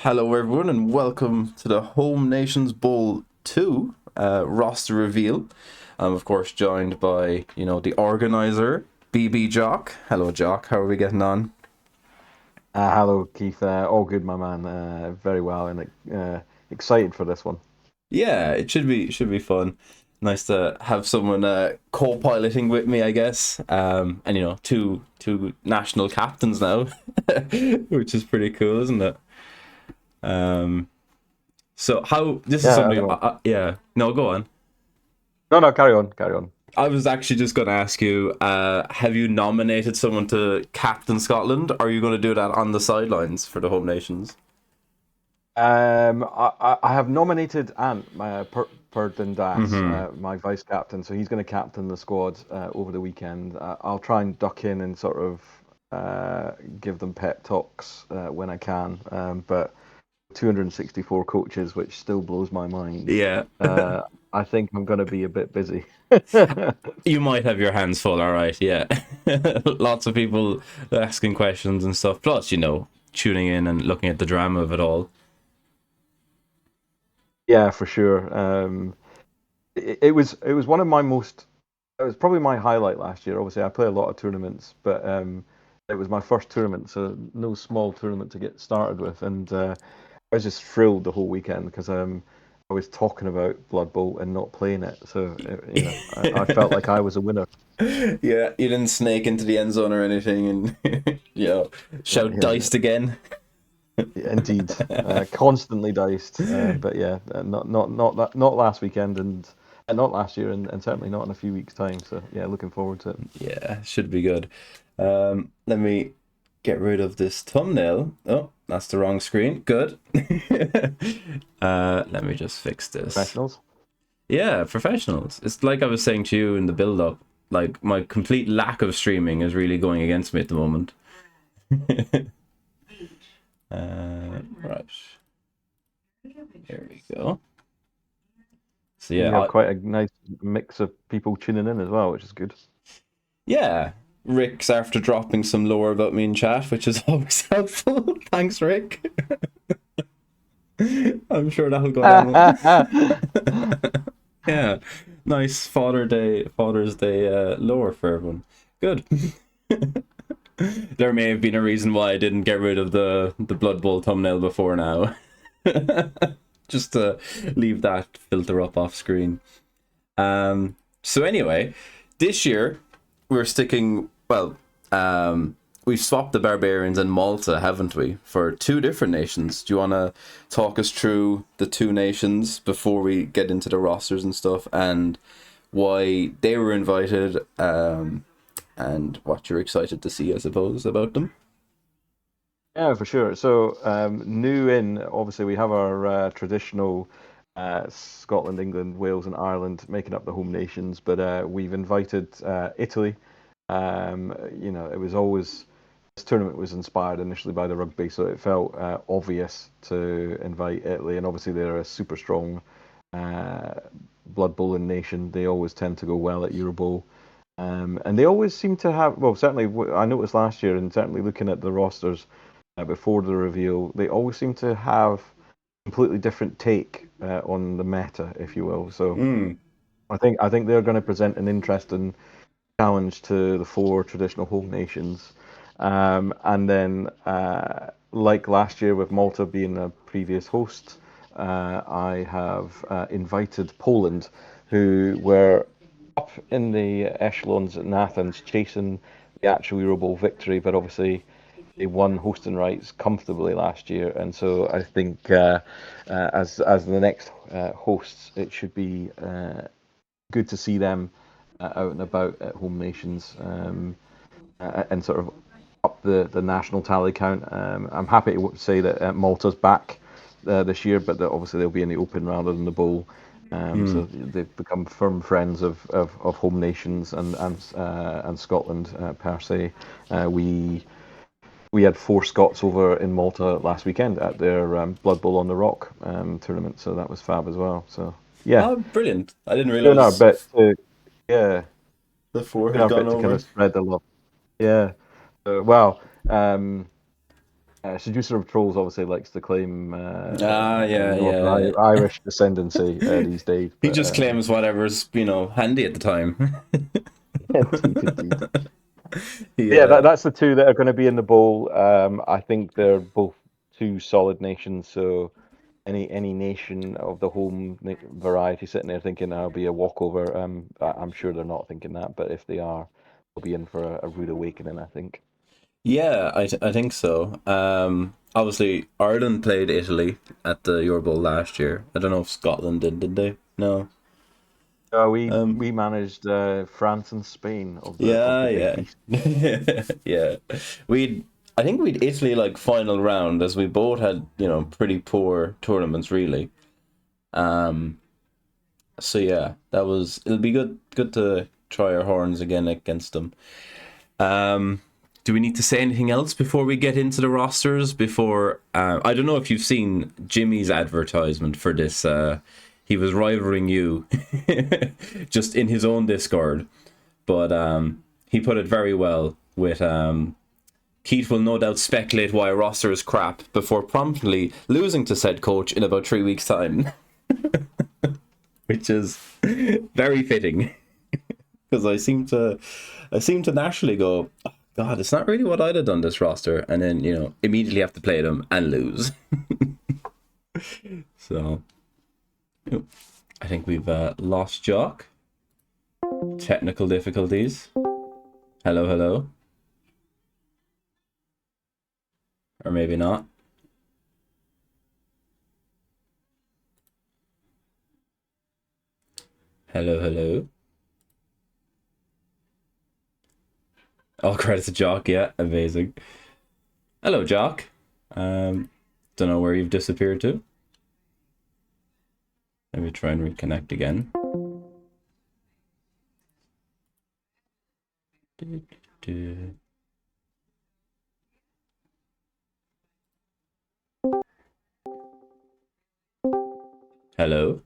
Hello, everyone, and welcome to the Home Nations Bowl 2 roster reveal. I'm, of course, joined by, the organizer, BB Jock. Hello, Jock. How are we getting on? Hello, Keith. All good, my man. Very well, and excited for this one. Yeah, it should be fun. Nice to have someone co-piloting with me, I guess. And two national captains now, which is pretty cool, isn't it? Um, so how this is Yeah, I something. know. Yeah, no, go on. No, carry on, carry on. I was actually just going to ask you, have you nominated someone to captain Scotland? Or are you going to do that on the sidelines for the home nations? I have nominated Ant, my Purden Das, Mm-hmm. my vice captain. So he's going to captain the squad over the weekend. I'll try and duck in and sort of give them pep talks when I can. But 264 coaches, which still blows my mind. Yeah. Uh, I think I'm going to be a bit busy. You might have your hands full, all right. Yeah. Lots of people asking questions and stuff. Plus, tuning in and looking at the drama of it all. Yeah, for sure. It was one of my most. It was probably my highlight last year. Obviously, I play a lot of tournaments, but it was my first tournament, so no small tournament to get started with, and I was just thrilled the whole weekend because I was talking about Blood Bowl and not playing it, so I felt like I was a winner. Yeah, you didn't snake into the end zone or anything and, Yeah, shout yeah, diced again. yeah, indeed, constantly diced. But yeah, not last weekend and not last year, and certainly not in a few weeks' time. So yeah, looking forward to it. Yeah, should be good. Let me get rid of this thumbnail. Oh, that's the wrong screen. Good. Let me just fix this. Professionals. Yeah, professionals. It's like I was saying to you in the build up. Like my complete lack of streaming is really going against me at the moment. Right. Here we go. So And yeah, you have quite a nice mix of people tuning in as well, which is good. yeah. Rick's after dropping some lore about me in chat, which is always helpful. Thanks, Rick. I'm sure that'll go down. Yeah, nice Father's Day lore for everyone. Good. There may have been a reason why I didn't get rid of the Blood Bowl thumbnail before now. Just to leave that filter up off screen. So anyway, this year we're sticking. Well, we've swapped the barbarians and Malta, haven't we, for two different nations? Do you want to talk us through the two nations before we get into the rosters and stuff, and why they were invited, and what you're excited to see, I suppose, about them? Yeah, for sure. So, new in, obviously, we have our traditional Scotland, England, Wales, and Ireland making up the home nations, but we've invited Italy. It was always this tournament was inspired initially by the rugby, so it felt obvious to invite Italy, and obviously they're a super strong uh, blood bowling nation. They always tend to go well at Euro Bowl. And they always seem to have, well, certainly I noticed last year, and certainly looking at the rosters before the reveal, they always seem to have a completely different take on the meta, if you will. So Mm. I think they're going to present an interesting challenge to the four traditional home nations. And then, like last year with Malta being a previous host, I have invited Poland, who were up in the echelons in Athens chasing the actual Euro Bowl victory, but obviously they won hosting rights comfortably last year, and so I think as the next hosts, it should be good to see them out and about at home nations and sort of up the national tally count. I'm happy to say that Malta's back this year, but that obviously they'll be in the Open rather than the Bowl. So Mm. they've become firm friends of home nations and Scotland per se. We had four Scots over in Malta last weekend at their Blood Bowl on the Rock tournament, so that was fab as well. So yeah, Oh, brilliant! I didn't doing our realize bit to yeah, the four doing had our gone bit to kind of over. spread the love. Yeah. Well, um, Seducer of Trolls obviously likes to claim Ah, any yeah, Northern yeah. Irish descendancy these days, He but just claims whatever's, handy at the time. indeed, indeed. Yeah, Yeah. that's the two that are going to be in the bowl. I think they're both two solid nations. So any nation of the variety sitting there thinking I'll be a walkover, I'm sure they're not thinking that. But if they are, they'll be in for a rude awakening, I think. Yeah, I think so. Obviously, Ireland played Italy at the Euro Bowl last year. I don't know if Scotland did they? No. Um, We managed France and Spain of yeah, the big yeah. beast. Yeah. We'd I think we'd Italy like final round as we both had, pretty poor tournaments really. Um, so yeah, it'll be good to try our horns again against them. Um, do we need to say anything else before we get into the rosters? Before I don't know if you've seen Jimmy's advertisement for this. He was rivaling you just in his own Discord, but he put it very well with Keith will no doubt speculate why a roster is crap before promptly losing to said coach in about 3 weeks' time, which is very fitting because I seem to naturally go, oh, God, it's not really what I'd have done this roster, and then immediately have to play them and lose. So I think we've lost Jock. Technical difficulties. Hello, hello, or maybe not. Hello, hello. All credit to Jock. Yeah, amazing. Hello, Jock. Don't know where you've disappeared to. Let me try and reconnect again. Hello.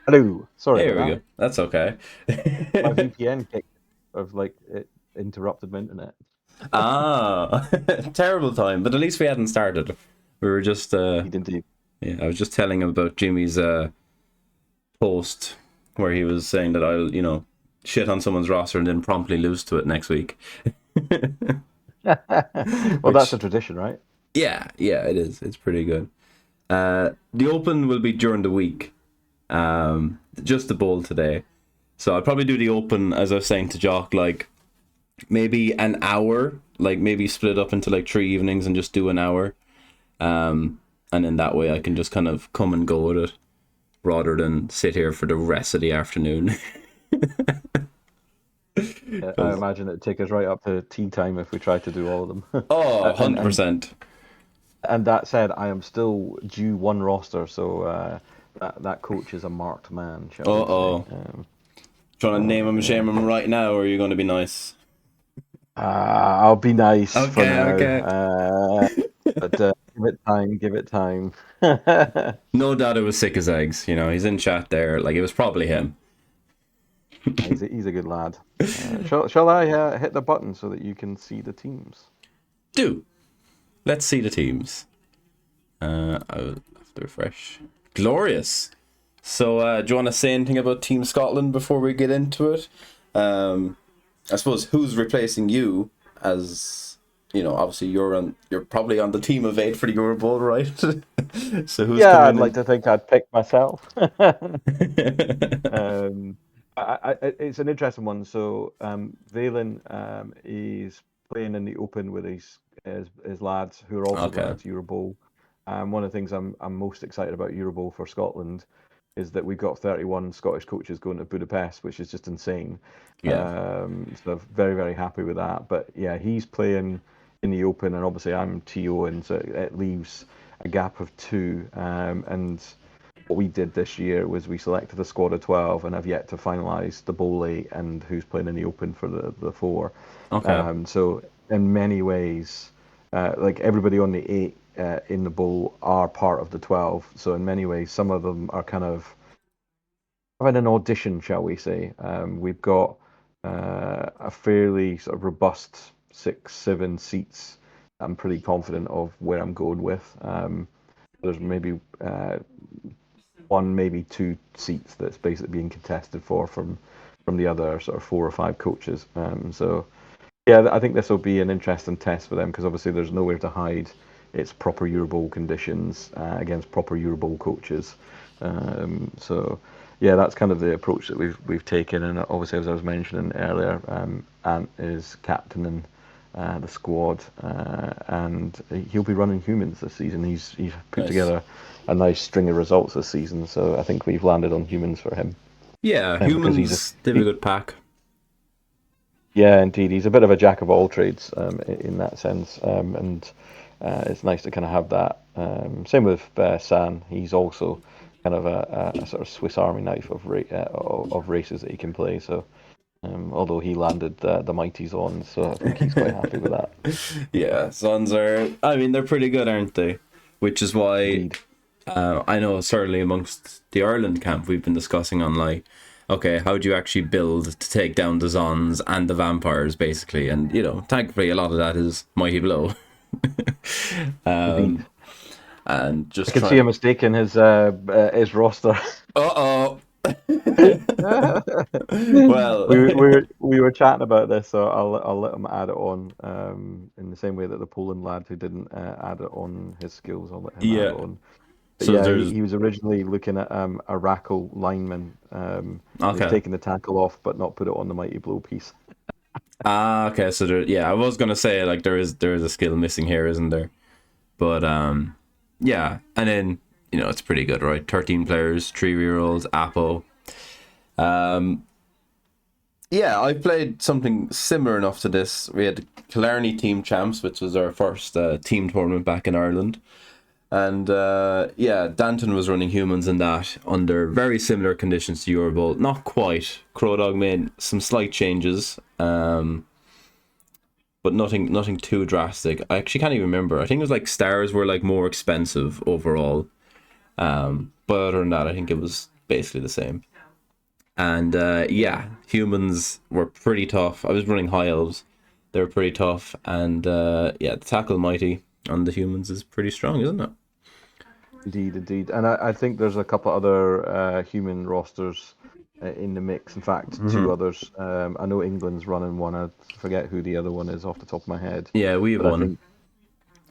Hello, sorry There about we that. go. That's okay. My VPN kicked of like it interrupted my internet. Ah, terrible time, but at least we hadn't started. We were just, Indeed, indeed. yeah, I was just telling him about Jimmy's post where he was saying that I'll, shit on someone's roster and then promptly lose to it next week. Well, that's a Which, tradition, right? yeah, it is. It's pretty good. The Open will be during the week. Just the bowl today. So I'll probably do the Open, as I was saying to Jock, like maybe an hour, like maybe split up into like 3 evenings and just do an hour. And then that way I can just kind of come and go with it rather than sit here for the rest of the afternoon. I Because imagine it'd take us right up to tea time if we tried to do all of them. oh, And 100%. that said, I am still due one roster, so that coach is a marked man, shall we say? Uh-oh. Trying to name him and Yeah. shame him right now, or are you going to be nice? I'll be nice for Okay, now, okay. but give it time. Give it time. No doubt it was sick as eggs. He's in chat there. Like, it was probably him. He's a good lad. Shall I hit the button so that you can see the teams? Do. Let's see the teams. I'll have to refresh. Glorious. So, do you want to say anything about Team Scotland before we get into it? I suppose who's replacing you as obviously you're probably on the team of 8 for the Euro Bowl, right? So who's Yeah, coming I'd like in? to think I'd pick myself. Um, it's an interesting one. So Valen is playing in the Open with his lads who are also going Okay. into Euro Bowl. One of the things I'm most excited about Euro Bowl for Scotland is that we've got 31 Scottish coaches going to Budapest, which is just insane. Yeah. So very, very happy with that. But yeah, he's playing in the Open, and obviously I'm TO, and so it leaves a gap of two. And what we did this year was we selected a squad of 12 and have yet to finalise the bowl eight and who's playing in the Open for the four. Okay. So in many ways, like everybody on the eight in the bowl are part of the 12. So in many ways, some of them are kind of having an audition, shall we say. We've got a fairly sort of robust 6, 7 seats I'm pretty confident of where I'm going with. There's maybe one, maybe two seats that's basically being contested from the other sort of four or five coaches. So yeah, I think this will be an interesting test for them because obviously there's nowhere to hide. It's proper Euro Bowl conditions against proper Euro Bowl coaches. So yeah, that's kind of the approach that we've taken. And obviously, as I was mentioning earlier, Ant is captaining the squad, and he'll be running humans this season. He's put Nice. together a nice string of results this season, so I think we've landed on humans for him Yeah, because humans, they have a good pack. yeah, indeed, he's a bit of a jack of all trades in that sense, and it's nice to kind of have that. Same with San. He's also kind of a sort of Swiss Army knife of races that he can play. So although he landed the mighties on, so I think he's quite happy with that. Yeah, Suns are, I mean, they're pretty good, aren't they? Which is why Indeed, I know certainly amongst the Ireland camp we've been discussing on like, okay, how do you actually build to take down the Zons and the vampires basically? And thankfully a lot of that is mighty blow. indeed. And I just can see a try. mistake in his roster. Uh we well, we were chatting about this, so I'll let him add it on. In the same way that the Poland lad who didn't add it on his skills, I'll let him add yeah. it on. But So yeah, there's he was originally looking at a Rackle lineman. He's okay. taken the tackle off, but not put it on the mighty blow piece. Okay. So there, yeah, I was gonna say like there is a skill missing here, isn't there? But yeah, and then it's pretty good, right? 13 players, 3 year olds, Apo. Um, yeah, I played something similar enough to this. We had Killarney Team Champs, which was our first team tournament back in Ireland. And yeah, Danton was running humans in that under very similar conditions to your bowl. Not quite. Crowdog made some slight changes, but nothing too drastic. I actually can't even remember. I think it was like stars were like more expensive overall. But other than that, I think it was basically the same. And yeah, humans were pretty tough. I was running high elves. They were pretty tough. And yeah, the tackle mighty on the humans is pretty strong, isn't it? Indeed, indeed. And I think there's a couple other human rosters in the mix. In fact, two others. I know England's running one. I forget who the other one is off the top of my head. Yeah, we have But I one. think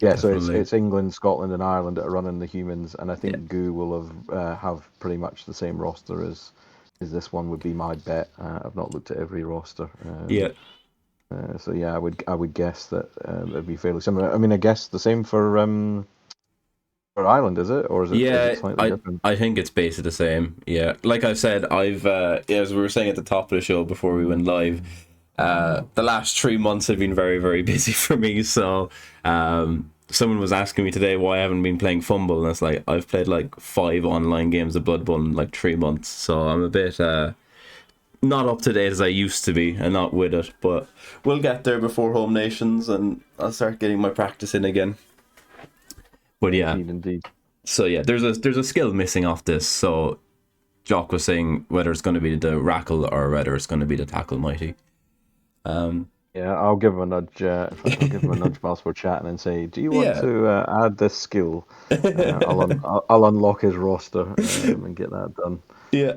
yeah, so it's Definitely. it's England, Scotland, and Ireland that are running the humans, and I Yeah. think Goo will have pretty much the same roster as this one would be my bet. I've not looked at every roster. Yeah. So yeah, I would guess that it'd be fairly similar. I mean, I guess the same for Ireland, is it, or is it Yeah, slightly I different? I think it's basically the same. Yeah, like I said, I've as we were saying at the top of the show before we went live, the last 3 months have been very very busy for me. So, someone was asking me today why I haven't been playing Fumble, and it's like I've played like 5 online games of Blood Bowl in like 3 months. So I'm a bit not up to date as I used to be, and not with it. But we'll get there before Home Nations, and I'll start getting my practice in again. But yeah, Indeed, indeed. so yeah, there's a skill missing off this. So Jock was saying whether it's going to be the Rackle or whether it's going to be the Tackle Mighty. Um, Yeah, I'll give him a nudge. In fact, I'll give him a nudge whilst we're chatting and say, "Do you want yeah. to add this skill?" I'll unlock his roster and get that done. Yeah.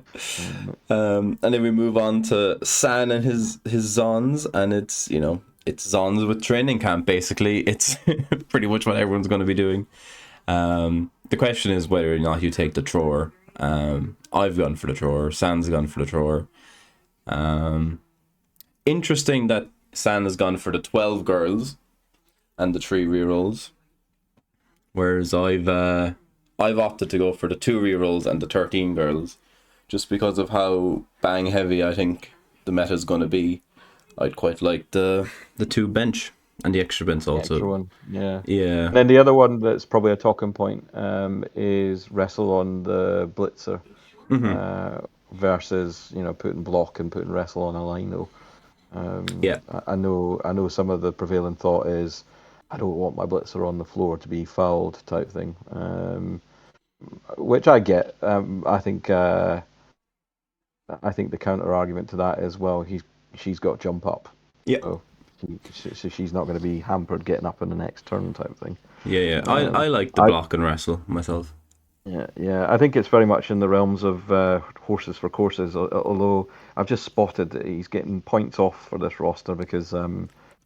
Um, And then we move on to San and his Zons, and it's Zons with training camp basically. It's pretty much what everyone's going to be doing. The question is whether or not you take the Tror. I've gone for the Tror. San's gone for the Tror. Interesting that San has gone for the 12 girls and the 3 year olds, whereas I've opted to go for the 2 year olds and the 13 girls, just because of how bang heavy I think the meta is going to be. I'd quite like the two bench and the extra bench the extra also. one, yeah. Yeah, And then the other one that's probably a talking point is wrestle on the blitzer versus putting block and putting wrestle on a lino. yeah, I know some of the prevailing thought is I don't want my blitzer on the floor to be fouled type thing, which I get. I think the counter argument to that is, well, she's got jump up. yeah, So, so she's not going to be hampered getting up in the next turn type thing. Yeah. I like the I block and wrestle myself. yeah, I think it's very much in the realms of horses for courses. Although I've just spotted that he's getting points off for this roster because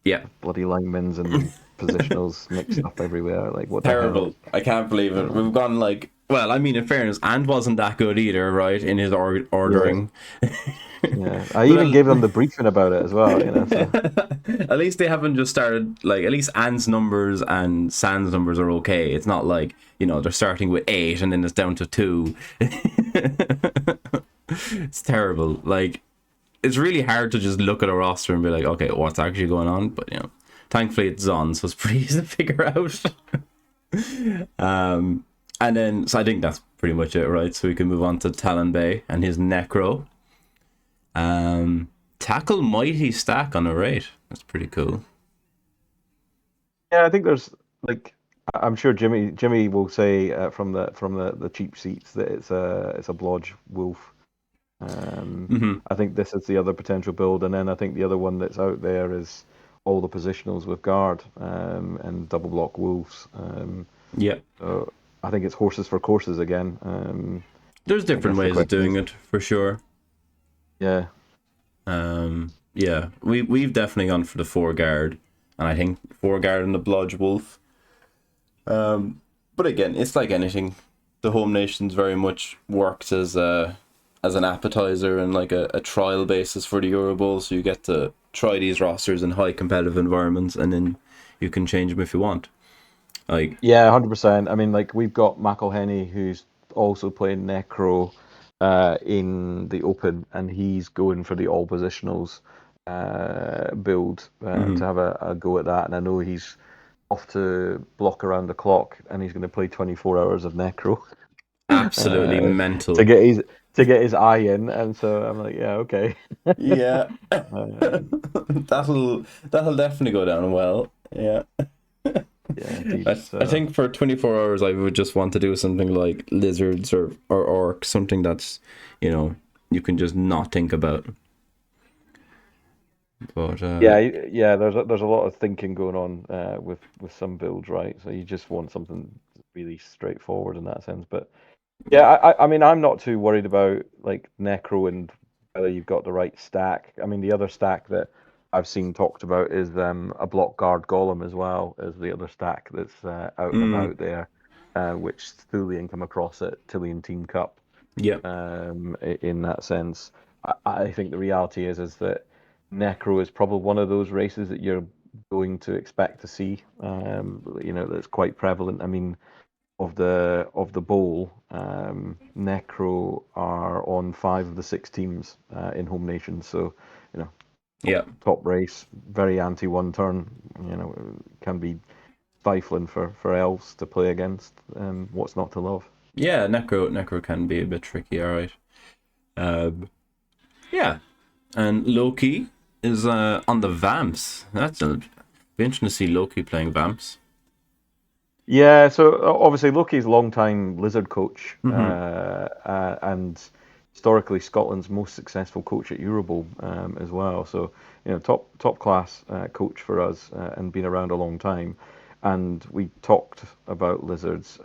Yeah. bloody linemans and positionals mixed up everywhere. Like, what the hell? Terrible. I can't believe it. We've Um, gone like, well, I mean, in fairness, and wasn't that good either, right? In his yeah, ordering. yeah. I But even gave them the briefing about it as well. So at least they haven't just started, like, at least Anne's numbers and Sans numbers are okay. It's not like, they're starting with 8 and then it's down to 2. It's terrible. Like, it's really hard to just look at a roster and be like, okay, what's actually going on? But, thankfully it's on, so it's pretty easy to figure out. And then, so I think that's pretty much it, right? So we can move on to Talon Bay and his Necro. Tackle Mighty Stack on a rate. That's pretty cool. yeah, I think there's like I'm sure Jimmy will say from the cheap seats that it's a Blodge Wolf. Mm-hmm. I think this is the other potential build, and then I think the other one that's out there is all the positionals with guard and double block wolves. Yeah. So I think it's horses for courses again. There's I different guess the ways of question doing is, it for sure. yeah, Yeah. We've definitely gone for the 4 guard, and I think 4 guard and the Blodge Wolf. But again, it's like anything. The home nations very much works as an appetizer and like a trial basis for the Euro Bowl, so you get to try these rosters in high competitive environments, and then you can change them if you want. Like, yeah, 100%. I mean, like we've got McElhenney who's also playing Necro in the Open, and he's going for the all positionals build mm-hmm. to have a go at that. And I know he's off to block around the clock, and he's going to play 24 hours of Necro Absolutely uh, to mental. get his eye in. And so I'm like, yeah, okay. Yeah. um, That'll definitely go down well. Yeah. yeah, indeed. I So think for 24 hours I would just want to do something like lizards or orc, something that's, you can just not think about. But yeah, yeah. There's a lot of thinking going on with some builds, right? So you just want something really straightforward in that sense. But yeah, I mean, I'm not too worried about like Necro and whether you've got the right stack. I mean, the other stack that I've seen talked about is a block guard golem as well as the other stack that's out and mm, about there, which Thulian come across at Tillian Team Cup. yeah. In that sense, I think the reality is that Necro is probably one of those races that you're going to expect to see. That's quite prevalent. I mean, of the bowl, Necro are on 5 of the 6 teams in home nations. So, you know, Yeah. top race, very anti one turn. Can be stifling for elves to play against. What's not to love? Yeah, necro can be a bit tricky, alright. Um yeah. And Loki is on the Vamps. That's be interesting to see Loki playing Vamps. Yeah, so obviously Loki's a long-time Lizard coach, Mm-hmm. and historically Scotland's most successful coach at Eurobowl as well. So top class coach for us and been around a long time. And we talked about Lizards,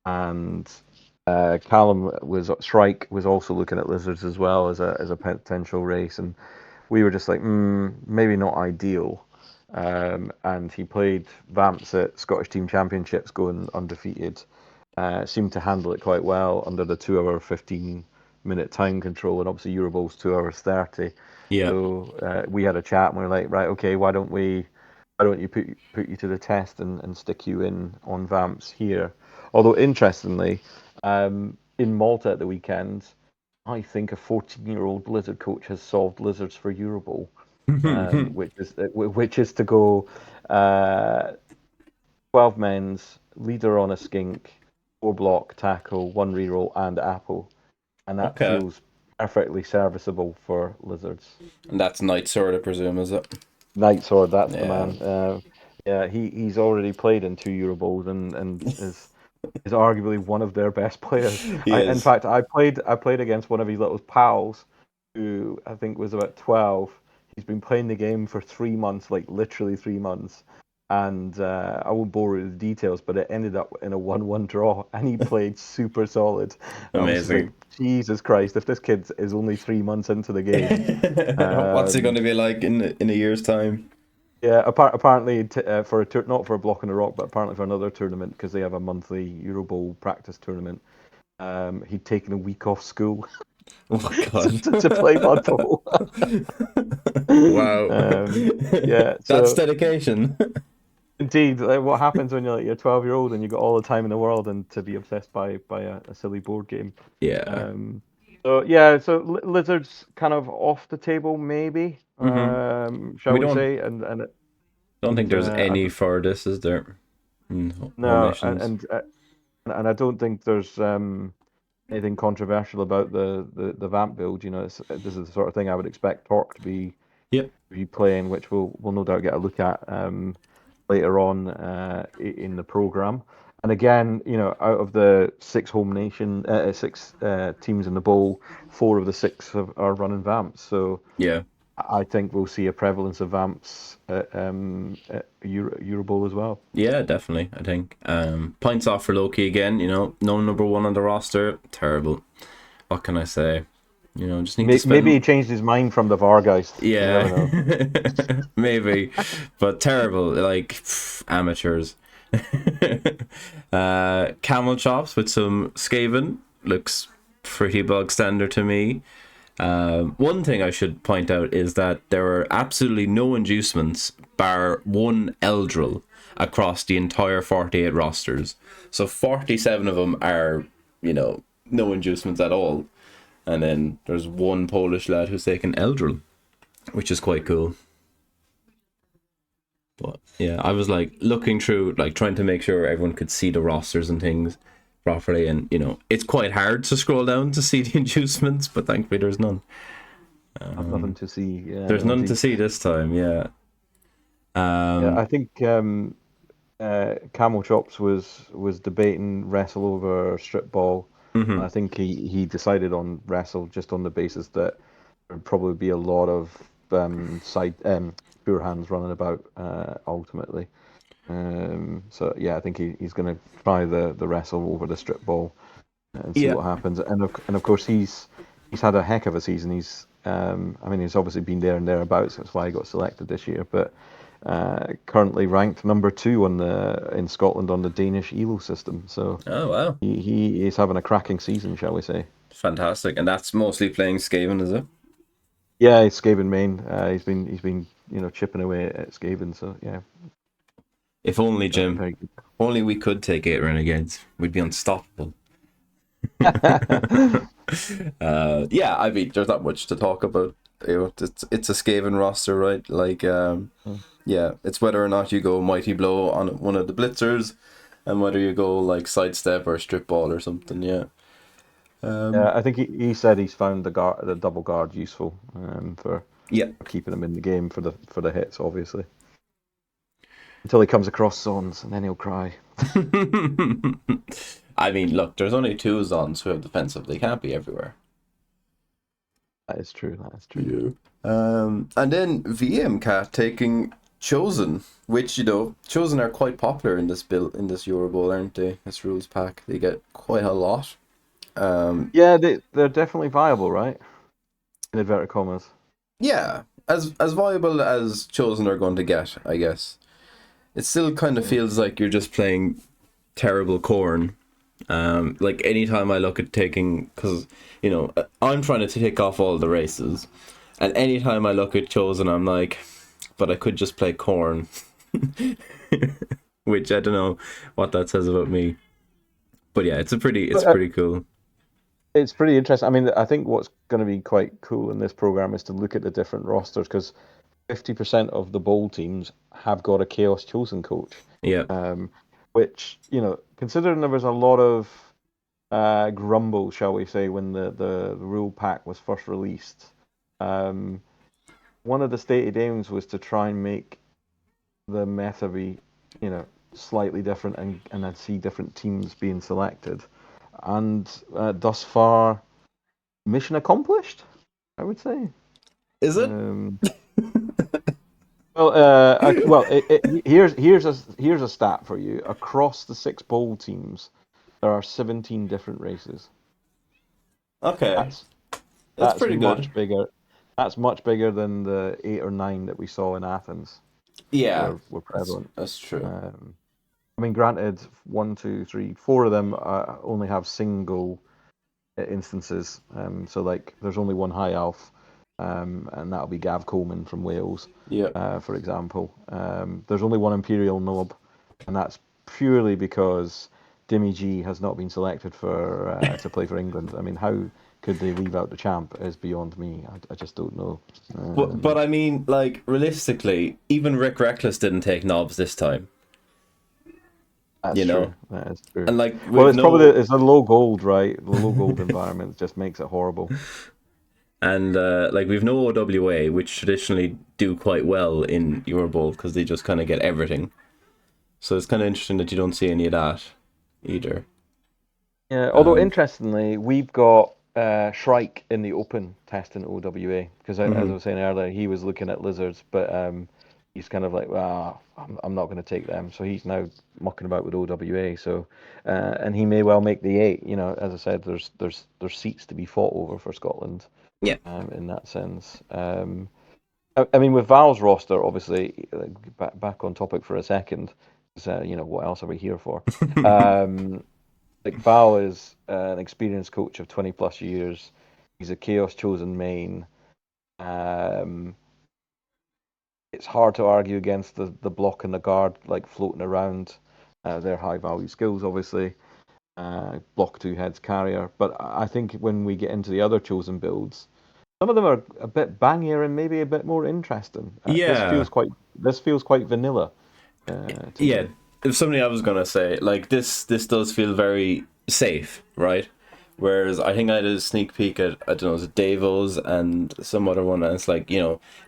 and Callum was Shrike was also looking at Lizards as well as a potential race, and we were just like, maybe not ideal. And he played Vamps at Scottish Team Championships, going undefeated. Seemed to handle it quite well under the 2 hour 15-minute time control, and obviously Eurobowl's 2 hours 30. Yeah. So we had a chat, and we were like, right, okay, why don't you put you to the test and stick you in on Vamps here? Although interestingly, in Malta at the weekend, I think a 14-year-old Blizzard coach has solved Lizards for Eurobowl, which is to go uh, 12 men's, leader on a skink, 4 block, tackle, 1 reroll, and apple, and that Okay. feels perfectly serviceable for Lizards. And that's Night Sword, I presume, is it? Night Sword, that's the Yeah. man. Yeah, he's already played in 2 Eurobowls and is arguably one of their best players. He In is. fact, I played against one of his little pals, who I think was about 12. he's been playing the game for 3 months, like literally 3 months. And I won't bore you with the details, but it ended up in a 1-1 draw, and he played super solid. And I was just like, Amazing. Jesus Christ, if this kid is only 3 months into the game. What's it going Um, to be like in a year's time? yeah, apparently for a not for a block in the rock, but apparently for another tournament because they have a monthly Euro Bowl practice tournament. He'd taken a week off school Oh my God. to play Blood Bowl. Wow. Yeah, That's so dedication. indeed, like, what happens when you're like you're 12-year-old and you got all the time in the world and to be obsessed by a silly board game. Yeah. Um, so yeah, so Lizards kind of off the table maybe, hmm shall We we don't say, and don't think and there's any and for this, is there? Home no, nations. and I don't think there's anything controversial about the Vamp build. You know, this is the sort of thing I would expect Torque to Yep. be playing, which we'll no doubt get a look at later on in the program. And again, you know, out of the six teams in the bowl, 4 of the 6 are running Vamps. So Yeah. I think we'll see a prevalence of Vamps at Euro Bowl as well. Yeah, definitely. I think. Points off for Loki again. No number one on the roster. Terrible. What can I say? Just need to Maybe he spend. changed his mind from the Vargeist. You Yeah, never know. maybe, but terrible. Like amateurs. Camel chops with some Skaven looks pretty bog standard to me. One thing I should point out is that there are absolutely no inducements bar one Eldril across the entire 48 rosters. So 47 of them are, no inducements at all. And then there's one Polish lad who's taken Eldril, which is quite cool. But yeah, I was like looking through, like trying to make sure everyone could see the rosters and things properly. And, it's quite hard to scroll down to see the inducements, but thankfully there's none. I've nothing to see. Yeah, There's no, none to indeed. see this time, yeah. Yeah, Um, I think Camel Chops was debating wrestle over strip ball. mhm. I think he decided on wrestle just on the basis that there'd probably be a lot of side pure hands running about ultimately. So yeah, I think he's going to try the wrestle over the strip ball and see Yeah, what happens. And of course he's had a heck of a season. I mean he's obviously been there and thereabouts. That's why he got selected this year. But currently ranked number 2 in Scotland on the Danish ELO system. So oh wow, he is having a cracking season, shall we say? fantastic. And that's mostly playing Skaven, is it? Yeah, it's Skaven main. He's been chipping away at Skaven. So yeah, If only, very Jim. very good. Only we could take 8 renegades. We'd be unstoppable. Yeah, I mean, there's not much to talk about. It's a Skaven roster, right? Like, yeah, it's whether or not you go Mighty Blow on one of the blitzers, and whether you go like sidestep or strip ball or something. Yeah. Yeah, I think he said he's found the double guard useful Yeah. for keeping him in the game for the hits, obviously. Until he comes across Sons, and then he'll cry. I mean, look, there's only 2 Zons who have defensive. They can't be everywhere. That is true. That is true. Yeah. And then VMCat taking Chosen, which Chosen are quite popular in this build in this Euro Bowl, aren't they? This rules pack, they get quite a lot. Yeah, they're definitely viable, right? In inverted commas. Yeah, as viable as Chosen are going to get, I guess. It still kind of Yeah. feels like you're just playing terrible corn. Like anytime I look at taking, because I'm trying to take off all the races, and anytime I look at Chosen, I'm like, but I could just play corn, which I don't know what that says about me. But yeah, it's But pretty cool. it's pretty interesting. I mean, I think what's going to be quite cool in this program is to look at the different rosters because 50% of the bowl teams have got a Chaos Chosen coach. Yeah, Um, which, considering there was a lot of grumble, shall we say, when the rule pack was first released, um, one of the stated aims was to try and make the meta be, slightly different and I'd see different teams being selected. And thus far, mission accomplished, I would say. is it? Um, Well, here's a stat for you. Across the six bowl teams, there are 17 different races. Okay, That's that's that's pretty good. much bigger. That's much bigger than the 8 or 9 that we saw in Athens Yeah, were that's prevalent. that's true. Um, I mean, granted, one, two, three, four of them only have single instances. So like, there's only one high elf, and that'll be Gav Coleman from Wales, Yeah. for example. There's only one Imperial Nob, and that's purely because Dimmy G has not been selected for to play for England. I mean, how could they leave out the champ is beyond me. I just don't know. But I mean, like realistically, even Rick Reckless didn't take knobs this time. That's You know, true. That is true. and like Well, we've it's probably no it's a low gold, right? The low gold environment just makes it horrible. and like we've no OWA, which traditionally do quite well in Eurobowl because they just kind of get everything. So it's kind of interesting that you don't see any of that either. Yeah, although Um, interestingly, we've got Shrike in the open testing OWA because, as I mhm. was saying earlier, he was looking at lizards, but he's kind of like, well, I'm not going to take them, so he's now mucking about with OWA. So, and he may well make the eight. You know, as I said, there's seats to be fought over for Scotland, Yeah. in that sense. I mean, with Val's roster, obviously, back on topic for a second, 'cause, you know, what else are we here for? Um, like Val is an experienced coach of 20 plus years. He's a Chaos chosen main. Um, it's hard to argue against the block and the guard like floating around. Their high value skills, obviously. Block two heads carrier. But I think when we get into the other chosen builds, some of them are a bit bangier and maybe a bit more interesting. Yeah. This feels quite vanilla to Yeah. me. If something I was gonna say, like this does feel very safe, right? Whereas I think I did a sneak peek at I don't know, is it Davos and some other one, and it's like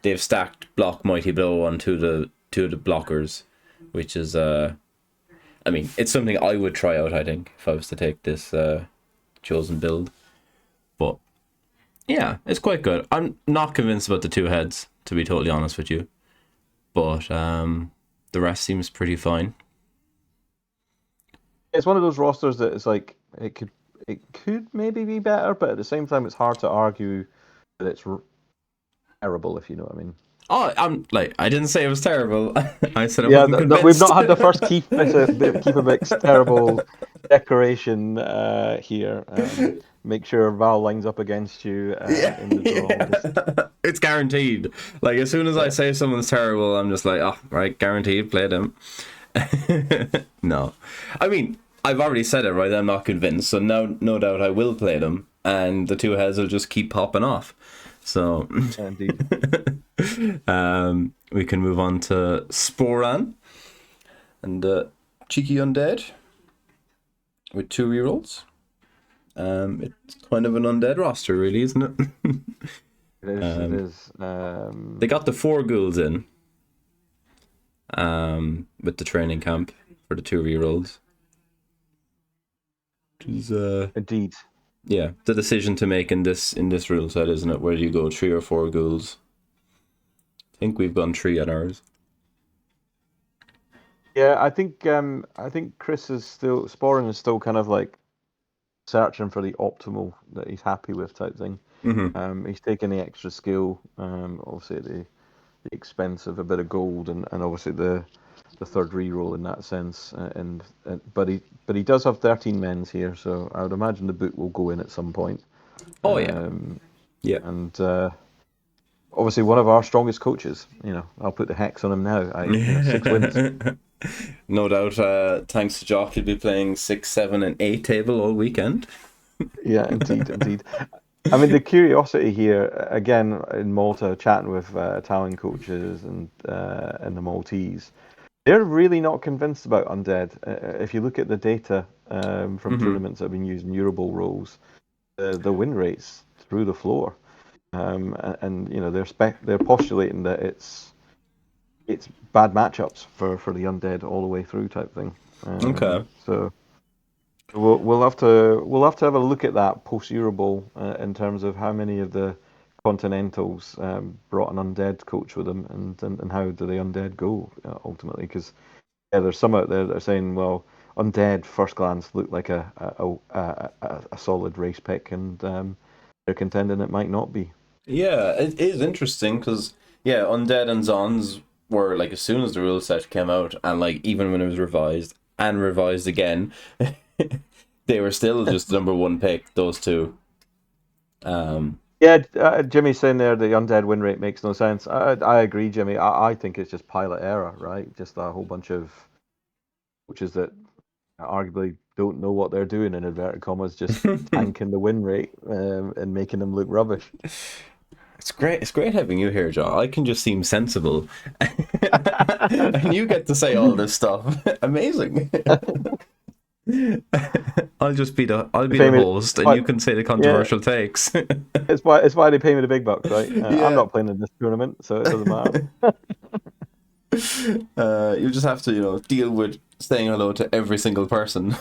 they've stacked block mighty blow on two of the blockers, which is I mean it's something I would try out. I think if I was to take this chosen build, but yeah, it's quite good. I'm not convinced about the two heads, to be totally honest with you, but the rest seems pretty fine. It's one of those rosters that is like it could maybe be better, but at the same time, it's hard to argue that it's terrible, if you know what I mean. Oh, I'm like, I didn't say it was terrible. I said I Yeah, wasn't we've convinced. not had the first Keepamix terrible decoration here. Make sure Val lines up against you Yeah, in the draw. Just it's guaranteed. Like as soon as I yeah, say someone's terrible, I'm just like, oh, right, guaranteed, play them. No, I mean, I've already said it, right? I'm not convinced, so no doubt I will play them, and the two heads will just keep popping off. So, indeed. we can move on to Sporan and Cheeky Undead with two rerolls. It's kind of an undead roster, really, isn't it? It is. It is. They got the four ghouls in with the training camp for the two rerolls. Which is Indeed. yeah, the decision to make in this rule set, isn't it? Where do you go, three or four ghouls? I think we've gone three at ours. Yeah, I think Chris is still Sporin is still kind of like searching for the optimal that he's happy with type thing. Mm-hmm. He's taking the extra skill, obviously at the expense of a bit of gold and obviously the third reroll in that sense. But he does have 13 men's here, so I would imagine the boot will go in at some point. Oh yeah, Um, yeah. and obviously one of our strongest coaches. You know, I'll put the hex on him now. 6 wins. No doubt. Thanks to Jock, he'll be playing 6, 7, and 8 table all weekend. Yeah, indeed, indeed. I mean, the curiosity here again in Malta, chatting with Italian coaches and the Maltese, they're really not convinced about undead. If you look at the data from Mm-hmm. tournaments that have been using Eurobowl roles, the win rates through the floor, and you know they're postulating that it's bad matchups for the undead all the way through type thing. Okay. So we'll have to have a look at that post Eurobowl in terms of how many of the Continentals brought an undead coach with them, and how do the undead go ultimately? Because there's some out there that are saying, well, undead first glance look like a solid race pick, and they're contending it might not be. Yeah, it is interesting because yeah, Undead and Zons were like as soon as the rule set came out, and like even when it was revised and revised again, they were still just the number one pick. Those two. Yeah, Jimmy's saying there the undead win rate makes no sense. I agree, Jimmy. I think it's just pilot error, right? Just a whole bunch of coaches that arguably don't know what they're doing in inverted commas, just tanking the win rate and making them look rubbish. It's great. It's great having you here, John. I can just seem sensible, and you get to say all this stuff. Amazing. I'll be the host, and you can say the controversial takes. It's why they pay me the big bucks, right? Yeah. I'm not playing in this tournament, so it doesn't matter. You just have to, deal with saying hello to every single person.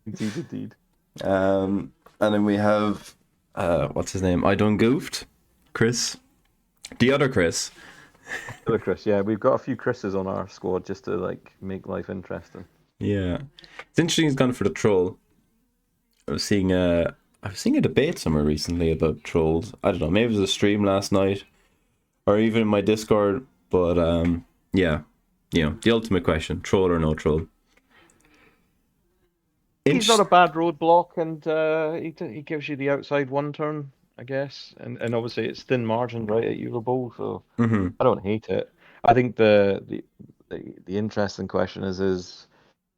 Indeed. And then we have, what's his name? I done goofed, Chris, the other Chris. Hello, Chris. Yeah, we've got a few Chris's on our squad just to like make life interesting. Yeah, it's interesting. He's gone for the troll. I was seeing a debate somewhere recently about trolls. I don't know. Maybe it was a stream last night, or even in my Discord. But yeah, the ultimate question: troll or no troll? He's not a bad roadblock, and he gives you the outside one turn, I guess. And obviously it's thin margin right at Euro Bowl, so I don't hate it. I think the interesting question is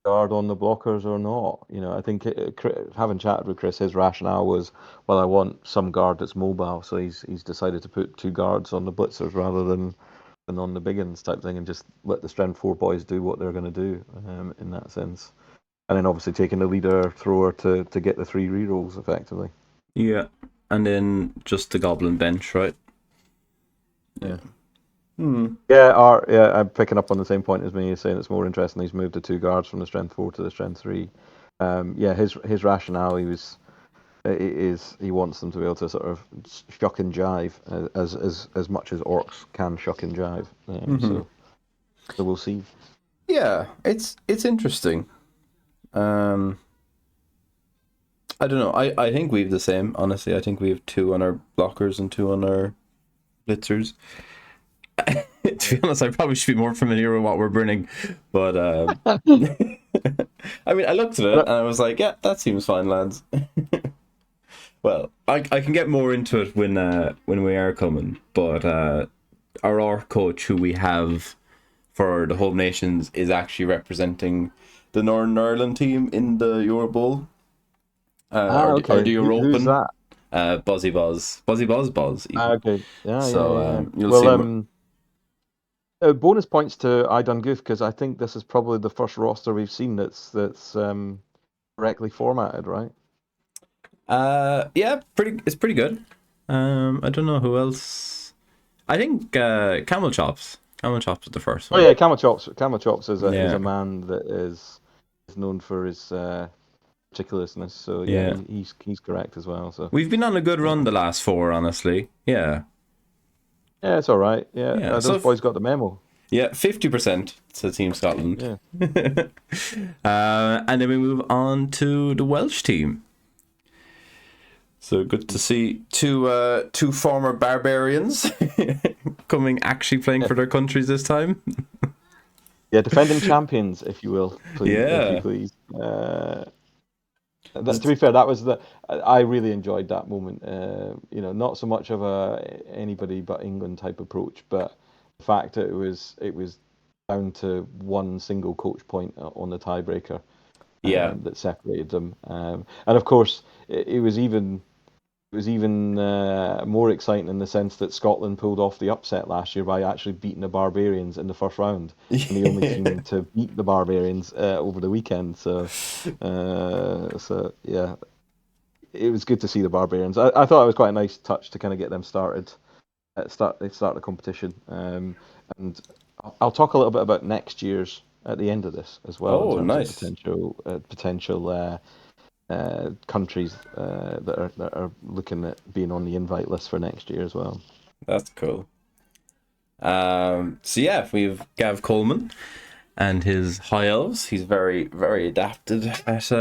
guard on the blockers or not? I think having chatted with Chris, his rationale was, well, I want some guard that's mobile, so he's decided to put two guards on the blitzers rather than on the big uns type thing, and just let the strength four boys do what they're going to do in that sense. And then obviously taking the leader thrower to get the three rerolls effectively. Yeah, and then just the goblin bench, right? Yeah. Hmm. Yeah, I'm picking up on the same point as me. He's saying it's more interesting. He's moved the two guards from the strength four to the strength three. Yeah, his rationale is he wants them to be able to sort of shuck and jive as much as orcs can shuck and jive. So we'll see. Yeah, it's interesting. I don't know. I think we have the same. Honestly, I think we have two on our blockers and two on our blitzers. To be honest, I probably should be more familiar with what we're bringing, but I mean, I looked at it and I was like, yeah, that seems fine, lads. Well, I can get more into it when we are coming, but our coach who we have for the Home Nations is actually representing the Northern Ireland team in the Euro Bowl. Okay. Or the Who's European. that? Buzzy Buzz. Buzz. Even. Okay. Yeah. So you'll Well, see. bonus points to I Done Goof because I think this is probably the first roster we've seen that's correctly formatted, right? Yeah, it's pretty good. I don't know who else. I think Camel Chops. Camel Chops is the first one. Oh yeah, Camel Chops. Camel Chops is Yeah. a man that is known for his ridiculousness. So yeah, he's correct as well. So we've been on a good run the last four, honestly. Yeah. Yeah, it's all right. Yeah, Yeah. those boys got the memo. Yeah, 50% to Team Scotland. Yeah. And then we move on to the Welsh team. So good to see two former barbarians actually playing for their countries this time. Yeah, defending champions, if you will, please. Yeah. If you please. To be fair, that was I really enjoyed that moment. Not so much of a anybody but England type approach, but the fact that it was down to one single coach point on the tiebreaker that separated them, and of course it was even more exciting in the sense that Scotland pulled off the upset last year by actually beating the Barbarians in the first round, and the only team to beat the Barbarians over the weekend. So yeah, it was good to see the Barbarians. I thought it was quite a nice touch to kind of get them started, start the competition. And I'll talk a little bit about next year's at the end of this as well in terms nice. of potential countries that are looking at being on the invite list for next year as well. That's cool. So yeah, we've Gav Coleman and his high elves. He's very, very adapted at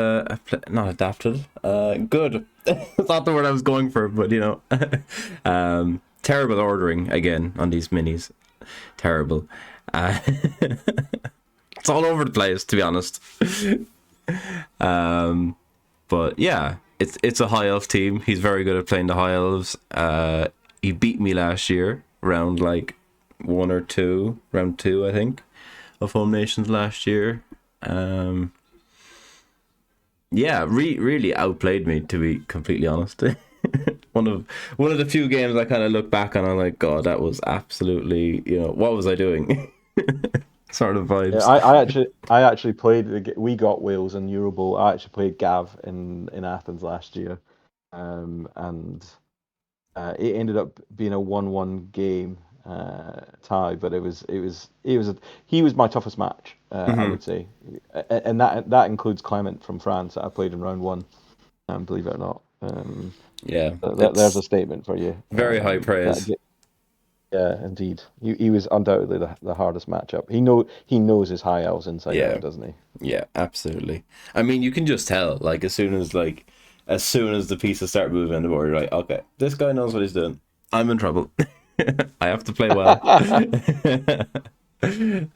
not adapted. Good. It's not the word I was going for, but terrible ordering again on these minis. Terrible. It's all over the place, to be honest. But yeah, it's a high elf team. He's very good at playing the high elves. He beat me last year, round like round two, I think, of Home Nations last year. Yeah, really outplayed me, to be completely honest. one of the few games I kind of look back on, I'm like, God, that was absolutely, what was I doing? Sort of vibes. Yeah, I actually played. We got Wales in Euro Bowl. I actually played Gav in Athens last year, and it ended up being a 1-1 game tie. But he was my toughest match, I would say, and that includes Clement from France that I played in round one. Believe it or not. Yeah, there's a statement for you. Very high praise. Yeah, indeed. He was undoubtedly the hardest matchup. He knows his high elves inside out, doesn't he? Yeah, absolutely. I mean, you can just tell, like, as soon as the pieces start moving on the board, you're like, okay, this guy knows what he's doing. I'm in trouble. I have to play well.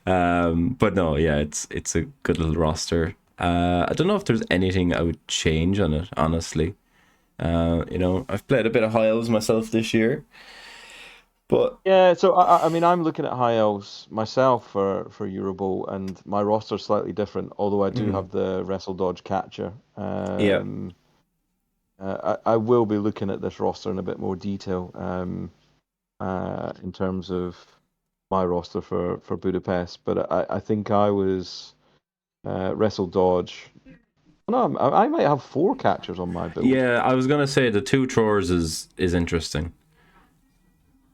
But no, yeah, it's a good little roster. I don't know if there's anything I would change on it, honestly. I've played a bit of high elves myself this year. But yeah, so I mean, I'm looking at high elves myself for Euro Bowl, and my roster's slightly different. Although I do have the wrestle dodge catcher. I will be looking at this roster in a bit more detail. In terms of my roster for Budapest, but I think I was wrestle dodge. No, I might have 4 catchers on my build. Yeah, I was gonna say the 2 throwers is interesting.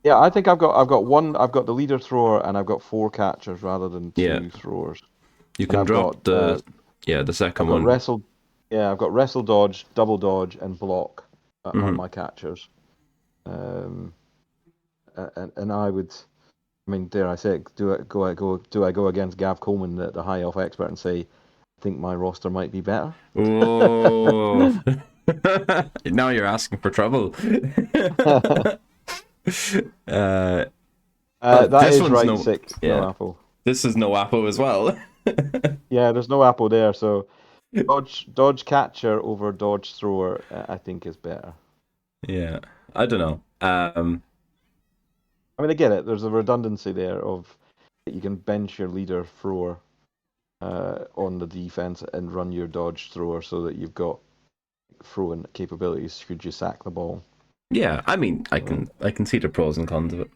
Yeah, I think I've got one. I've got the leader thrower, and I've got 4 catchers rather than 2 throwers. You can drop the second one. Wrestle. Yeah, I've got wrestle dodge, double dodge, and block on my catchers. And I would, I mean, dare I say it, do I go against Gav Coleman, the high elf expert, and say, I think my roster might be better? Oh, now you're asking for trouble. That is right. 6. No apple. This is no apple as well. Yeah, there's no apple there. So dodge catcher over dodge thrower, I think is better. Yeah, I don't know. I mean, I get it. There's a redundancy there of you can bench your leader thrower on the defense and run your dodge thrower so that you've got throwing capabilities should you sack the ball. Yeah, I mean, I can see the pros and cons of it.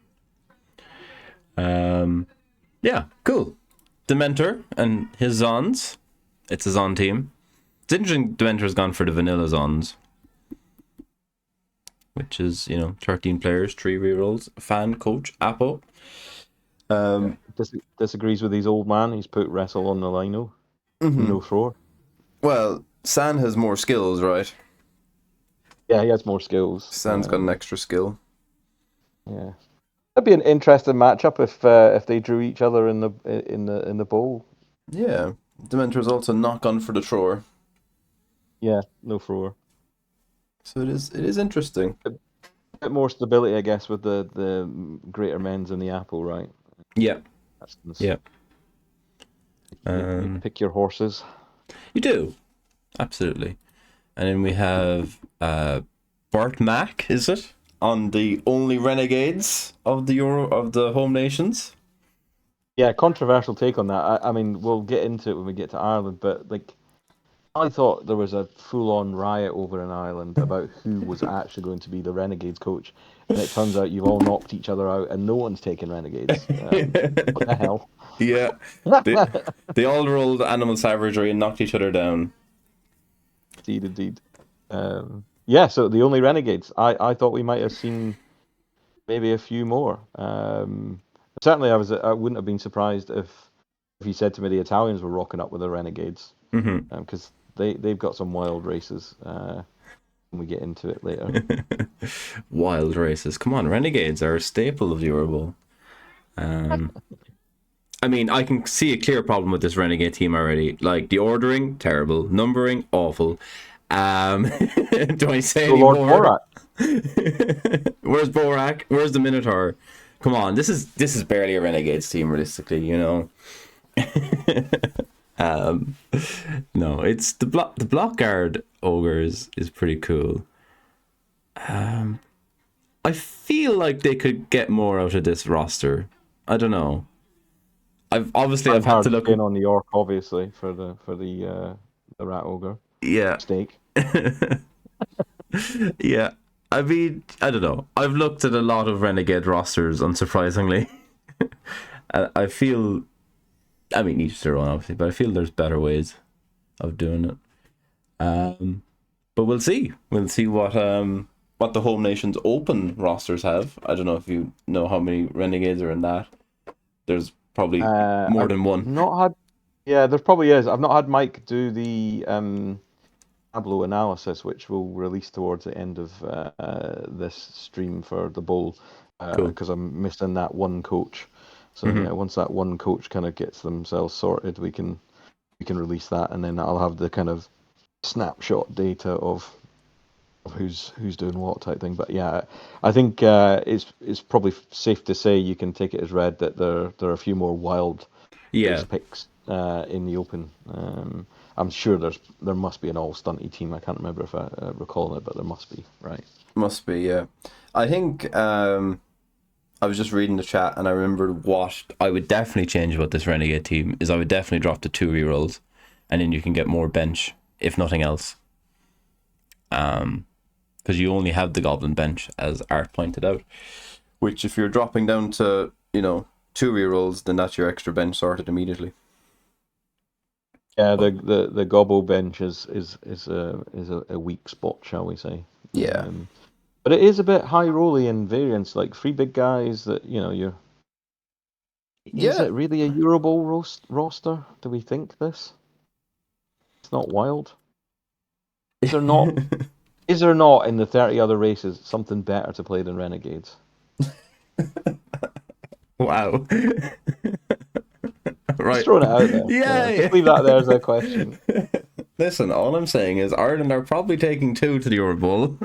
Yeah, cool. Dementor and his Zons. It's a Zon team. It's interesting Dementor's gone for the vanilla Zons, which is, 13 players, 3 rerolls. Fan, coach, Apo. Disagrees with his old man. He's put wrestle on the lino. No thrower. Well, San has more skills, right? Yeah, he has more skills. San's got an extra skill. Yeah, that'd be an interesting matchup if they drew each other in the bowl. Yeah, Dementor's also not gone for the thrower. Yeah, no thrower. So it is interesting. A bit more stability, I guess, with the greater men's in the apple, right? Yeah. Yeah. You pick your horses. You do, absolutely. And then we have Bart Mack, is it, on the only renegades of the home nations? Yeah, controversial take on that. I mean, we'll get into it when we get to Ireland, but I thought there was a full-on riot over in Ireland about who was actually going to be the Renegades coach, and it turns out you've all knocked each other out, and no one's taking Renegades. What the hell? Yeah, they all rolled animal savagery and knocked each other down. Indeed. Yeah, so the only Renegades. I thought we might have seen maybe a few more. Certainly, I wouldn't have been surprised if you said to me the Italians were rocking up with the Renegades, because they've got some wild races. When we get into it later. Wild races. Come on, Renegades are a staple of the Euro Bowl. I mean, I can see a clear problem with this Renegade team already. Like, the ordering, terrible. Numbering, awful. Do I say any Lord more? Borak. Where's Borak? Where's the Minotaur? Come on, this is barely a Renegades team, realistically, you know. No, it's the block guard ogres is pretty cool. I feel like they could get more out of this roster. I don't know. I've had to look in on the orc, obviously, for the rat ogre. Yeah. Steak. Yeah. I mean, I don't know. I've looked at a lot of Renegade rosters, unsurprisingly. I feel, I mean, each their own, obviously, but I feel there's better ways of doing it. But we'll see. We'll see what the Home Nations Open rosters have. I don't know if you know how many Renegades are in that. There's probably more than one. Yeah, there probably is. I've not had Mike do the Tableau analysis, which we'll release towards the end of this stream for the bowl, because I'm missing that one coach. So yeah, once that one coach kind of gets themselves sorted, we can release that, and then I'll have the kind of snapshot data of who's doing what type thing. But yeah, I think it's probably safe to say you can take it as read that there are a few more wild race picks in the Open. I'm sure there must be an all stunty team. I can't remember if I recall it, but there must be, right? Must be, yeah. I think I was just reading the chat and I remembered what I would definitely change about this Renegade team is I would definitely drop the 2 rerolls, and then you can get more bench, if nothing else. Because you only have the Goblin bench, as Art pointed out. Which, if you're dropping down to, 2 rerolls, then that's your extra bench sorted immediately. Yeah, the Gobbo bench is a weak spot, shall we say? Yeah. But it is a bit high rolly in variance, like 3 big guys that you're. Is it really a Euro Bowl roster? Do we think this? It's not wild. Is there not? Is there not in the 30 other races something better to play than Renegades? Wow. Right. Just throwing it out there. Yeah. Just leave that there as a question. Listen, all I'm saying is Ireland are probably taking 2 to the Euro Bowl.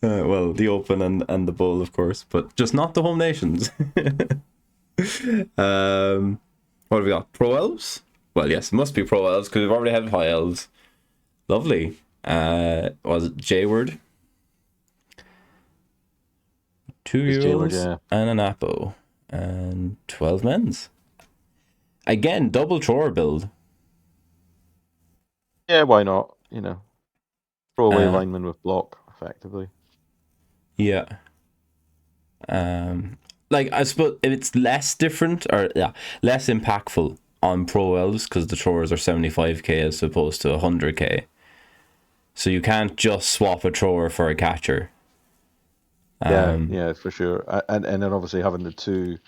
Well, the Open and the Bowl, of course, but just not the Home Nations. What have we got? Pro Elves? Well, yes, it must be Pro Elves because we've already had High Elves. Lovely. Was it Jayward? 2 euros and an Apo and 12 men's. Again, double thrower build. Yeah, why not? Throw away lineman with block, effectively. Yeah. Like, I suppose it's less different or less impactful on Pro Elves because the throwers are 75k as opposed to 100k. So you can't just swap a thrower for a catcher. Yeah, for sure. And then obviously having the 2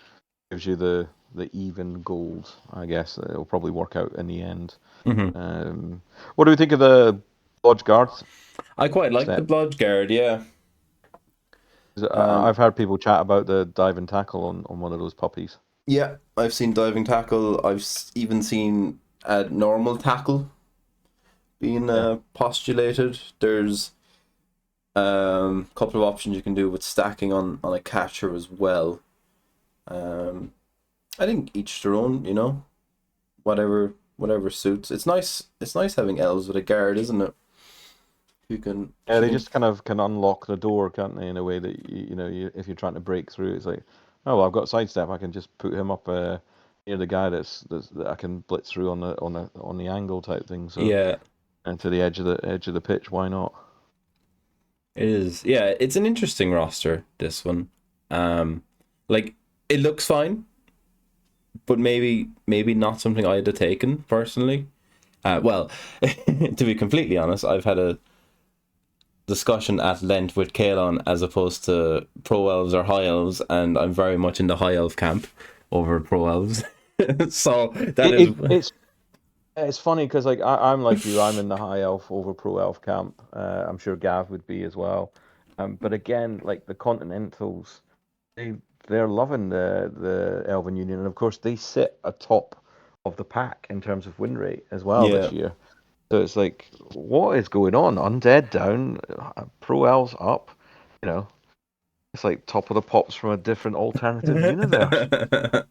gives you the even gold. I guess it'll probably work out in the end. Mm-hmm. What do we think of the Blodge Guard? I quite like the Blodge Guard, yeah. I've heard people chat about the diving tackle on one of those puppies. Yeah, I've seen diving tackle. I've even seen a normal tackle being postulated. There's a couple of options you can do with stacking on a catcher as well. I think each their own, whatever suits. It's nice having elves with a guard, isn't it? They just kind of can unlock the door, can't they, in a way that you if you're trying to break through, it's like, oh well, I've got sidestep, I can just put him up near the guy that I can blitz through on the angle type thing. So yeah, and to the edge of the pitch, why not? It is. Yeah, it's an interesting roster, this one. Like, it looks fine, but maybe not something I'd have taken personally. Well, to be completely honest, I've had a discussion at length with Kalon as opposed to Pro Elves or High Elves, and I'm very much in the High Elf camp over Pro Elves. So It's funny because like I'm like you, I'm in the high elf over pro elf camp. I'm sure Gav would be as well. But again, like the Continentals, they they're loving the Elven Union, and of course they sit atop of the pack in terms of win rate as well Yeah. this year. So it's like, what is going on? Undead down, pro elves up. You know, it's like top of the pops from a different alternative universe.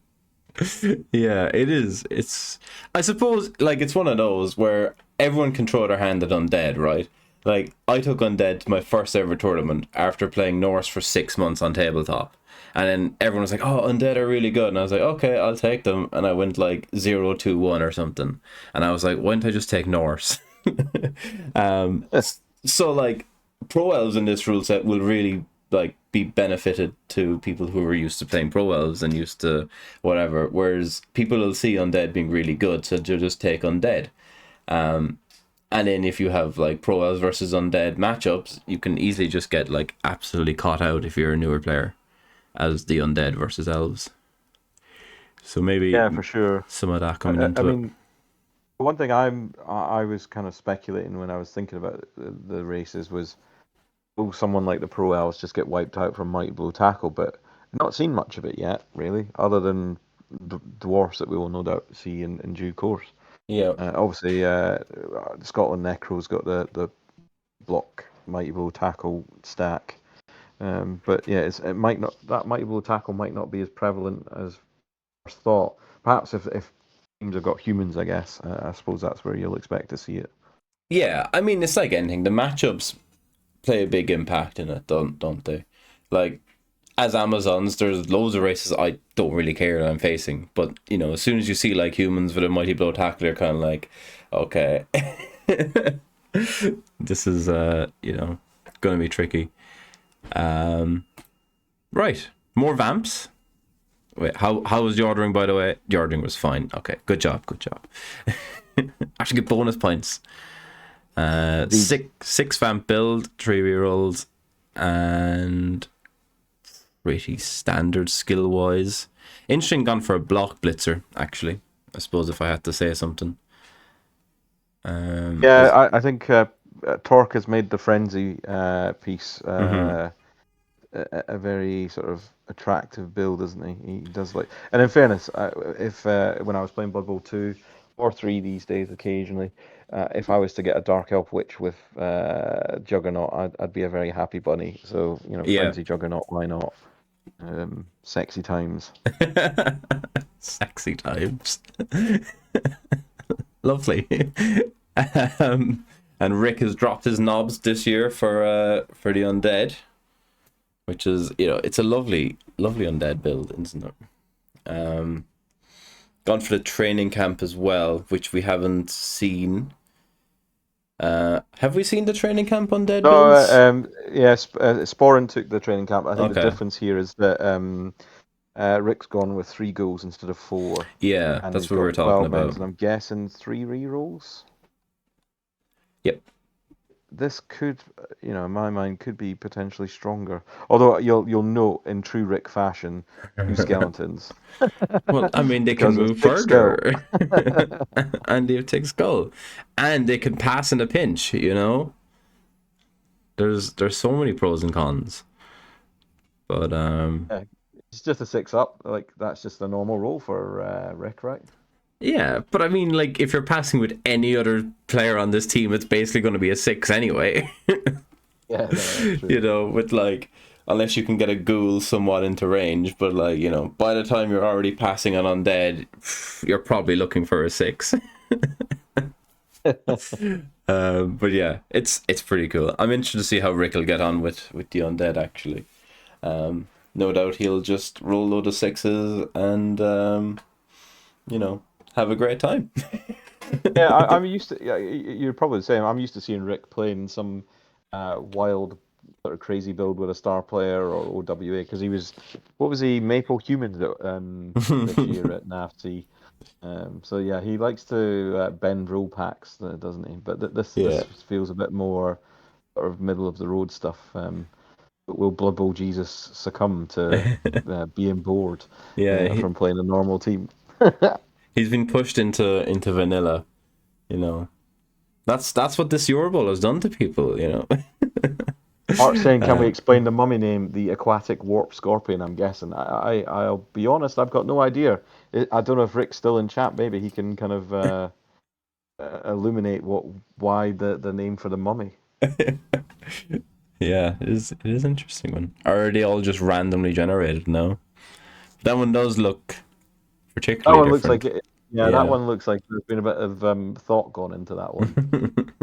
Yeah, it is. I suppose, like, it's one of those where everyone can throw their hand at undead, right? Like, I took undead to my first ever tournament after playing Norse for 6 months on tabletop. And then everyone was like, oh, undead are really good. And I was like, okay, I'll take them. And I went like 0-2-1 or something. And I was like, why didn't I just take Norse? So, like, pro elves in this rule set will really like be benefited to people who are used to playing pro elves and used to whatever, whereas people will see undead being really good, so they'll just take undead. And then if you have like pro elves versus undead matchups, you can easily just get like absolutely caught out if you're a newer player as the undead versus elves. So maybe Yeah, for sure. some of that coming I into it. mean, one thing I was kind of speculating when I was thinking about the races was, will someone like the Pro Elves just get wiped out from Mighty Blow Tackle? But I've not seen much of it yet, really, other than dwarfs that we will no doubt see in due course. Yeah. Obviously, Scotland Necro's got the block Mighty Blow Tackle stack. But yeah, it might not, that Mighty Blow Tackle might not be as prevalent as first thought. Perhaps if teams have got humans, I guess. I suppose that's where you'll expect to see it. Yeah, I mean it's like anything. The matchups play a big impact in it, don't they? Like as Amazons, there's loads of races I don't really care that I'm facing, but you know, as soon as you see like humans with a mighty blow tackle, you're kind of like, okay, this is going to be tricky. Right, more vamps. Wait, how was the ordering, by the way? The ordering was fine. Okay, good job. Actually, get bonus points. Six vamp build, 3 rerolls, and pretty standard skill wise. Interesting, gone for a block blitzer. Actually, I suppose if I had to say something. I think Torque has made the frenzy piece Mm-hmm. a very sort of attractive build, isn't he? He does like, and in fairness, if when I was playing Blood Bowl 2 or 3 these days, occasionally, if I was to get a Dark Elf Witch with Juggernaut, I'd be a very happy bunny. So Yeah. Frenzy Juggernaut, why not? Sexy times. Sexy times. Lovely. um, and Rick has dropped his knobs this year for the undead, which is it's a lovely undead build, isn't it? Gone for the training camp as well, which we haven't seen. Have we seen the training camp undead No, builds? Sporin took the training camp. I think the Okay. difference here is that Rick's gone with 3 goals instead of 4, Yeah, and that's he's what we were got talking 12 men's, about. and I'm guessing 3 rerolls. Yep. This could, in my mind, could be potentially stronger. Although you'll note in true Rick fashion, 2 skeletons Well, I mean, they can because of move thick skull. further, and they have thick skull, and they can pass in a pinch. There's so many pros and cons, but Yeah, it's just a 6-up. Like that's just a normal roll for Rick, right? yeah. But I mean, like if you're passing with any other player on this team, it's basically going to be a 6 anyway. Yeah, no, that's true. With like unless you can get a ghoul somewhat into range, but like by the time you're already passing on undead, you're probably looking for a 6. But yeah, it's pretty cool. I'm interested to see how Rick will get on with the undead actually. No doubt he'll just roll a load of 6s and have a great time. Yeah, I'm used to. Yeah, you're probably the same. I'm used to seeing Rick playing some wild, sort of crazy build with a star player or OWA because he was, what was he, Maple Humans this year at NAFT. So yeah, he likes to bend rule packs, doesn't he? But this Yeah. feels a bit more sort of middle of the road stuff. But will Blood Bowl Jesus succumb to being bored Yeah, from playing a normal team? he's been pushed into vanilla. You know, that's what this Euro Bowl has done to people. You know. Art saying, can we Um, explain the mummy name, the aquatic warp scorpion? I'm guessing. I'll be honest, I've got no idea. I don't know if Rick's still in chat. Maybe he can kind of illuminate why the name for the mummy. yeah, it is an interesting one. Are they all just randomly generated? No, that one does look That particularly one looks like different. it. Yeah, that Yeah. one looks like there's been a bit of thought gone into that one.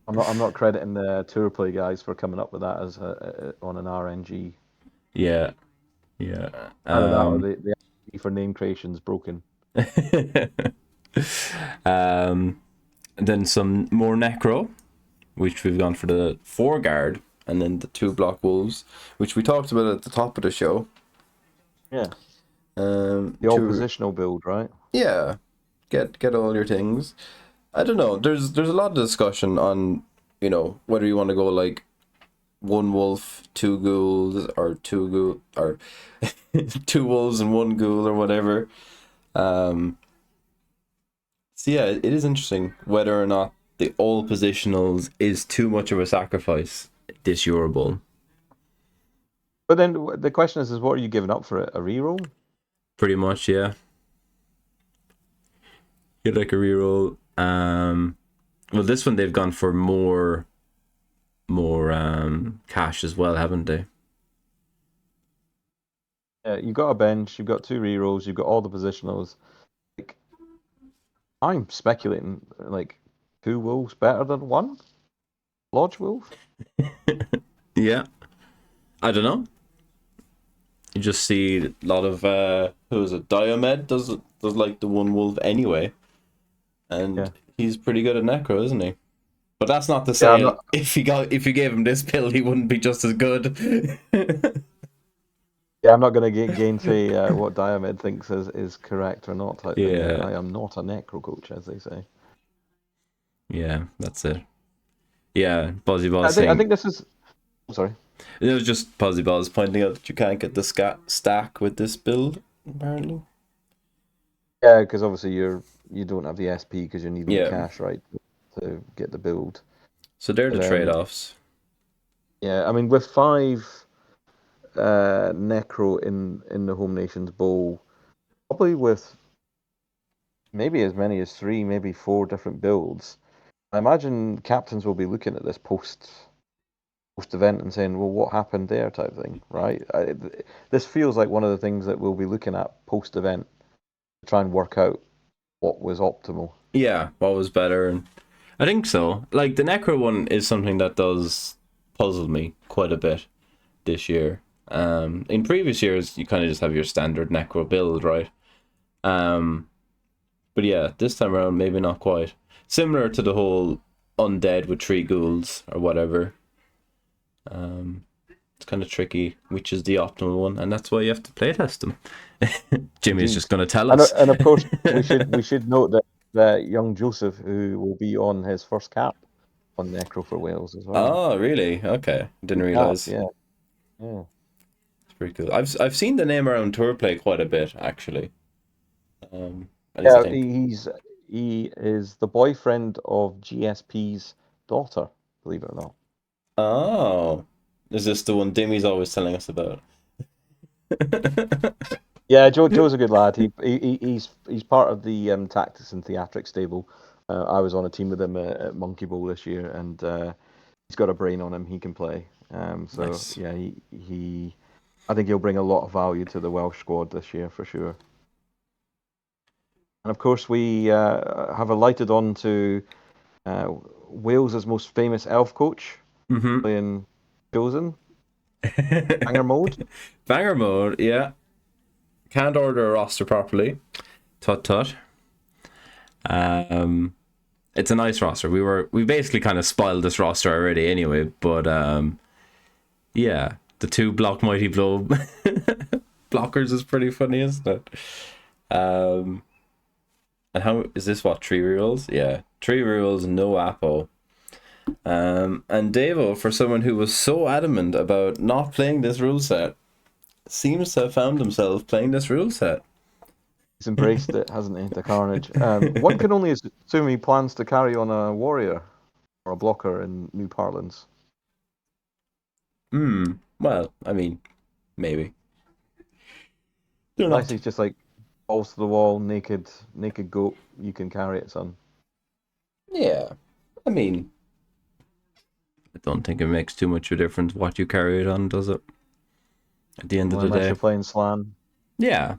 I'm not crediting the tour play guys for coming up with that as on an RNG. Yeah. Yeah. Either that or the RNG for name creation's broken. um, then some more necro, which we've gone for the 4 guard, and then the 2 block wolves, which we talked about at the top of the show. Yeah. The all To positional build, right? yeah, get all your things. I don't know. There's a lot of discussion on, whether you want to go like 1 wolf, 2 ghouls, or 2 ghoul or 2 wolves and 1 ghoul or whatever. So yeah, it is interesting whether or not the all positionals is too much of a sacrifice this Euro Bowl. But then the question is what are you giving up for it? A reroll? Pretty much, yeah. Get like a reroll. Well, this one they've gone for more cash as well, haven't they? Yeah, you've got a bench, you've got 2 rerolls, you've got all the positionals. Like, I'm speculating like 2 wolves better than 1 lodge wolf. Yeah, I don't know. You just see a lot of who is it? Diomed does like the 1 wolf anyway, and Yeah. he's pretty good at necro, isn't he? But that's not to Yeah, I'm say not. if you gave him this pill, he wouldn't be just as good. Yeah, I'm not going to gainsay what Diomed thinks is correct or not type thing. Yeah, I am not a necro coach, as they say. yeah, that's it. Yeah, Buzzy Ball I saying think this is. Sorry. it was just Buzzy Balls pointing out that you can't get the stack with this build apparently. Yeah, because obviously you don't have the SP because you're needing the Yeah, cash, right, to get the build. so they're the But trade-offs. yeah, I mean with 5 necro in the Home Nations Bowl, probably with maybe as many as 3, maybe 4 different builds. I imagine captains will be looking at this post event and saying, "Well, what happened there?" type thing, right? This feels like one of the things that we'll be looking at post event to try and work out what was optimal. Yeah, what was better, and I think so. Like the Necro one is something that does puzzle me quite a bit this year. In previous years, you kind of just have your standard Necro build, right? But yeah, this time around, maybe not quite. Similar to the whole undead with 3 ghouls or whatever. It's kind of tricky, which is the optimal one, and that's why you have to playtest them. Jimmy's Indeed. just going to tell us. And of course, we should note that young Joseph, who will be on his first cap on Necro for Wales as well. Oh, really? Okay, didn't Cap, realize. yeah, yeah. It's pretty cool. I've seen the name around tour play quite a bit actually. At least I Yeah, think. he is the boyfriend of GSP's daughter, believe it or not. Oh, is this the one Dimmy's always telling us about? Yeah, Joe's a good lad. He's part of the Tactics and Theatrics stable. I was on a team with him at Monkey Bowl this year, and he's got a brain on him. He can play. So Nice. yeah, I think he'll bring a lot of value to the Welsh squad this year for sure. And of course, we have alighted on to Wales's most famous elf coach Mm-hmm. playing Chosen Banger mode. Banger mode, yeah. Can't order a roster properly. Tut tut. It's a nice roster. We basically kind of spoiled this roster already anyway, but yeah, the 2 block mighty blow blockers is pretty funny, isn't it? And how is this? What, 3 rerolls? Yeah, 3 rerolls, no Apo. And Davo, for someone who was so adamant about not playing this rule set, seems to have found himself playing this rule set. He's embraced it, hasn't he, the carnage? One can only assume he plans to carry on a warrior or a blocker in new parlance. Well, I mean, maybe. They're Unless not. he's just like balls to the wall, naked goat. You can carry it, son. Yeah. I mean, I don't think it makes too much of a difference what you carry it on, does it? At the end of Well, the unless day. you're playing Slan. Yeah.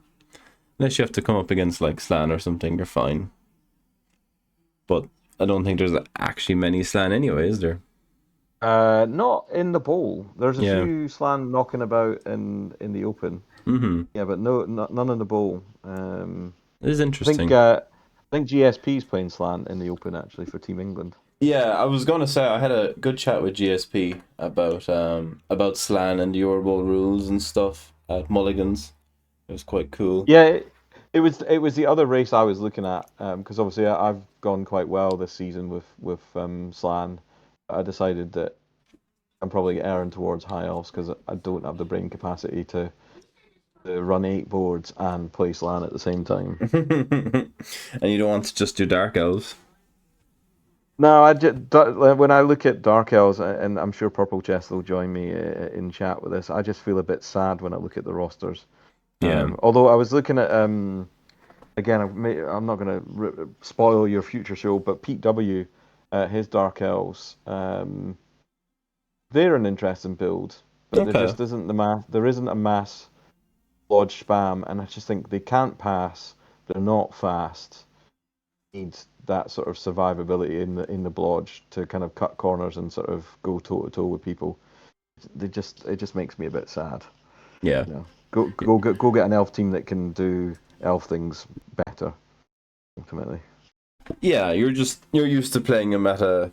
Unless you have to come up against like Slan or something, you're fine. But I don't think there's actually many Slan anyway, is there? Not in the bowl. There's a Yeah. few Slan knocking about in the open. Mm-hmm. Yeah, but none in the bowl. It is I think interesting. uh, I think GSP's playing Slan in the open actually for Team England. Yeah, I was gonna say I had a good chat with GSP about Slan and the Euroball rules and stuff at Mulligan's. It was quite cool. Yeah, it was the other race I was looking at because obviously I've gone quite well this season with Slan. I decided that I'm probably erring towards high elves because I don't have the brain capacity to run 8 boards and play Slan at the same time. And you don't want to just do Dark Elves. No, when I look at Dark Elves, and I'm sure Purple Chest will join me in chat with this, I just feel a bit sad when I look at the rosters. Yeah. Although I was looking at again, I'm not going to spoil your future show, but Pete W, his Dark Elves, they're an interesting build, but there Okay. just isn't the mass. There isn't a mass lodge spam, and I just think they can't pass. They're not fast. Need that sort of survivability in the blodge to kind of cut corners and sort of go toe to toe with people. It just makes me a bit sad. Yeah. You know, go get an elf team that can do elf things better. Ultimately, Yeah, you're used to playing him at a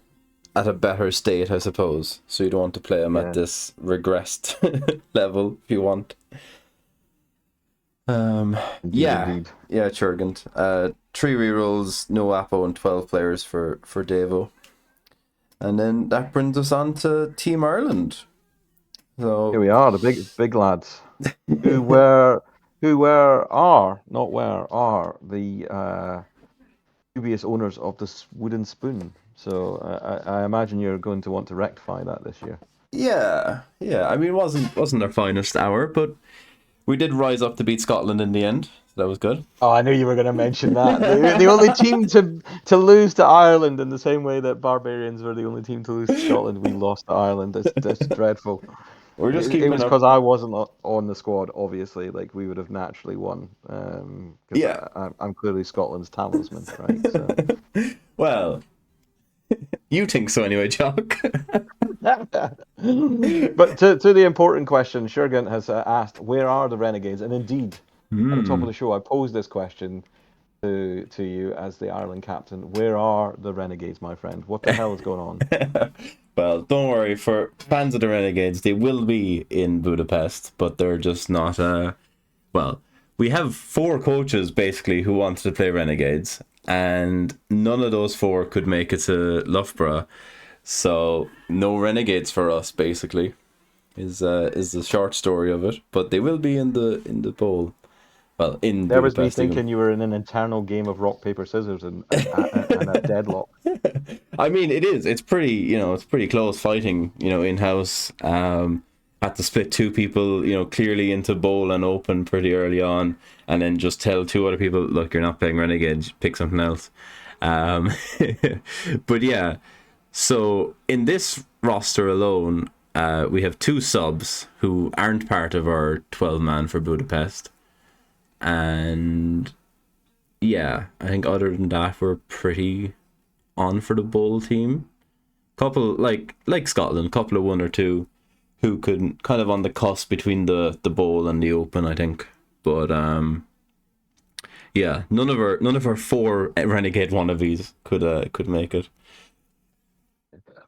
better state, I suppose. So you don't want to play him at yeah, this regressed level if you want. indeed, Yeah, indeed. yeah, Churgant. 3 rerolls, no Apo, and 12 players for Davo. And then that brings us on to Team Ireland. Here So we are, the big lads who were are not were are the dubious owners of this wooden spoon. So I imagine you're going to want to rectify that this year. yeah, yeah. I mean, it wasn't our finest hour, but we did rise up to beat Scotland in the end. So that was good. Oh, I knew you were going to mention that. The only team to lose to Ireland in the same way that Barbarians were the only team to lose to Scotland. We lost to Ireland. That's dreadful. We're just It keeping was up. because I wasn't on the squad. Obviously, like we would have naturally won because Yeah. I'm clearly Scotland's talisman, right? So. Well, you think so anyway, Jock. But to the important question, Shurgant has asked, where are the Renegades? And indeed, at the top of Hmm. the show, I posed this question to you as the Ireland captain. Where are the Renegades, my friend? What the hell is going on? Well, don't worry. For fans of the Renegades, they will be in Budapest, but they're just not. Well, we have 4 coaches basically who wanted to play Renegades, and none of those 4 could make it to Loughborough. So no Renegades for us, basically, is the short story of it. But they will be in the bowl. Well, in There was me Budapest even. thinking you were in an internal game of rock, paper, scissors and a deadlock. I mean, it is. It's pretty. It's pretty close fighting. In house. Had to split 2 people. Clearly into bowl and open pretty early on, and then just tell 2 other people, look, you're not playing Renegade. Pick something else. Um, but yeah. So in this roster alone, we have 2 subs who aren't part of our 12-man for Budapest, and yeah, I think other than that, we're pretty on for the bowl team. Couple like Scotland, couple of 1 or 2 who could kind of on the cusp between the bowl and the open, I think. But yeah, none of our 4 renegade wannabes could make it.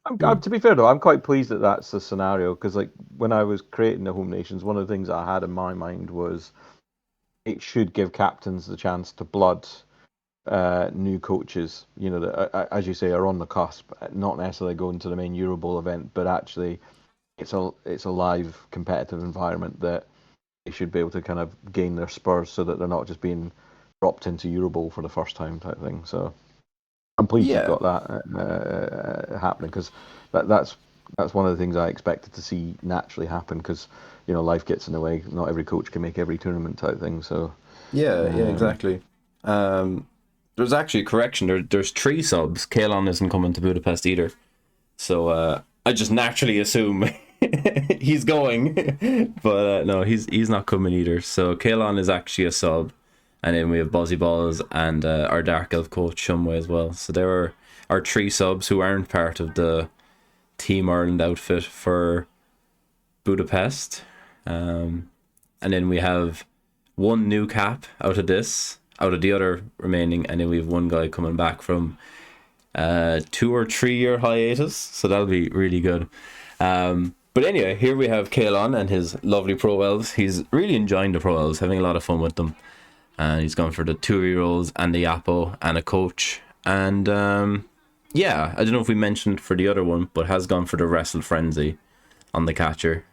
Hmm. To be fair though, I'm quite pleased that that's the scenario because like when I was creating the home nations, one of the things I had in my mind was it should give captains the chance to blood new coaches, that as you say are on the cusp, not necessarily going to the main Euro Bowl event, but actually it's a live competitive environment that they should be able to kind of gain their spurs so that they're not just being dropped into Eurobowl for the first time type thing. So I'm pleased you've Yeah. got that happening, because that's one of the things I expected to see naturally happen, because life gets in the way. Not every coach can make every tournament type thing. So Yeah, um, exactly. There's actually a correction. There's three subs. Kalon isn't coming to Budapest either. So I just naturally assume he's going, but no, he's not coming either. So Kalon is actually a sub, and then we have Buzzy Balls and our Dark Elf coach Shumway as well. So there are our three subs who aren't part of the Team Ireland outfit for Budapest. And then we have one new cap out of the other remaining, and then we have one guy coming back from 2 or 3 year hiatus, so that'll be really good. But anyway, here we have Kalon and his lovely Pro Elves. He's really enjoying the Pro Elves, having a lot of fun with them. And he's gone for the 2-year-olds and the Yappo and a coach. And yeah, I don't know if we mentioned for the other one, but has gone for the Wrestle Frenzy on the catcher.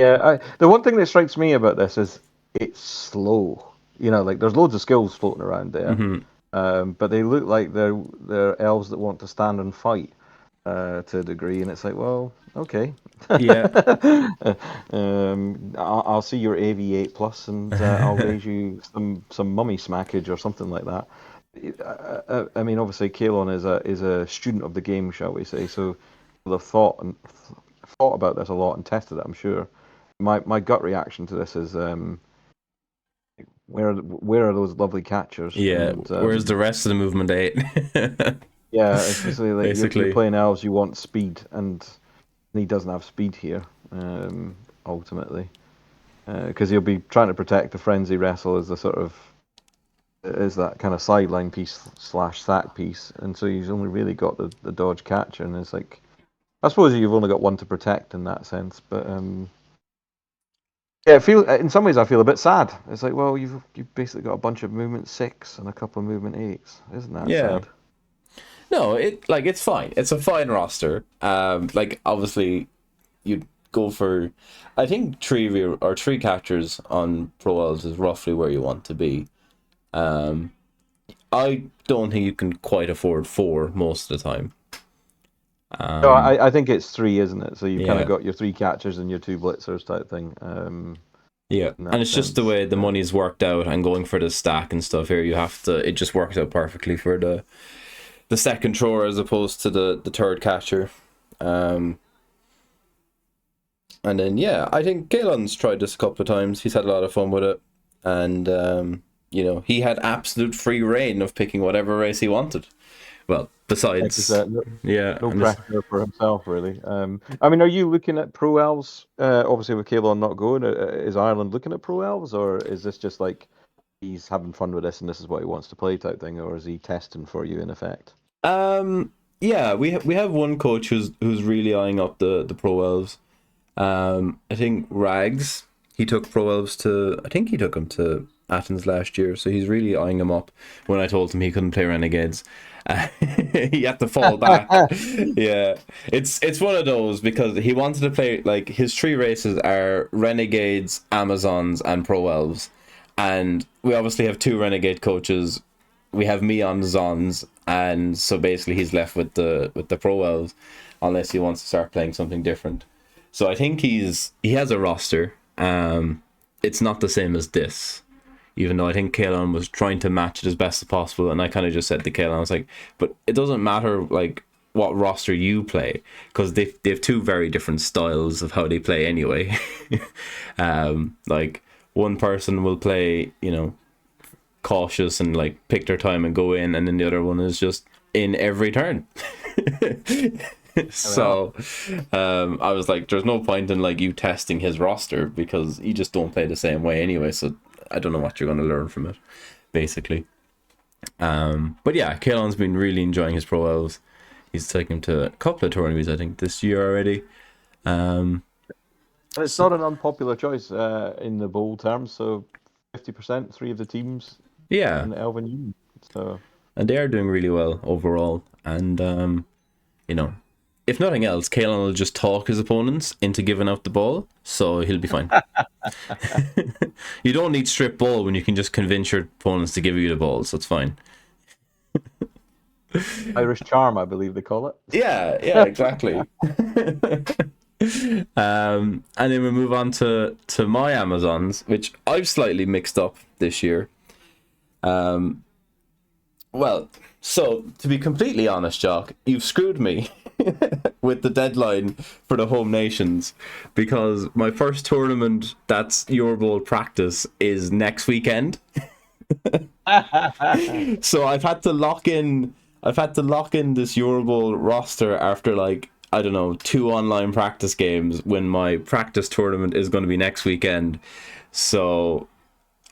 yeah, the one thing that strikes me about this is it's slow. Like there's loads of skills floating around there, but they look like they're elves that want to stand and fight to a degree, and it's like, well, okay. Yeah. I'll see your AV8 plus, and I'll raise you some mummy smackage or something like that. I mean, obviously, Kalon is a student of the game, shall we say? So, they'll have thought about this a lot and tested it, I'm sure. My gut reaction to this is, where are those lovely catchers? Yeah. And Where's the rest of the movement 8? yeah, especially like you're Basically. playing elves, you want speed, and he doesn't have speed here. Ultimately, because he'll be trying to protect the frenzy wrestle as the sort of is that kind of sideline piece slash sack piece, and so he's only really got the dodge catcher, and it's like, I suppose you've only got one to protect in that sense, but yeah, in some ways I feel a bit sad. It's like, well, you've basically got a bunch of movement 6 and a couple of movement 8s. Isn't that Yeah. sad? No, it's fine. It's a fine roster. Like obviously you'd go for, I think three catchers on Pro Elves is roughly where you want to be. I don't think you can quite afford 4 most of the time. No, I think it's 3, isn't it? So you've kind of Yeah. got your 3 catchers and your 2 blitzers type thing. Yeah, In and that it's just the sense. way the money's worked out, and going for the stack and stuff here, you have to. It just works out perfectly for the second thrower as opposed to the third catcher. Um, and then yeah, I think Kalon's tried this a couple of times. He's had a lot of fun with it, and he had absolute free reign of picking whatever race he wanted. Well, Like you besides, said, no, yeah, no and this, pressure for himself, really. I mean, are you looking at Pro Elves? Obviously, with Caelan not going, is Ireland looking at Pro Elves, or is this just like he's having fun with this and this is what he wants to play type thing, or is he testing for you in effect? yeah, we have one coach who's really eyeing up the Pro Elves. I think Rags, he took Pro Elves I think he took him to Athens last year, so he's really eyeing him up. When I told him he couldn't play Renegades, he had to fall back. Yeah, it's one of those because he wanted to play, like, his 3 races are Renegades, Amazons, and Pro Elves, and we obviously have 2 Renegade coaches. We have me on Zons, and so basically he's left with the Pro Elves, unless he wants to start playing something different. So I think he has a roster. It's not the same as this, even though I think Kaelan was trying to match it as best as possible, and I kind of just said to Kaelan, I was like, but it doesn't matter like what roster you play, because they have 2 very different styles of how they play anyway. Like one person will play, cautious and like pick their time and go in, and then the other one is just in every turn. So I was like, there's no point in like you testing his roster because you just don't play the same way anyway, so I don't know what you're going to learn from it, basically. But yeah, Kaelan's been really enjoying his Pro Elves. He's taken him to a couple of tournaments, I think, this year already. And it's So, not an unpopular choice in the bowl terms. So 50%, 3 of the teams yeah, in the Elven Union. So and they are doing really well overall, and you know if nothing else, Kalen will just talk his opponents into giving out the ball, so he'll be fine. You don't need strip ball when you can just convince your opponents to give you the ball, so it's fine. Irish charm, I believe they call it. Yeah, exactly. And then we move on to my Amazons, which I've slightly mixed up this year. Well, so to be completely honest, Jock, you've screwed me with the deadline for the home nations, because my first tournament that's Euro Bowl practice is next weekend. So I've had to lock in this Euro Bowl roster after, like, I don't know, 2 online practice games, when my practice tournament is going to be next weekend. So,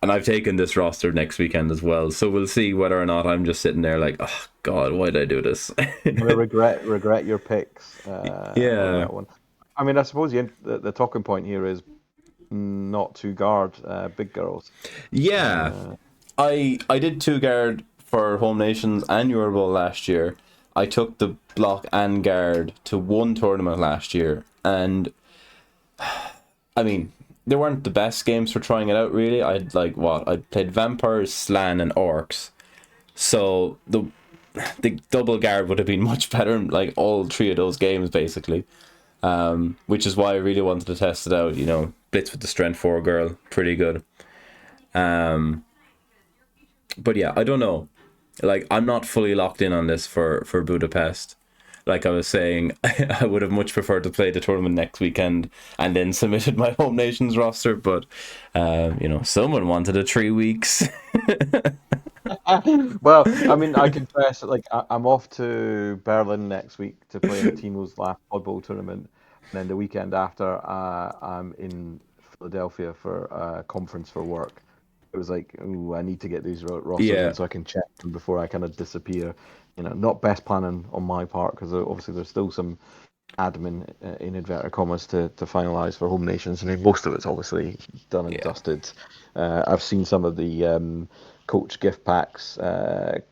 and I've taken this roster next weekend as well. So we'll see whether or not I'm just sitting there like, oh God, why did I do this? I'm gonna regret your picks. On that one. I mean, I suppose the talking point here is not to guard big girls. Yeah, I did 2 guard for home nations and Euro Bowl last year. I took the block and guard to 1 tournament last year, and I mean, they weren't the best games for trying it out, really. I played vampires, slan, and orcs, so the double guard would have been much better in, like, all 3 of those games basically. Which is why I really wanted to test it out. You know, blitz with the strength 4 girl, pretty good. But yeah, I don't know. Like, I'm not fully locked in on this for Budapest. Like I was saying, I would have much preferred to play the tournament next weekend and then submitted my home nations roster. But, you know, someone wanted a 3 weeks. Well, I mean, I confess, like, I'm off to Berlin next week to play in Timo's last Blood Bowl tournament, and then the weekend after, I'm in Philadelphia for a conference for work. It was like, ooh, I need to get these rosters in so I can check them before I kind of disappear. You know, not best planning on my part, because obviously there's still some admin, in inverted commas, to finalise for home nations. I mean, most of it's obviously done and dusted. I've seen some of the coach gift packs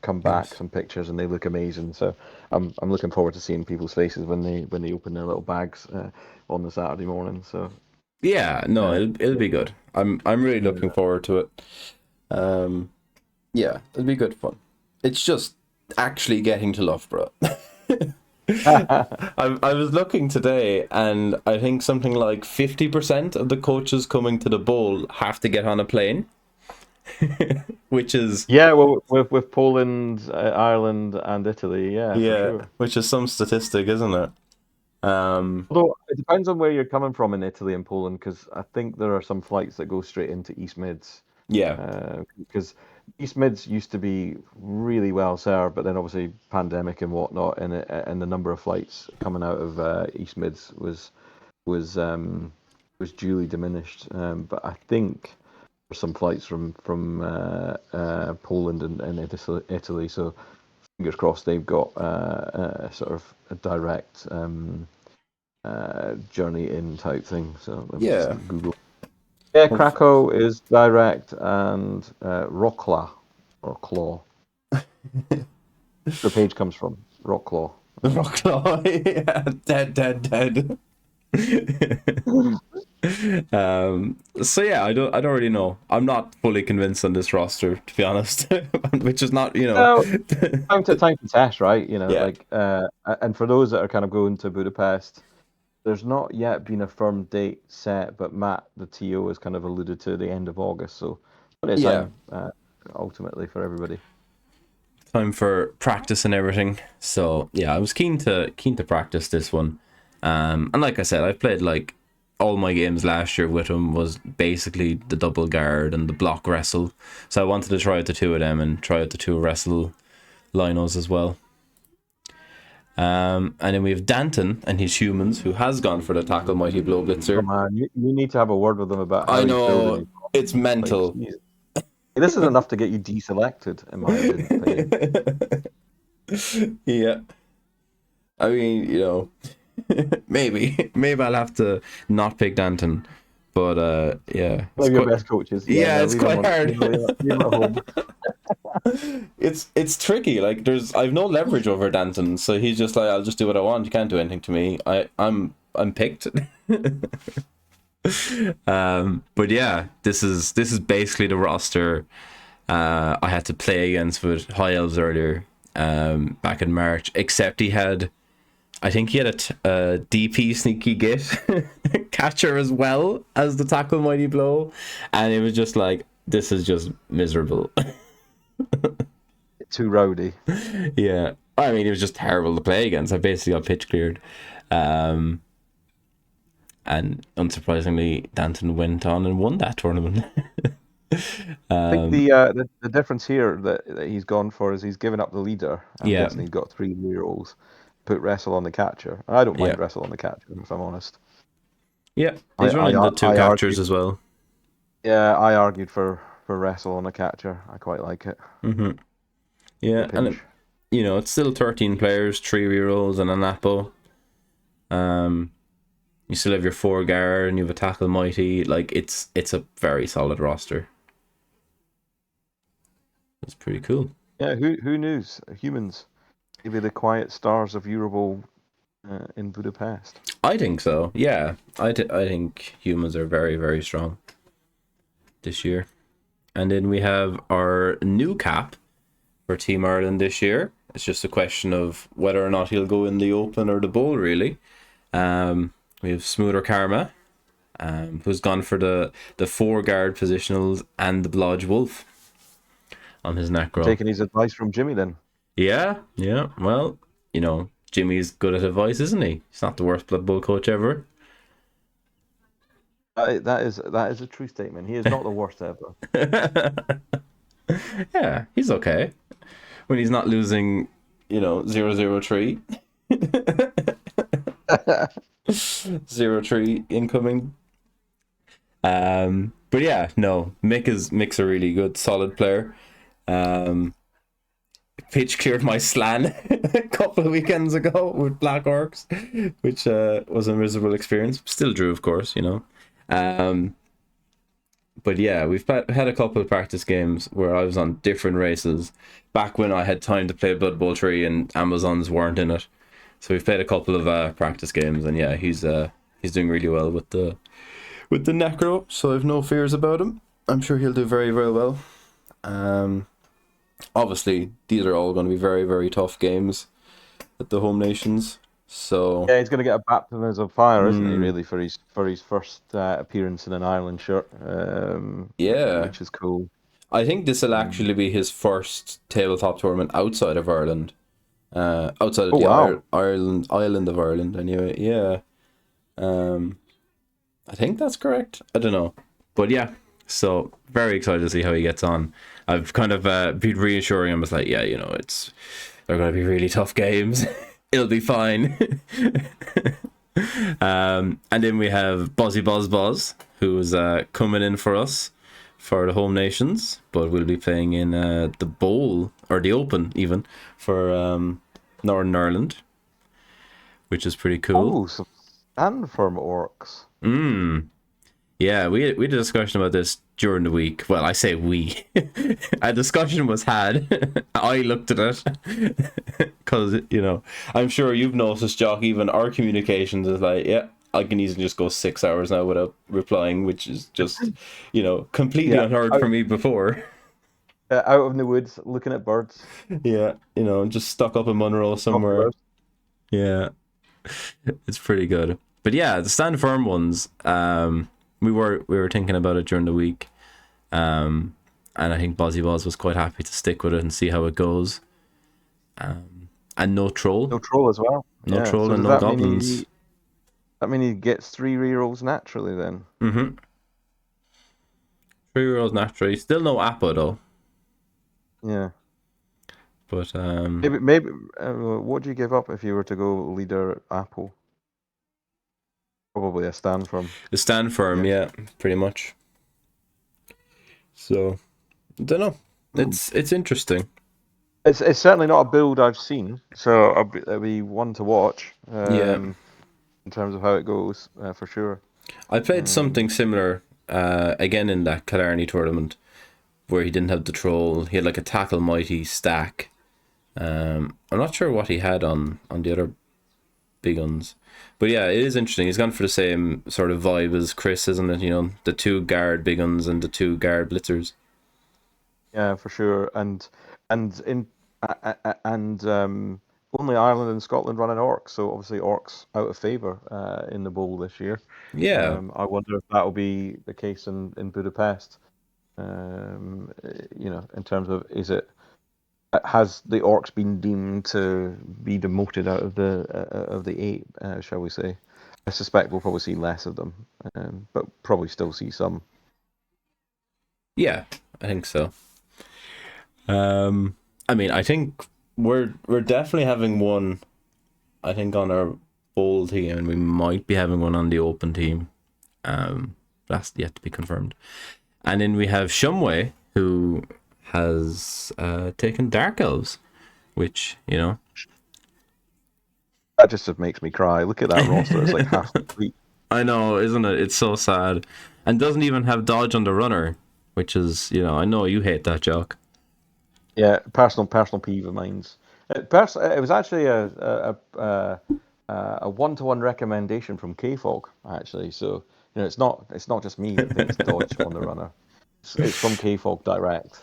come back, some pictures, and they look amazing. So I'm looking forward to seeing people's faces when they open their little bags on the Saturday morning. So yeah, no, it'll be good. I'm really looking forward to it. Yeah, it'll be good fun. It's just actually getting to Loughborough. I was looking today, and I think something like 50% of the coaches coming to the bowl have to get on a plane. Which is well, with Poland, Ireland, and Italy, for sure. Which is some statistic, isn't it? Although it depends on where you're coming from in Italy and Poland, because I think there are some flights that go straight into East Mids. Yeah. Because East Mids used to be really well served, but then obviously pandemic and whatnot, and the number of flights coming out of East Mids was duly diminished. But I think there's some flights from Poland and Italy, so fingers crossed they've got sort of a direct journey in type thing. So let me just Google. Yeah, Krakow is direct, and Wrocław, or Claw. The page comes from Wrocław. Wrocław, yeah, dead. So yeah, I don't really know. I'm not fully convinced on this roster, to be honest. Which is not, you know. Time to test, right? You know, like, and for those that are kind of going to Budapest, there's not yet been a firm date set, but Matt, the TO, has kind of alluded to the end of August, so plenty of time, ultimately, for everybody. Time for practice and everything. So yeah, I was keen to practice this one. And like I said, I've played, like, all my games last year with him was basically the double guard and the block wrestle. So I wanted to try out the 2 of them and try out the 2 wrestle linos as well. And then we have Danton and his humans, who has gone for the tackle mighty blow blitzer. Come on, you need to have a word with them about how I know, it's mental. Like, this is enough to get you deselected, in my opinion. Yeah. I mean, you know, maybe I'll have to not pick Danton, but yeah. One of your best coaches. Yeah, it's quite hard. It's tricky. Like I've no leverage over Danton, so he's just like, I'll just do what I want. You can't do anything to me. I'm picked. But yeah, this is basically the roster I had to play against with High Elves earlier, back in March. Except I think he had a DP sneaky git catcher as well as the tackle mighty blow, and it was just like, this is just miserable. Too rowdy. Yeah, I mean, it was just terrible to play against. I basically got pitch cleared, and unsurprisingly, Danton went on and won that tournament. I think the difference here that he's gone for is he's given up the leader. I'm Yeah. guessing he's got 3 rerolls. Put wrestle on the catcher. I don't mind Yeah. wrestle on the catcher, if I'm honest. Yeah, he's running the 2 catchers as well. Yeah, I argued for wrestle on the catcher. I quite like it. Mm-hmm. Yeah, and it's still 13 players, 3 rerolls, and an Apo. You still have your 4 guard, and you have a tackle mighty. Like, it's a very solid roster. It's pretty cool. Yeah, who knows? Humans, maybe the quiet stars of Euroball in Budapest. I think so. Yeah, I think humans are very, very strong this year. And then we have our new cap for Team Ireland this year. It's just a question of whether or not he'll go in the Open or the Bowl, really. We have Smoother Karma, who's gone for the 4 guard positionals and the Blodge Wolf on his necro. Taking his advice from Jimmy then. Yeah. Well, Jimmy's good at advice, isn't he? He's not the worst Blood Bowl coach ever. That is a true statement. He is not the worst ever. Yeah, he's okay when he's not losing, 0-0-3. 0-3 incoming. But yeah, no, Mick's a really good, solid player. Pitch cleared my slan a couple of weekends ago with Black Orcs, which was a miserable experience. Still drew, of course, But yeah, we've had a couple of practice games where I was on different races back when I had time to play Blood Bowl 3 and Amazons weren't in it. So we've played a couple of practice games, and yeah, he's doing really well with the necro, so I've no fears about him. I'm sure he'll do very, very well. Obviously, these are all going to be very, very tough games at the home nations. So yeah, he's going to get a baptism of fire, isn't he? Really, for his first appearance in an Ireland shirt. Yeah, which is cool. I think this will actually be his first tabletop tournament outside of Ireland. Outside of island of Ireland, anyway. Yeah. I think that's correct. I don't know, but yeah. So very excited to see how he gets on. I've kind of been reassuring him. It's like, yeah, they're going to be really tough games. It'll be fine. And then we have Bozzy Boz, who's coming in for us for the home nations, but we'll be playing in the Bowl or the Open even for Northern Ireland, which is pretty cool. Oh, some stand firm orcs. Yeah, we had a discussion about this during the week. Well, I say we. A discussion was had. I looked at it because, I'm sure you've noticed, Jock, even our communications is like, yeah, I can easily just go 6 hours now without replying, which is just, completely unheard for me before. Out in the woods, looking at birds. Yeah, just stuck up in Monroe somewhere. Yeah, it's pretty good. But yeah, the stand firm ones, we were thinking about it during the week, and I think Bozzy was quite happy to stick with it and see how it goes. And no troll. No troll as well. No troll and no goblins. That means he gets 3 rerolls naturally then. 3 rerolls naturally. Still no Appa though. Yeah. But maybe what do you give up if you were to go leader Apple? Probably a stand firm. The stand firm, yeah, pretty much. So, I don't know. It's interesting. It's certainly not a build I've seen, so it'll be one to watch. In terms of how it goes, for sure. I played something similar again in that Killarney tournament, where he didn't have the troll. He had like a tackle mighty stack. I'm not sure what he had on the other big guns. But yeah, it is interesting. He's gone for the same sort of vibe as Chris, isn't it? You know, the 2 guard big guns and the 2 guard blitzers. Yeah, for sure. And in and only Ireland and Scotland run an orc, so obviously orcs out of favour in the bowl this year. Yeah. I wonder if that will be the case in Budapest. In terms of has the orcs been deemed to be demoted out of the 8, shall we say? I suspect we'll probably see less of them, but probably still see some. Yeah, I think so. I mean, I think we're definitely having one. I think on our bowl team, and we might be having one on the open team. That's yet to be confirmed. And then we have Shumway, who has taken Dark Elves, which, you know. That just makes me cry. Look at that roster; it's like half complete. I know, isn't it? It's so sad, and doesn't even have dodge on the runner, which is, you know, I know you hate that, Jock. Yeah, personal peeve of mine's. It was actually a 1-to-1 recommendation from K-Fog, actually. So it's not just me that thinks dodge on the runner. It's from K-Fog direct.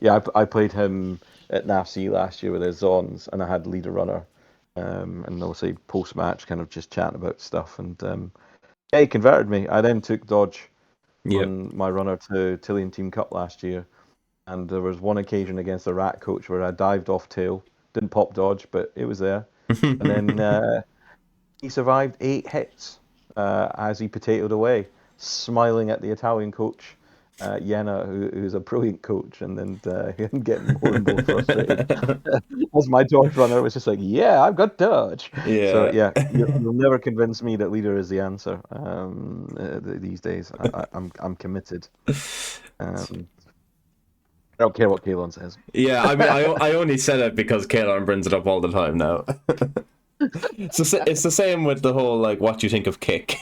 Yeah, I played him at NAFC last year with his Zons, and I had leader runner. And obviously post match, kind of just chatting about stuff, and yeah, he converted me. I then took dodge Yep. on my runner to Tillian Team Cup last year. And there was one occasion against the rat coach where I dived off tail, didn't pop dodge, but it was there. And then he survived 8 hits as he potatoed away, smiling at the Italian coach, Jena, who's a brilliant coach, and then him getting more and more frustrated. As my dodge runner was just like, yeah, I've got dodge. So Yeah. yeah, you'll never convince me that leader is the answer these days. I'm committed. Um, I don't care what Kalon says. Yeah, I mean, I only said it because Kaelon brings it up all the time now. It's the same with the whole, like, what you think of kick.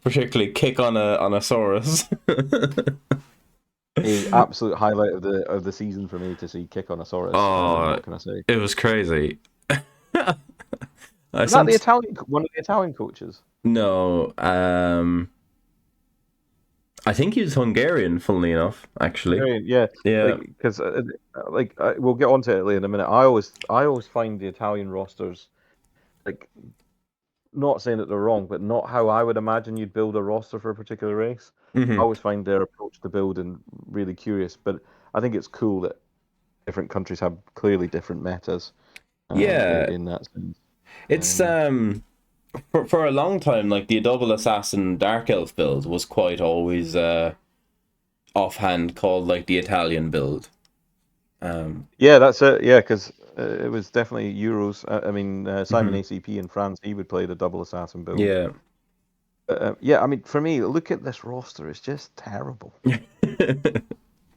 Particularly kick on a Saurus. A absolute highlight of the season for me to see kick on a Saurus. Oh, What can I say? it was crazy. I Was that the sent Italian one of the Italian coaches? no. I think he's Hungarian. Funnily enough, actually. Hungarian, yeah, Yeah. because we'll get onto Italy in a minute. I always find the Italian rosters, like, not saying that they're wrong, but not how I would imagine you'd build a roster for a particular race. I Hmm. always find their approach to building really curious, but I think it's cool that different countries have clearly different metas Yeah. in that sense. It's Um, for a long time, like the double assassin dark elf build was quite always offhand called like the Italian build. Yeah, that's it. Yeah, because it was definitely Euros. I mean, Simon Mhm. ACP in France, he would play the double assassin build. Yeah. Yeah, I mean, for me, look at this roster. It's just terrible. Yeah.